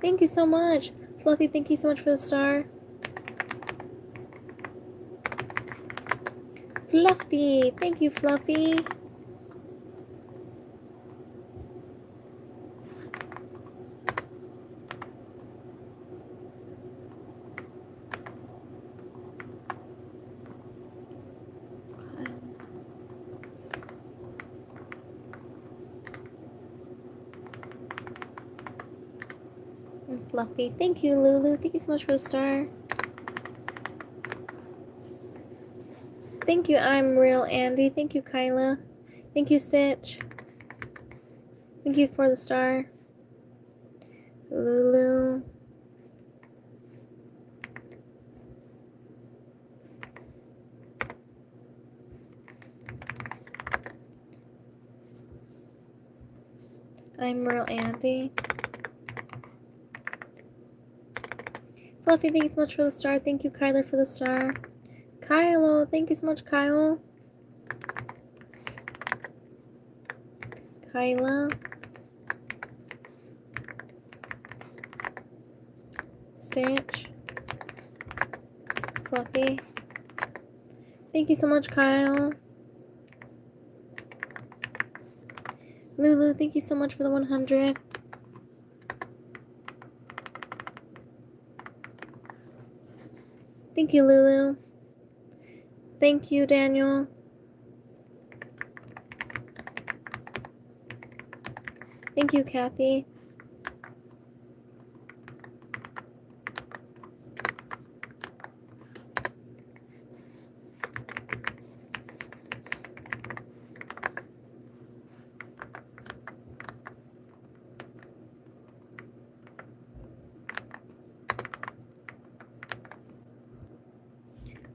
Thank you so much. Fluffy, thank you so much for the star. Fluffy. Thank you, Fluffy. Fluffy. Thank you, Lulu. Thank you so much for the star. Thank you, I'm Real Andy. Thank you, Kyla. Thank you, Stitch. Thank you for the star. Lulu. I'm Real Andy. Fluffy, thank you so much for the star. Thank you, Kyler, for the star. Kylo, thank you so much, Kyle. Kyla. Stitch. Fluffy. Thank you so much, Kyle. Lulu, thank you so much for the 100. Thank you, Lulu. Thank you, Daniel. Thank you, Kathy.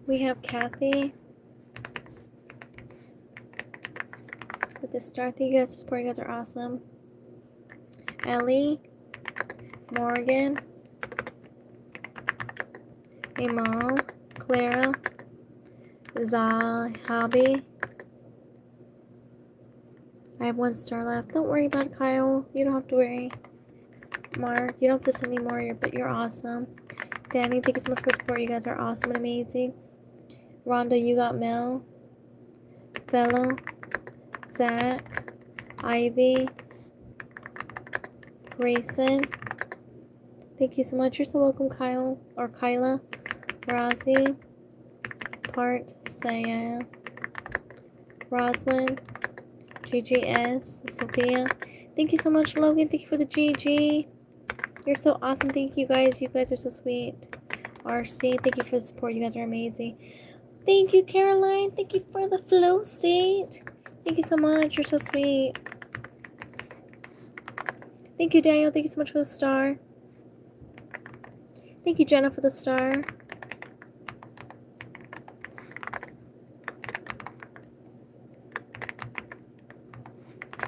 We have Kathy with the star. Thank you guys for supporting. You guys are awesome. Ellie, Morgan, Amal, Clara, Zahabi. I have 1 star left. Don't worry about it, Kyle. You don't have to worry. Mark, you don't have to send any more, but you're awesome. Danny, thank you so much for support. You guys are awesome and amazing. Rhonda, you got Mel. Fellow, Zach, Ivy, Grayson. Thank you so much. You're so welcome, Kyle or Kyla. Razi, Part, Saya, Roslyn, GGS, Sophia. Thank you so much, Logan. Thank you for the GG. You're so awesome. Thank you guys. You guys are so sweet. RC, thank you for the support. You guys are amazing. Thank you, Caroline. Thank you for the flow state. Thank you so much. You're so sweet. Thank you, Daniel. Thank you so much for the star. Thank you, Jenna, for the star.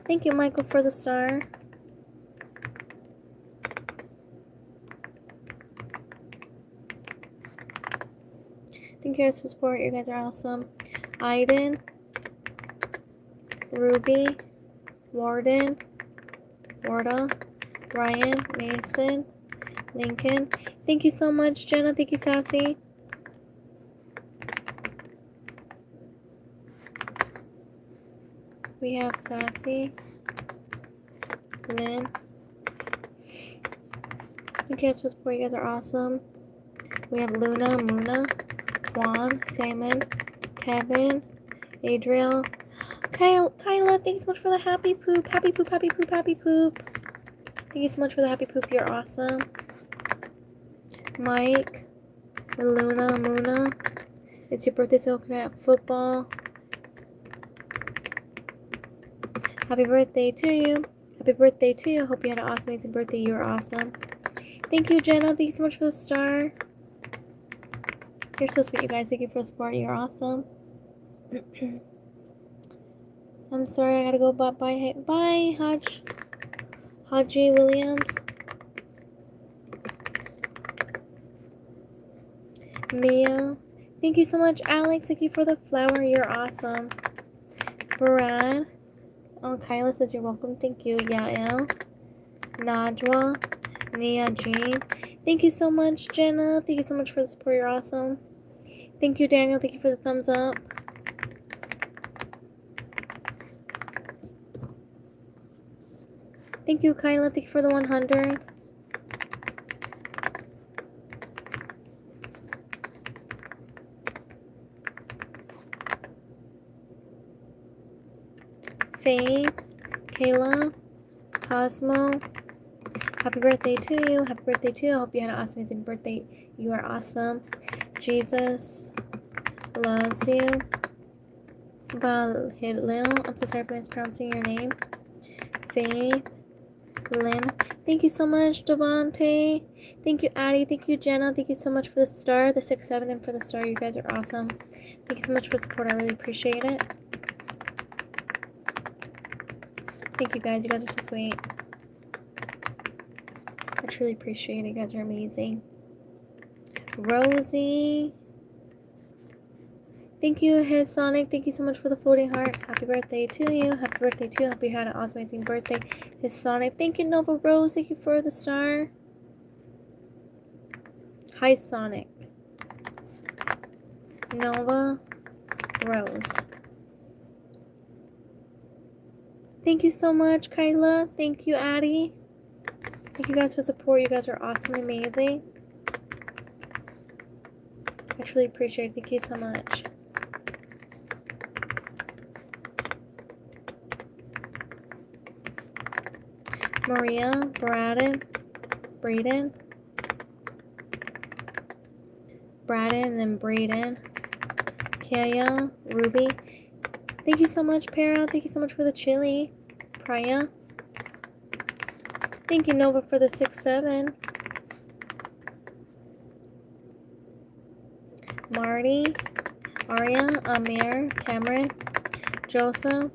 Thank you, Michael, for the star. Thank you guys for support. You guys are awesome. Aiden, Ruby, Warden, Warda, Ryan, Mason, Lincoln. Thank you so much, Jenna. Thank you, Sassy. We have Sassy, Lynn. Thank you guys for support. You guys are awesome. We have Luna, Muna, Juan, Salmon, Kevin, Adriel, Kyla. Thanks so much for the happy poop. Happy poop, happy poop, happy poop. Thank you so much for the happy poop. You're awesome. Mike, Luna, Muna. It's your birthday, so can I have football? Happy birthday to you. Happy birthday to you. Hope you had an awesome, amazing birthday. You were awesome. Thank you, Jenna. Thank you so much for the star. You're so sweet, you guys. Thank you for the support. You're awesome. I'm sorry, I gotta go. Bye, bye, Haji Williams. Mia. Thank you so much, Alex. Thank you for the flower. You're awesome. Brad. Oh, Kyla says you're welcome. Thank you. Yael. Najwa. Nia Jean. Thank you so much, Jenna. Thank you so much for the support. You're awesome. Thank you, Daniel. Thank you for the thumbs up. Thank you, Kyla. Thank you for the 100. Faith, Kayla, Cosmo. Happy birthday to you. Happy birthday to you. I hope you had an awesome, amazing birthday. You are awesome. Jesus loves you. Balhilil. I'm so sorry for mispronouncing your name. Faith. Lynn. Thank you so much, Devante. Thank you, Addie. Thank you, Jenna. Thank you so much for the star, the 6-7, and for the star. You guys are awesome. Thank you so much for the support. I really appreciate it. Thank you, guys. You guys are so sweet. I truly appreciate it. You guys are amazing. Rosie. Thank you, His Sonic. Thank you so much for the floating heart. Happy birthday to you. Happy birthday to you. Hope you had an awesome, amazing birthday. His Sonic. Thank you, Nova Rose. Thank you for the star. Hi, Sonic. Nova Rose. Thank you so much, Kyla. Thank you, Addie. Thank you guys for support. You guys are awesome and amazing. I truly appreciate it. Thank you so much. Maria, Braden, and then Braden, Kaya, Ruby. Thank you so much, Para. Thank you so much for the chili. Priya. Thank you, Nova, for the 6-7. Marty, Arya, Amir, Cameron, Joseph,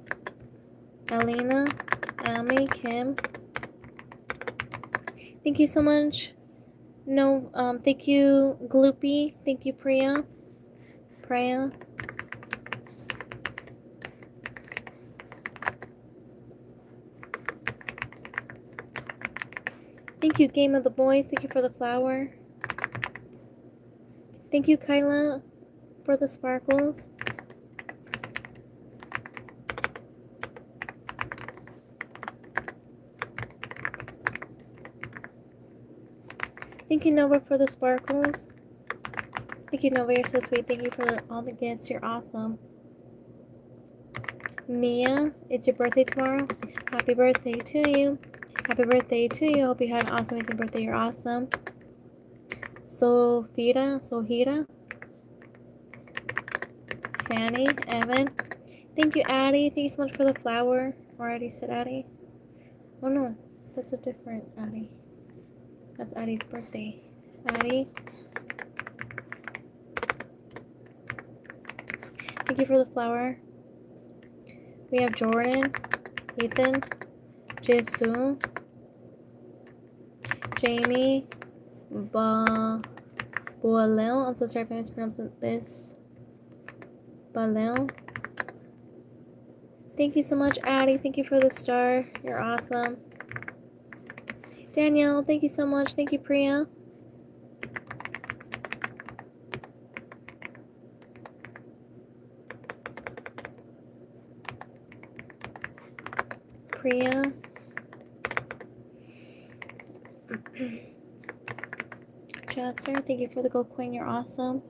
Alina, Amy, Kim. Thank you so much. No, thank you, Gloopy. Thank you, Priya. Thank you, Game of the Boys. Thank you for the flower. Thank you, Kyla, for the sparkles. Thank you, Nova, for the sparkles. Thank you, Nova. You're so sweet. Thank you for all the gifts. You're awesome. Mia, it's your birthday tomorrow. Happy birthday to you. Happy birthday to you. Hope you had an awesome, amazing birthday. You're awesome. Sohira. Fanny, Evan. Thank you, Addie. Thank you so much for the flower. Or I already said Addie. Oh no, that's a different Addie. That's Addie's birthday. Addie. Thank you for the flower. We have Jordan, Ethan, Jesu, Jamie, Boalel. I'm so sorry if I mispronounced this. Balel. Thank you so much, Addie. Thank you for the star. You're awesome. Danielle, thank you so much. Thank you, Priya. Priya. Chester, thank you for the gold coin. You're awesome.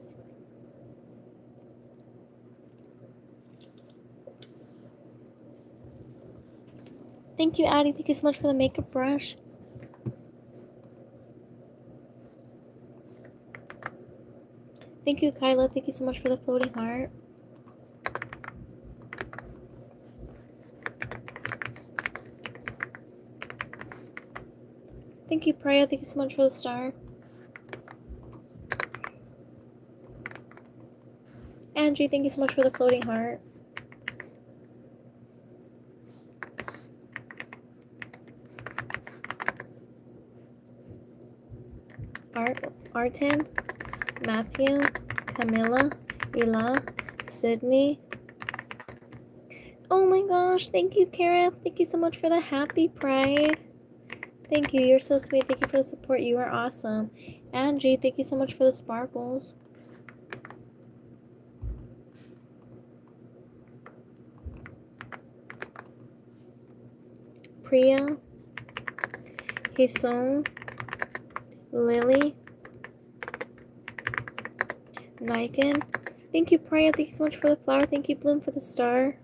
Thank you, Addie. Thank you so much for the makeup brush. Thank you, Kyla. Thank you so much for the floating heart. Thank you, Priya. Thank you so much for the star. Angie, thank you so much for the floating heart. Artin, Matthew, Camilla, Ela, Sydney. Oh my gosh, thank you, Kara. Thank you so much for the happy pride. Thank you, you're so sweet. Thank you for the support. You are awesome. Angie, thank you so much for the sparkles. Priya, Hisong, Lily, Niken. Thank you, Priya. Thank you so much for the flower. Thank you, Bloom, for the star.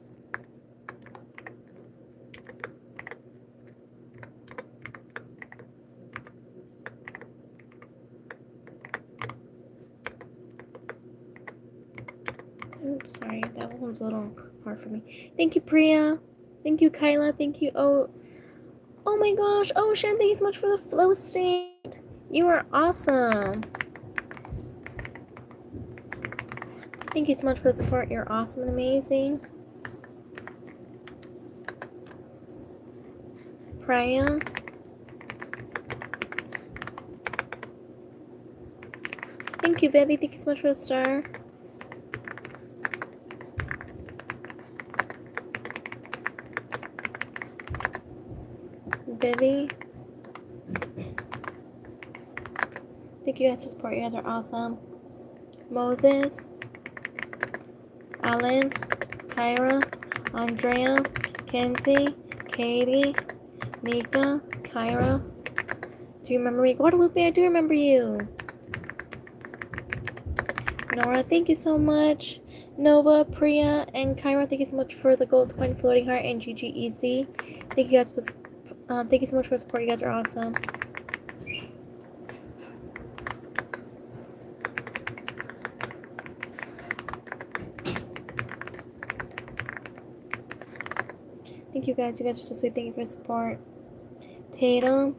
Oops, sorry, that one's a little hard for me. Thank you, Priya. Thank you, Kyla. Thank you. Oh my gosh, Ocean. Thank you so much for the flow state. You are awesome. Thank you so much for the support. You're awesome and amazing. Priya. Thank you, Vivi. Thank you so much for the star. Vivi. Thank you guys for support. You guys are awesome. Moses. Alan. Kyra. Andrea. Kenzie. Katie. Mika. Kyra. Do you remember me? Guadalupe, I do remember you. Nora, thank you so much. Nova, Priya, and Kyra, thank you so much for the gold coin, floating heart, and GG Easy. Thank you guys for thank you so much for support. You guys are awesome. Thank you guys. You guys are so sweet. Thank you for your support. Tatum,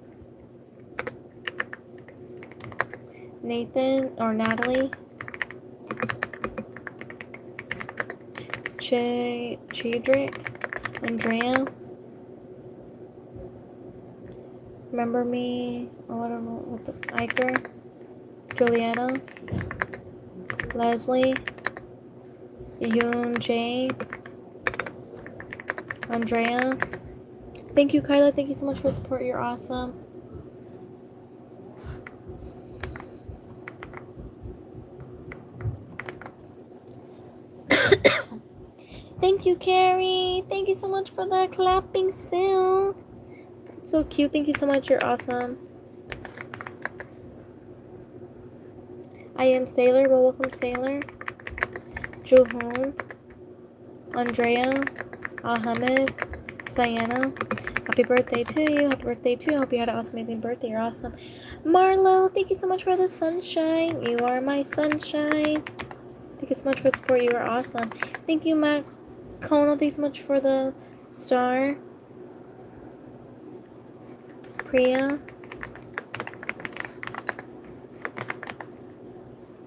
Nathan or Natalie, Chedrick, Andrea. Remember me? Oh, I don't know what the Iker, Juliana, Leslie, Yoon J, Andrea. Thank you, Kyla. Thank you so much for the support. You're awesome. Thank you, Carrie. Thank you so much for the clapping silk. So cute. Thank you so much. You're awesome. I am Sailor. Well, welcome, Sailor. Juhoon, Andrea, Ahmed, Sayana. Happy birthday to you. Happy birthday to you. Hope you had an awesome, amazing birthday. You're awesome. Marlo, thank you so much for the sunshine. You are my sunshine. Thank Thank you so much for the support. You are awesome. Thank you, Matt Kono. Thanks so much for the star. Priya.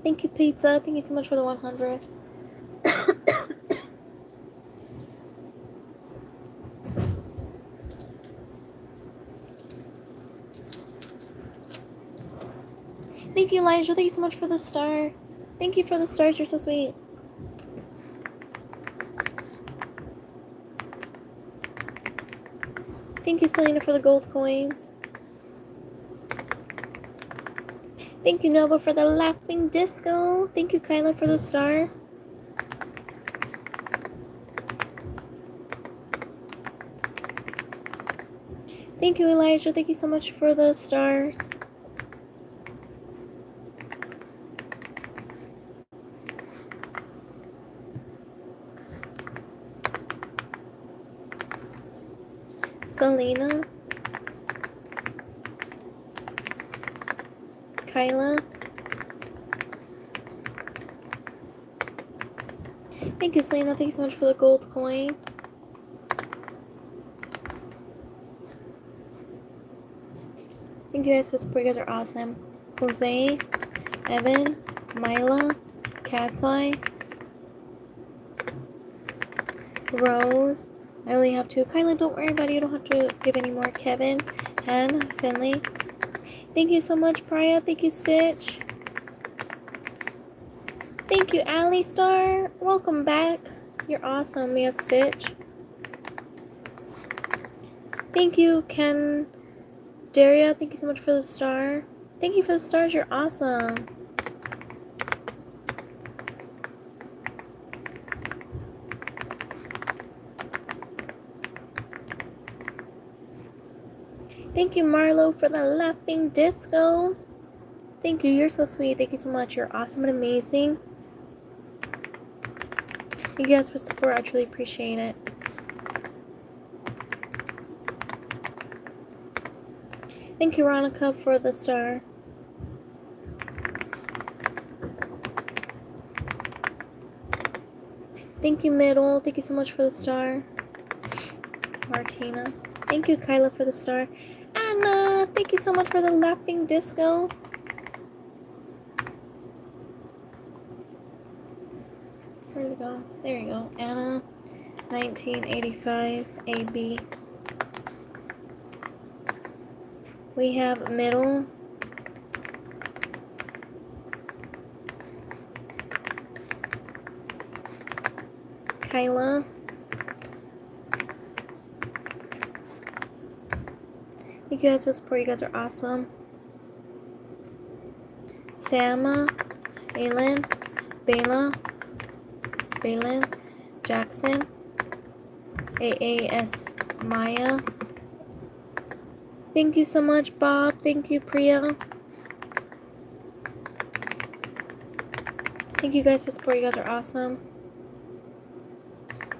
Thank you, Pizza. Thank you so much for the 100. Thank you, Elijah. Thank you so much for the star. Thank you for the stars. You're so sweet. Thank you, Selena, for the gold coins. Thank you, Nova, for the laughing disco. Thank you, Kyla, for the star. Thank you, Elijah. Thank you so much for the stars. Selena. Kyla. Thank you, Selena. Thank you so much for the gold coin. Thank you guys for support. You guys are awesome. Jose, Evan, Mila, Cat's Eye, Rose. I only have 2. Kyla, don't worry about it. You don't have to give any more. Kevin, Han, Finley. Thank you so much, Priya. Thank you, Stitch. Thank you, Ali Star. Welcome back. You're awesome. We have Stitch. Thank you, Ken Daria. Thank you so much for the star. Thank you for the stars. You're awesome. Thank you, Marlo, for the laughing disco. Thank you. You're so sweet. Thank you so much. You're awesome and amazing. Thank you guys for support. I truly appreciate it. Thank you, Ronica, for the star. Thank you, Middle. Thank you so much for the star. Martinez. Thank you, Kyla, for the star. Anna, thank you so much for the laughing disco. Where'd it go? There you go. Anna, 1985, AB. We have Middle. Kyla. Thank you guys for support. You guys are awesome. Sama, Aylin, Bela, Balin, Jackson, AAS Maya. Thank you so much, Bob. Thank you, Priya. Thank you guys for support. You guys are awesome.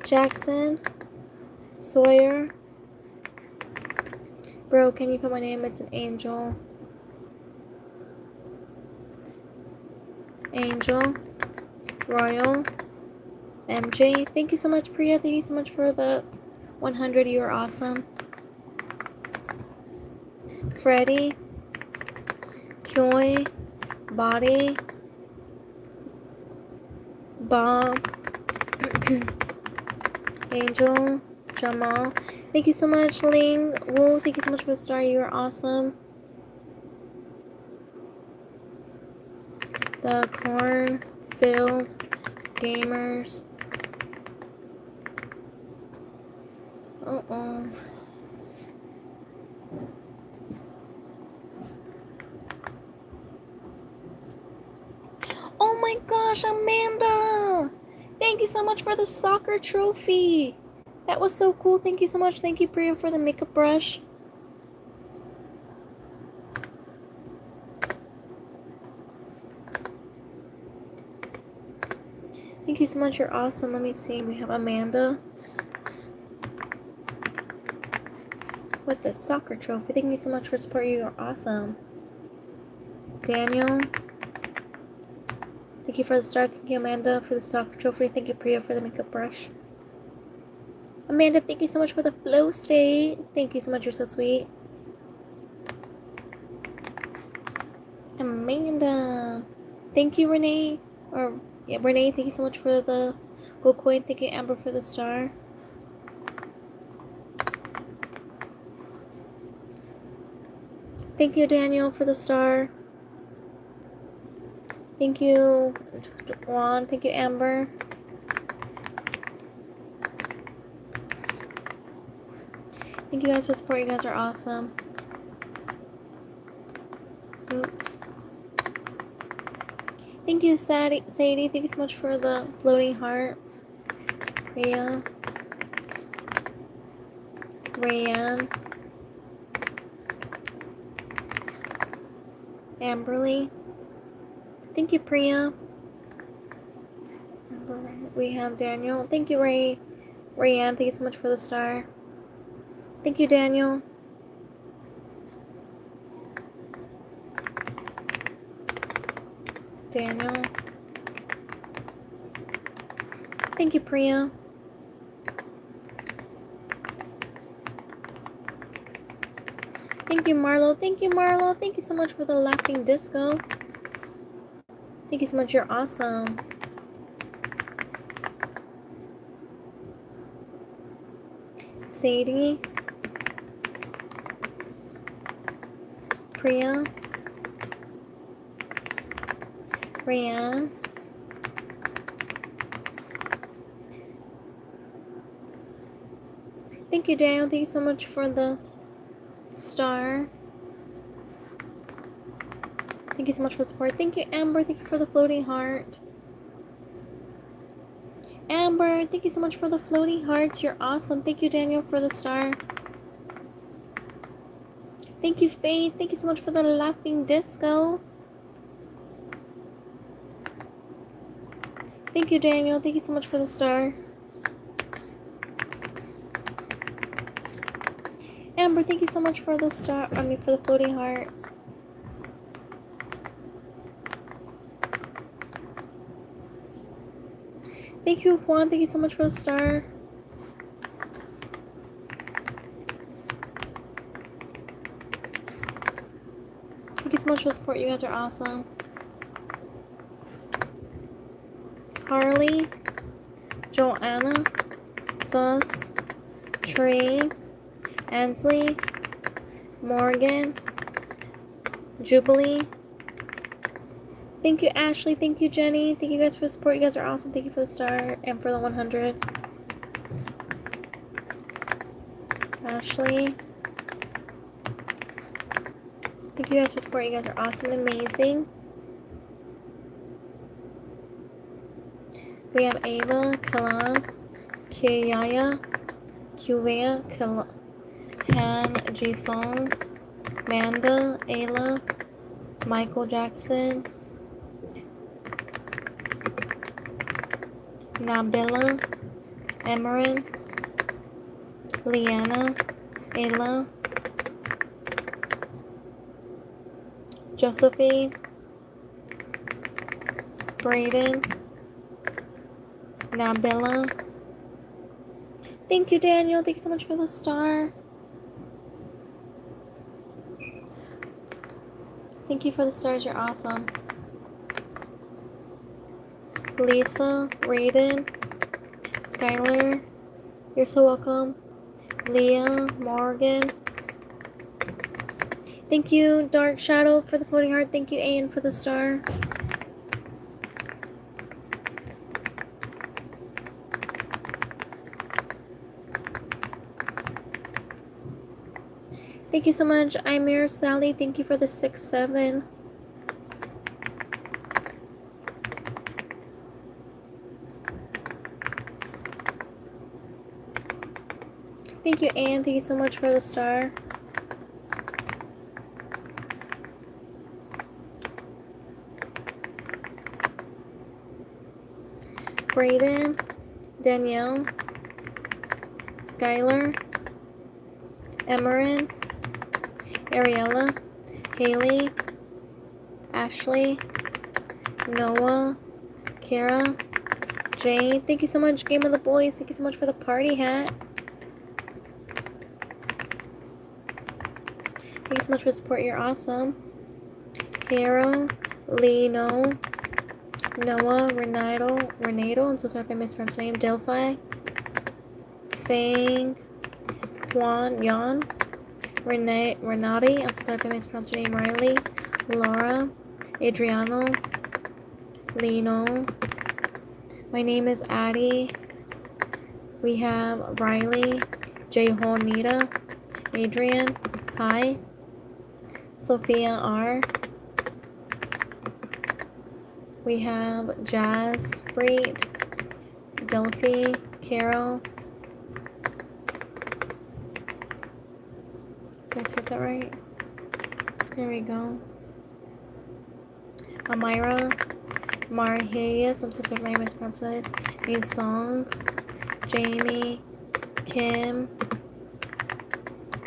Jackson, Sawyer. Bro, can you put my name? It's an angel. Angel. Royal. MJ. Thank you so much, Priya. Thank you so much for the 100. You are awesome. Freddie. Kyoy. Body. Bob. Angel. Jamal. Thank you so much, Ling. Woo, thank you so much for the star. You are awesome. The Cornfield Gamers. Oh my gosh, Amanda! Thank you so much for the soccer trophy. That was so cool. Thank you so much. Thank you, Priya, for the makeup brush. Thank you so much. You're awesome. Let me see. We have Amanda with the soccer trophy. Thank you so much for supporting. You're awesome. Daniel. Thank Thank you for the star. Thank you, Amanda, for the stock trophy. Thank you, Priya, for the makeup brush. Amanda, thank you so much for the flow state. Thank you so much. You're so sweet. Amanda. Thank you, Renee. Renee, thank you so much for the gold coin. Thank you, Amber, for the star. Thank you, Daniel, for the star. Thank you, Juan. Thank you, Amber. Thank you guys for support. You guys are awesome. Oops. Thank you, Sadie. Thank you so much for the floating heart. Rhea. Rayanne. Amberly. Thank you, Priya. We have Daniel. Thank you, Rayanne. Thank you so much for the star. Thank you, Daniel. Daniel. Thank you, Priya. Thank you, Marlo. Thank you, Marlo. Thank you so much for the laughing disco. Thank you so much. You're awesome. Sadie. Priya. Rayanne. Thank you, Daniel. Thank you so much for the star. Thank you so much for the support. Thank you, Amber. Thank you for the floating heart. Amber, thank you so much for the floating hearts. You're awesome. Thank you, Daniel, for the star. Thank you, Faith. Thank you so much for the laughing disco. Thank you, Daniel. Thank you so much for the star. Amber, thank you so much for the star. For the floating hearts. Thank you, Juan. Thank you so much for the star. Thank you so much for the support. You guys are awesome. Harley, Joanna, Sus, Tree, Ansley, Morgan, Jubilee. Thank you, Ashley. Thank you, Jenny. Thank you guys for the support. You guys are awesome. Thank you for the star and for the 100. Ashley. Thank you guys for support. You guys are awesome and amazing. We have Ava, Kalan, Kiyaya, Kuvea, Han, Jisong, Manda, Ayla, Michael Jackson, Nabila, Emerin, Liana, Ayla, Josephine, Brayden, Nabila. Thank you, Daniel. Thank you so much for the star. Thank you for the stars. You're awesome. Lisa, Raiden, Skylar, you're so welcome. Leah, Morgan. Thank you, Dark Shadow, for the floating heart. Thank you, Ian, for the star. Thank you so much, Imir, Sally. Thank you for the 6-7. Thank you, Anne. Thank you so much for the star. Brayden, Danielle, Skylar, Emerin, Ariella, Haley, Ashley, Noah, Kara, Jay, thank you so much. Game of the Boys, thank you so much for the party hat. Thank you so much for support. You're awesome. Hero, Lino, Noah, Renato, I'm so sorry if I mispronounced your name. Delphi, Fang, Juan, Yan, Renati, I'm so sorry if I mispronounced your name. Riley, Laura, Adriano, Lino. My name is Addie. We have Riley, Jehonita, Adrian, hi, Sophia R. We have Jazz, Spreet, Delphi, Carol. Did I type that right? There we go. Amira, Marhayas, I'm so sorry if I mispronounced this. A Song, Jamie, Kim,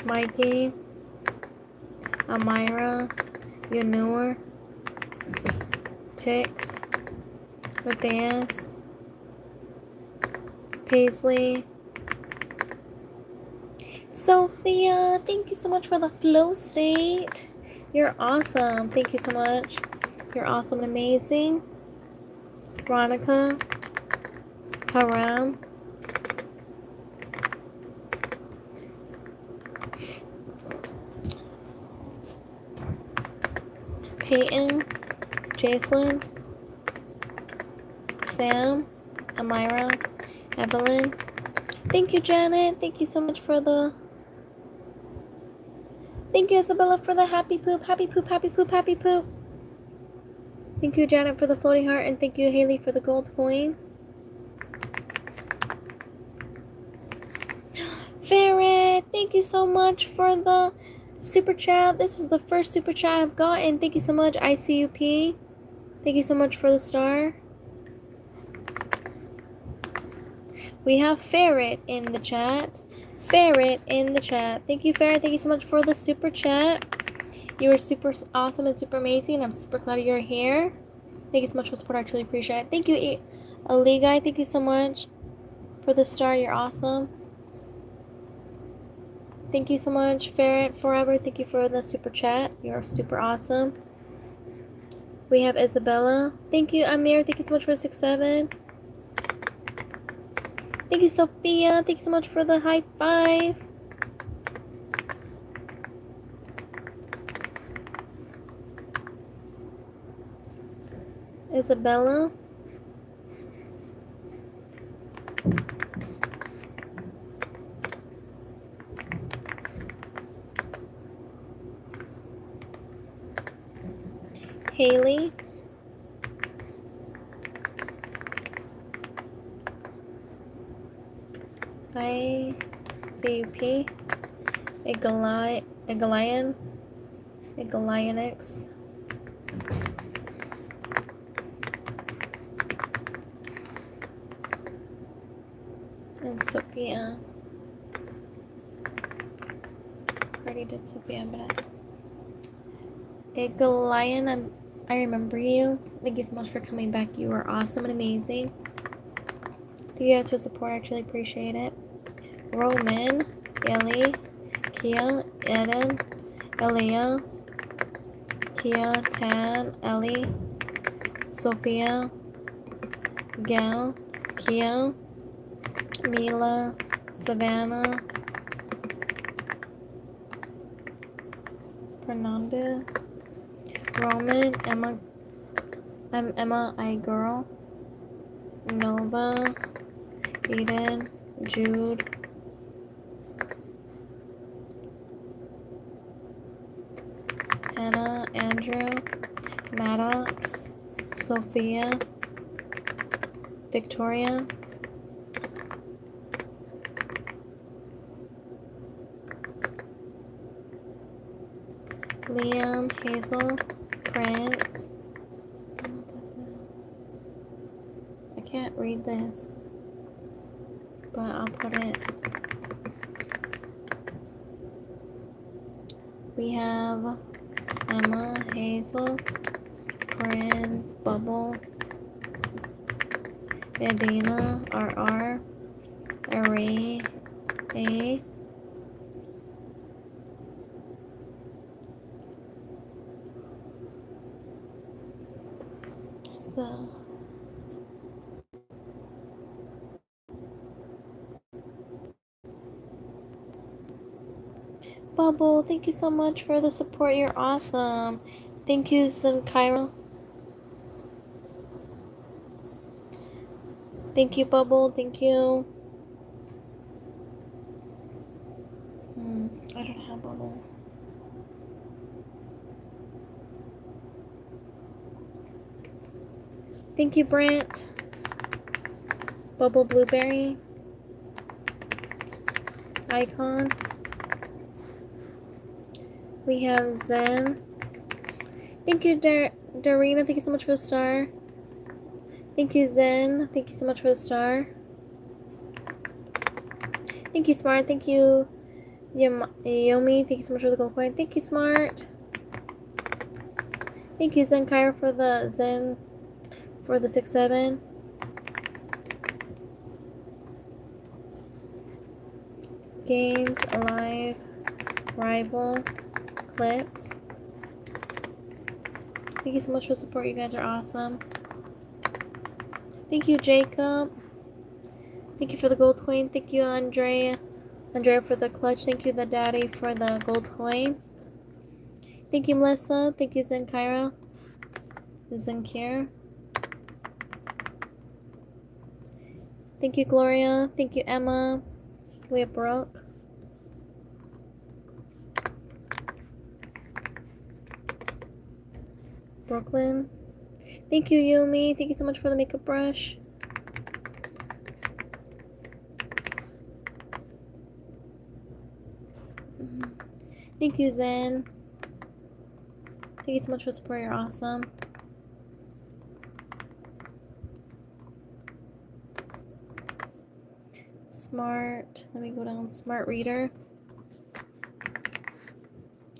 Mikey, Amira, Yanur, Tix, Matthias, Paisley, Sophia, thank you so much for the flow state. You're awesome. Thank you so much. You're awesome and amazing. Veronica, Haram, Peyton, Jacelyn, Sam, Amira, Evelyn. Thank you, Janet. Thank you so much for the... Thank you, Isabella, for the happy poop, happy poop, happy poop, happy poop. Thank you, Janet, for the floating heart, and thank you, Haley, for the gold coin. Ferret, thank you so much for the super chat. This is the first super chat I've gotten. Thank you so much, ICUP. Thank you so much for the star. We have Ferret in the chat. Ferret in the chat. Thank you, Ferret. Thank you so much for the super chat. You are super awesome and super amazing. I'm super glad you're here. Thank you so much for the support. I truly appreciate it. Thank you, Ali Guy. Thank you so much for the star. You're awesome. Thank you so much, Ferret Forever. Thank you for the super chat. You're super awesome. We have Isabella. Thank you, Amir. Thank you so much for 6-7. Thank you, Sophia. Thank you so much for the high five. Isabella. Haley. ICUP. Egalionix. And Sophia. Already did Sophia, but Egalion, I remember you. Thank you so much for coming back. You are awesome and amazing. Thank you guys for support. I actually appreciate it. Roman, Ellie, Kia, Eden, Elia, Kia, Tan, Ellie, Sophia, Gal, Kia, Mila, Savannah, Fernandez, Roman, Emma, I'm Emma, I girl, Nova, Eden, Jude, Hannah, Andrew, Maddox, Sophia, Victoria, Liam, Hazel, Prince. I can't read this, but I'll put it. We have Emma, Hazel, Prince, Bubble, Adina, RR, Array, A. What's the... Bubble, thank you so much for the support. You're awesome. Thank you, Zenkairo. Thank you, Bubble. Thank you. I don't have Bubble. Thank you, Brent. Bubble Blueberry. Icon. We have Zen. Thank you, Darina. Thank you so much for the star. Thank you, Zen. Thank you so much for the star. Thank you, Smart. Thank you, Yomi. Thank you so much for the gold coin. Thank you, Smart. Thank you, Zenkairo, for the Zen, for the 6-7. Games, Alive, Rival, Clips. Thank you so much for the support. You guys are awesome. Thank you, Jacob. Thank you for the gold coin. Thank you, Andrea. Andrea for the clutch. Thank you, the daddy, for the gold coin. Thank you, Melissa. Thank you, Zenkairo. Zenkir. Thank you, Gloria. Thank you, Emma. We have Brooke. Brooklyn. Thank you, Yumi. Thank you so much for the makeup brush. Thank you, Zen. Thank you so much for support. You're awesome. Smart. Let me go down. Smart Reader.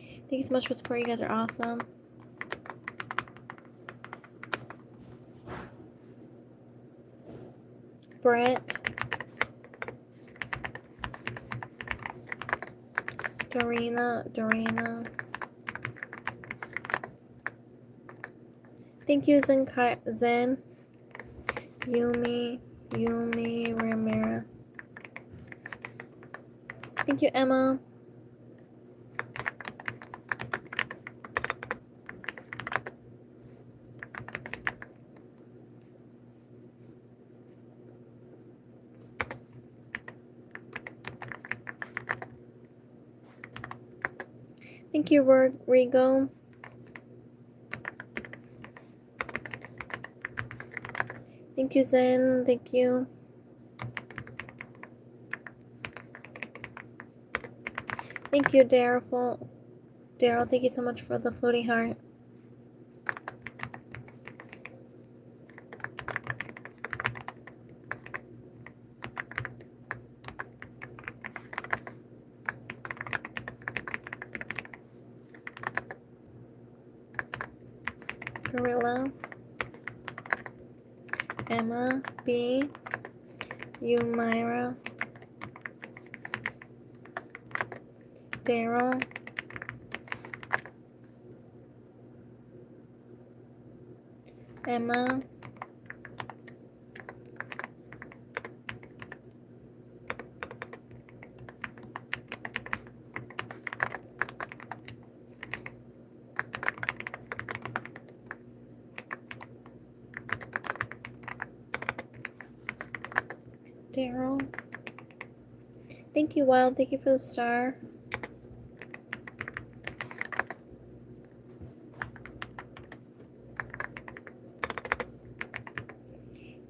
Thank you so much for support. You guys are awesome. Brett. Dorina. Thank you, Zen. Yumi Ramira. Thank you, Emma. Thank you, Rigo. Thank you, Zen. Thank you. Thank you, Daryl. Daryl, thank you so much for the floating heart. Gorilla. Emma B. Umira. Daryl. Emma. Daryl. Thank you, Wild. Thank you for the star.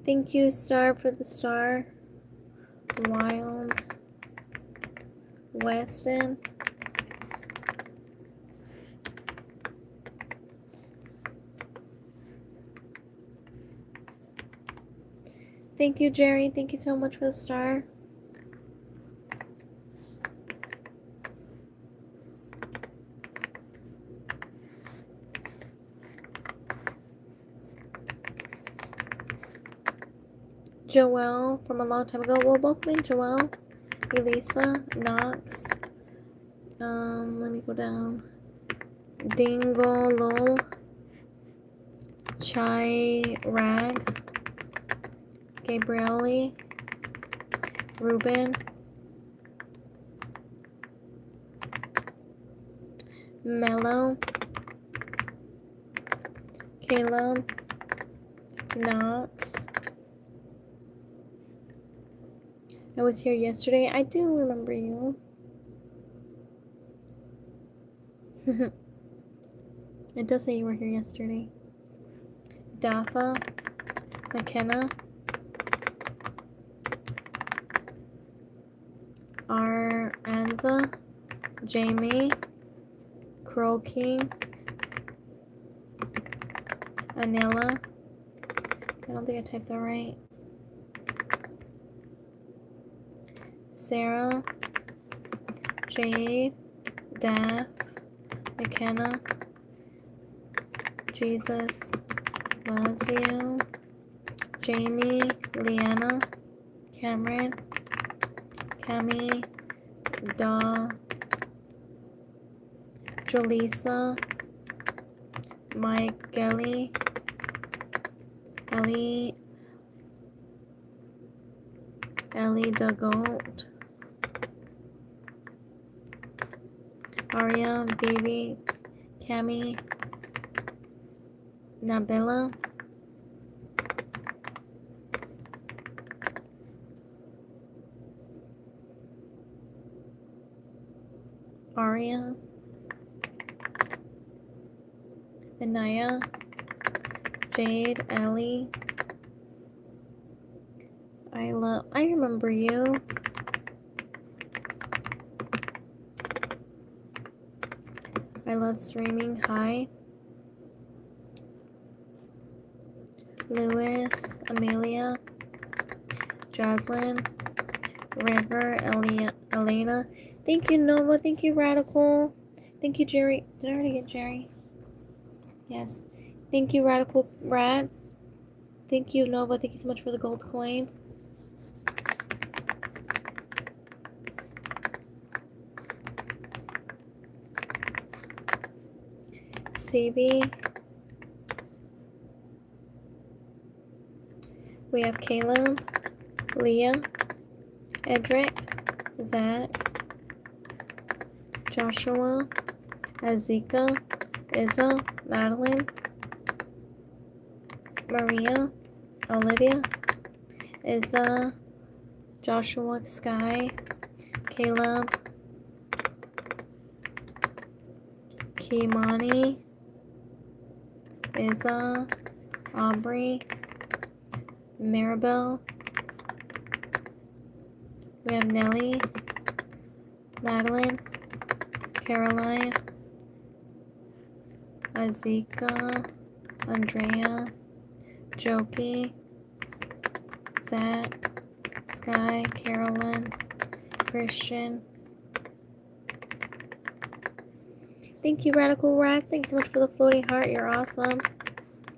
Thank you, Star, for the star. Wild. Weston. Thank you, Jerry. Thank you so much for the star. Joelle from a long time ago. Well, welcome in, Joelle. Elisa, Knox. Let me go down. Dingolo. Chai Rag. Gabriele. Ruben. Mellow. Caleb. Knox. I was here yesterday. I do remember you. It does say you were here yesterday. Dafa. McKenna. Anza. Jamie. Crow King. Anila. I don't think I typed that right. Sarah. Jade. Daph. McKenna. Jesus loves you. Jamie. Leanna. Cameron. Cami. Da. Jolisa. Mike Gelly. Ellie the Goat. Aria, Baby, Cami, Nabila, Aria, Anaya, Jade, Ellie. I remember you. I love streaming. Hi. Lewis, Amelia, Jocelyn, River, Elena. Thank you, Nova. Thank you, Radical. Thank you, Jerry. Did I already get Jerry? Yes. Thank you, Radical Rats. Thank you, Nova. Thank you so much for the gold coin. CB. We have Caleb, Leah, Edric, Zach, Joshua, Azika, Izza, Madeline, Maria, Olivia, Izza, Joshua, Sky, Caleb, Kimani, Izza, Aubrey, Maribel. We have Nellie, Madeline, Caroline, Azika, Andrea, Jokey, Zach, Sky, Carolyn, Christian. Thank you, Radical Rats. Thank you so much for the floating heart. You're awesome.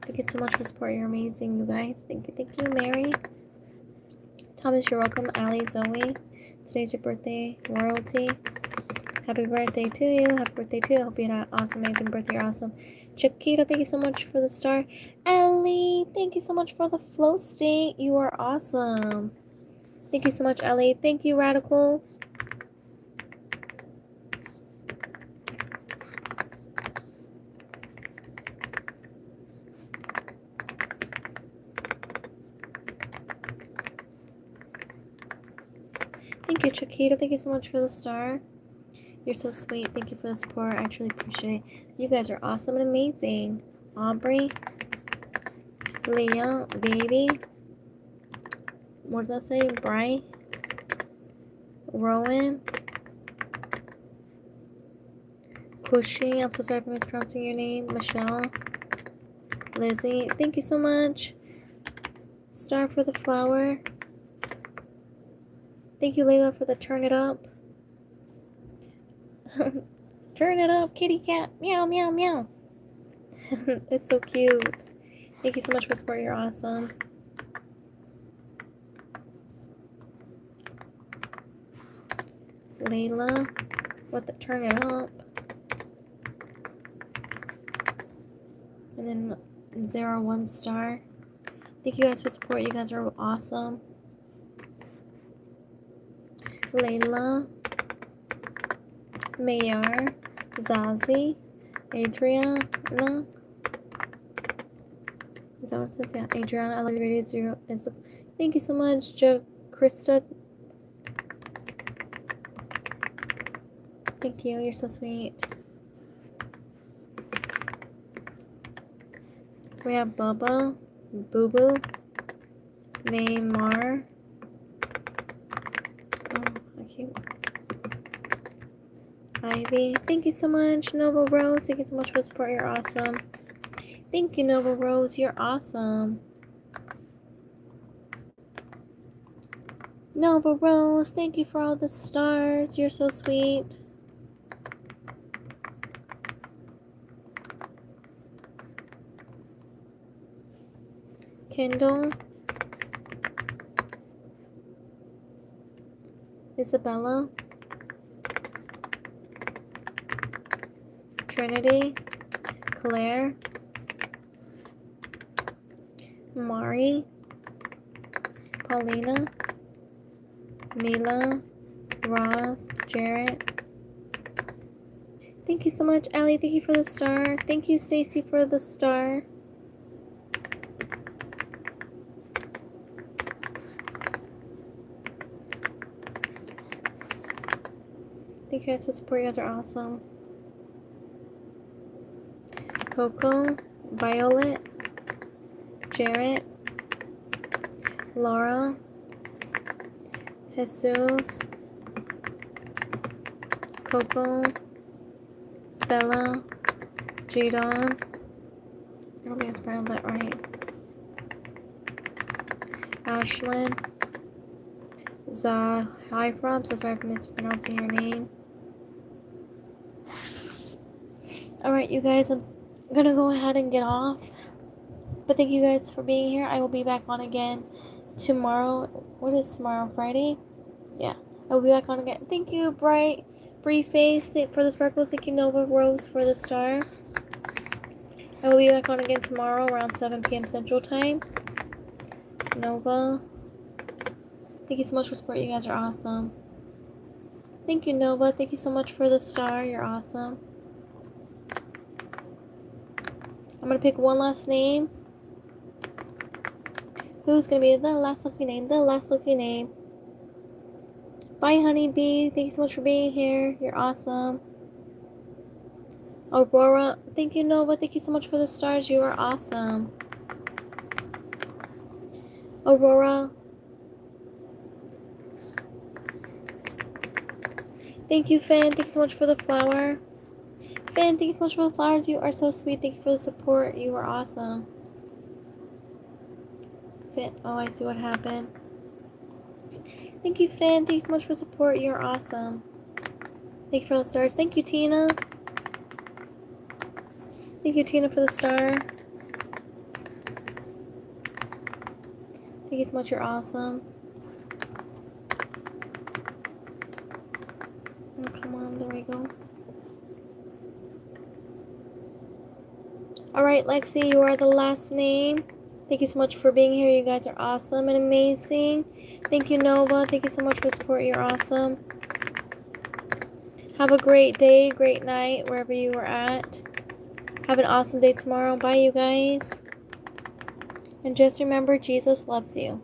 Thank you so much for support. You're amazing, you guys. Thank you, Mary. Thomas, you're welcome. Ali, Zoe. Today's your birthday, Royalty. Happy birthday to you. Happy birthday to you. I hope you had an awesome, amazing birthday. You're awesome. Chiquita, thank you so much for the star. Ellie, thank you so much for the flow state. You are awesome. Thank you so much, Ellie. Thank you, Radical. Thank you, Chiquita. Thank you so much for the star. You're so sweet. Thank you for the support. I truly appreciate it. You guys are awesome and amazing. Aubrey, Leah, Baby. What does that say? Bry, Rowan, Kushi. I'm so sorry for mispronouncing your name. Michelle, Lizzie. Thank you so much. Star for the flower. Thank you, Layla, for the turn it up. Turn it up, kitty cat. Meow, meow, meow. It's so cute. Thank you so much for support. You're awesome. Layla. Turn it up. And then 1 star. Thank you guys for support. You guys are awesome. Layla. Mayar. Zazie. Adriana. Is that what it says? Yeah. Adriana, I love your videos. Thank you so much, Krista. Thank you. You're so sweet. We have Bubba, Boo Boo, Neymar. Oh, I can't. Ivy. Thank you so much, Nova Rose. Thank you so much for the support. You're awesome. Thank you, Nova Rose. You're awesome. Nova Rose, thank you for all the stars. You're so sweet. Kendall. Isabella. Trinity. Claire. Mari. Paulina. Mila. Ross. Jarrett. Thank you so much, Allie. Thank you for the star. Thank you, Stacy, for the star. Thank you guys for support. You guys are awesome. Coco. Violet. Jarrett. Laura. Jesus. Coco. Bella. Jadon. I don't think I spelled that right. Ashlyn. Zahifra. I'm so sorry for mispronouncing your name. Alright, you guys, I'm gonna go ahead and get off. But thank you guys for being here. I will be back on again tomorrow. What is tomorrow? Friday? Yeah. I will be back on again. Thank you, Bright. Bree Face for the sparkles. Thank you, Nova Rose, for the star. I will be back on again tomorrow around 7 p.m. Central Time. Nova. Thank you so much for support. You guys are awesome. Thank you, Nova. Thank you so much for the star. You're awesome. I'm going to pick one last name. Who's going to be the last lucky name? The last lucky name. Bye, Honeybee. Thank you so much for being here. You're awesome. Aurora. Thank you, Nova. Thank you so much for the stars. You are awesome. Aurora. Thank you, Fan. Thank you so much for the flower. Fan, thank you so much for the flowers. You are so sweet. Thank you for the support. You are awesome. Fan. Oh, I see what happened. Thank you, Fan. Thank you so much for support. You're awesome. Thank you for the stars. Thank you, Tina. Thank you, Tina, for the star. Thank you so much. You're awesome. Oh, come on. There we go. Alright, Lexi, you are the last name. Thank you so much for being here. You guys are awesome and amazing. Thank you, Nova. Thank you so much for support. You're awesome. Have a great day, great night, wherever you are at. Have an awesome day tomorrow. Bye, you guys. And just remember, Jesus loves you.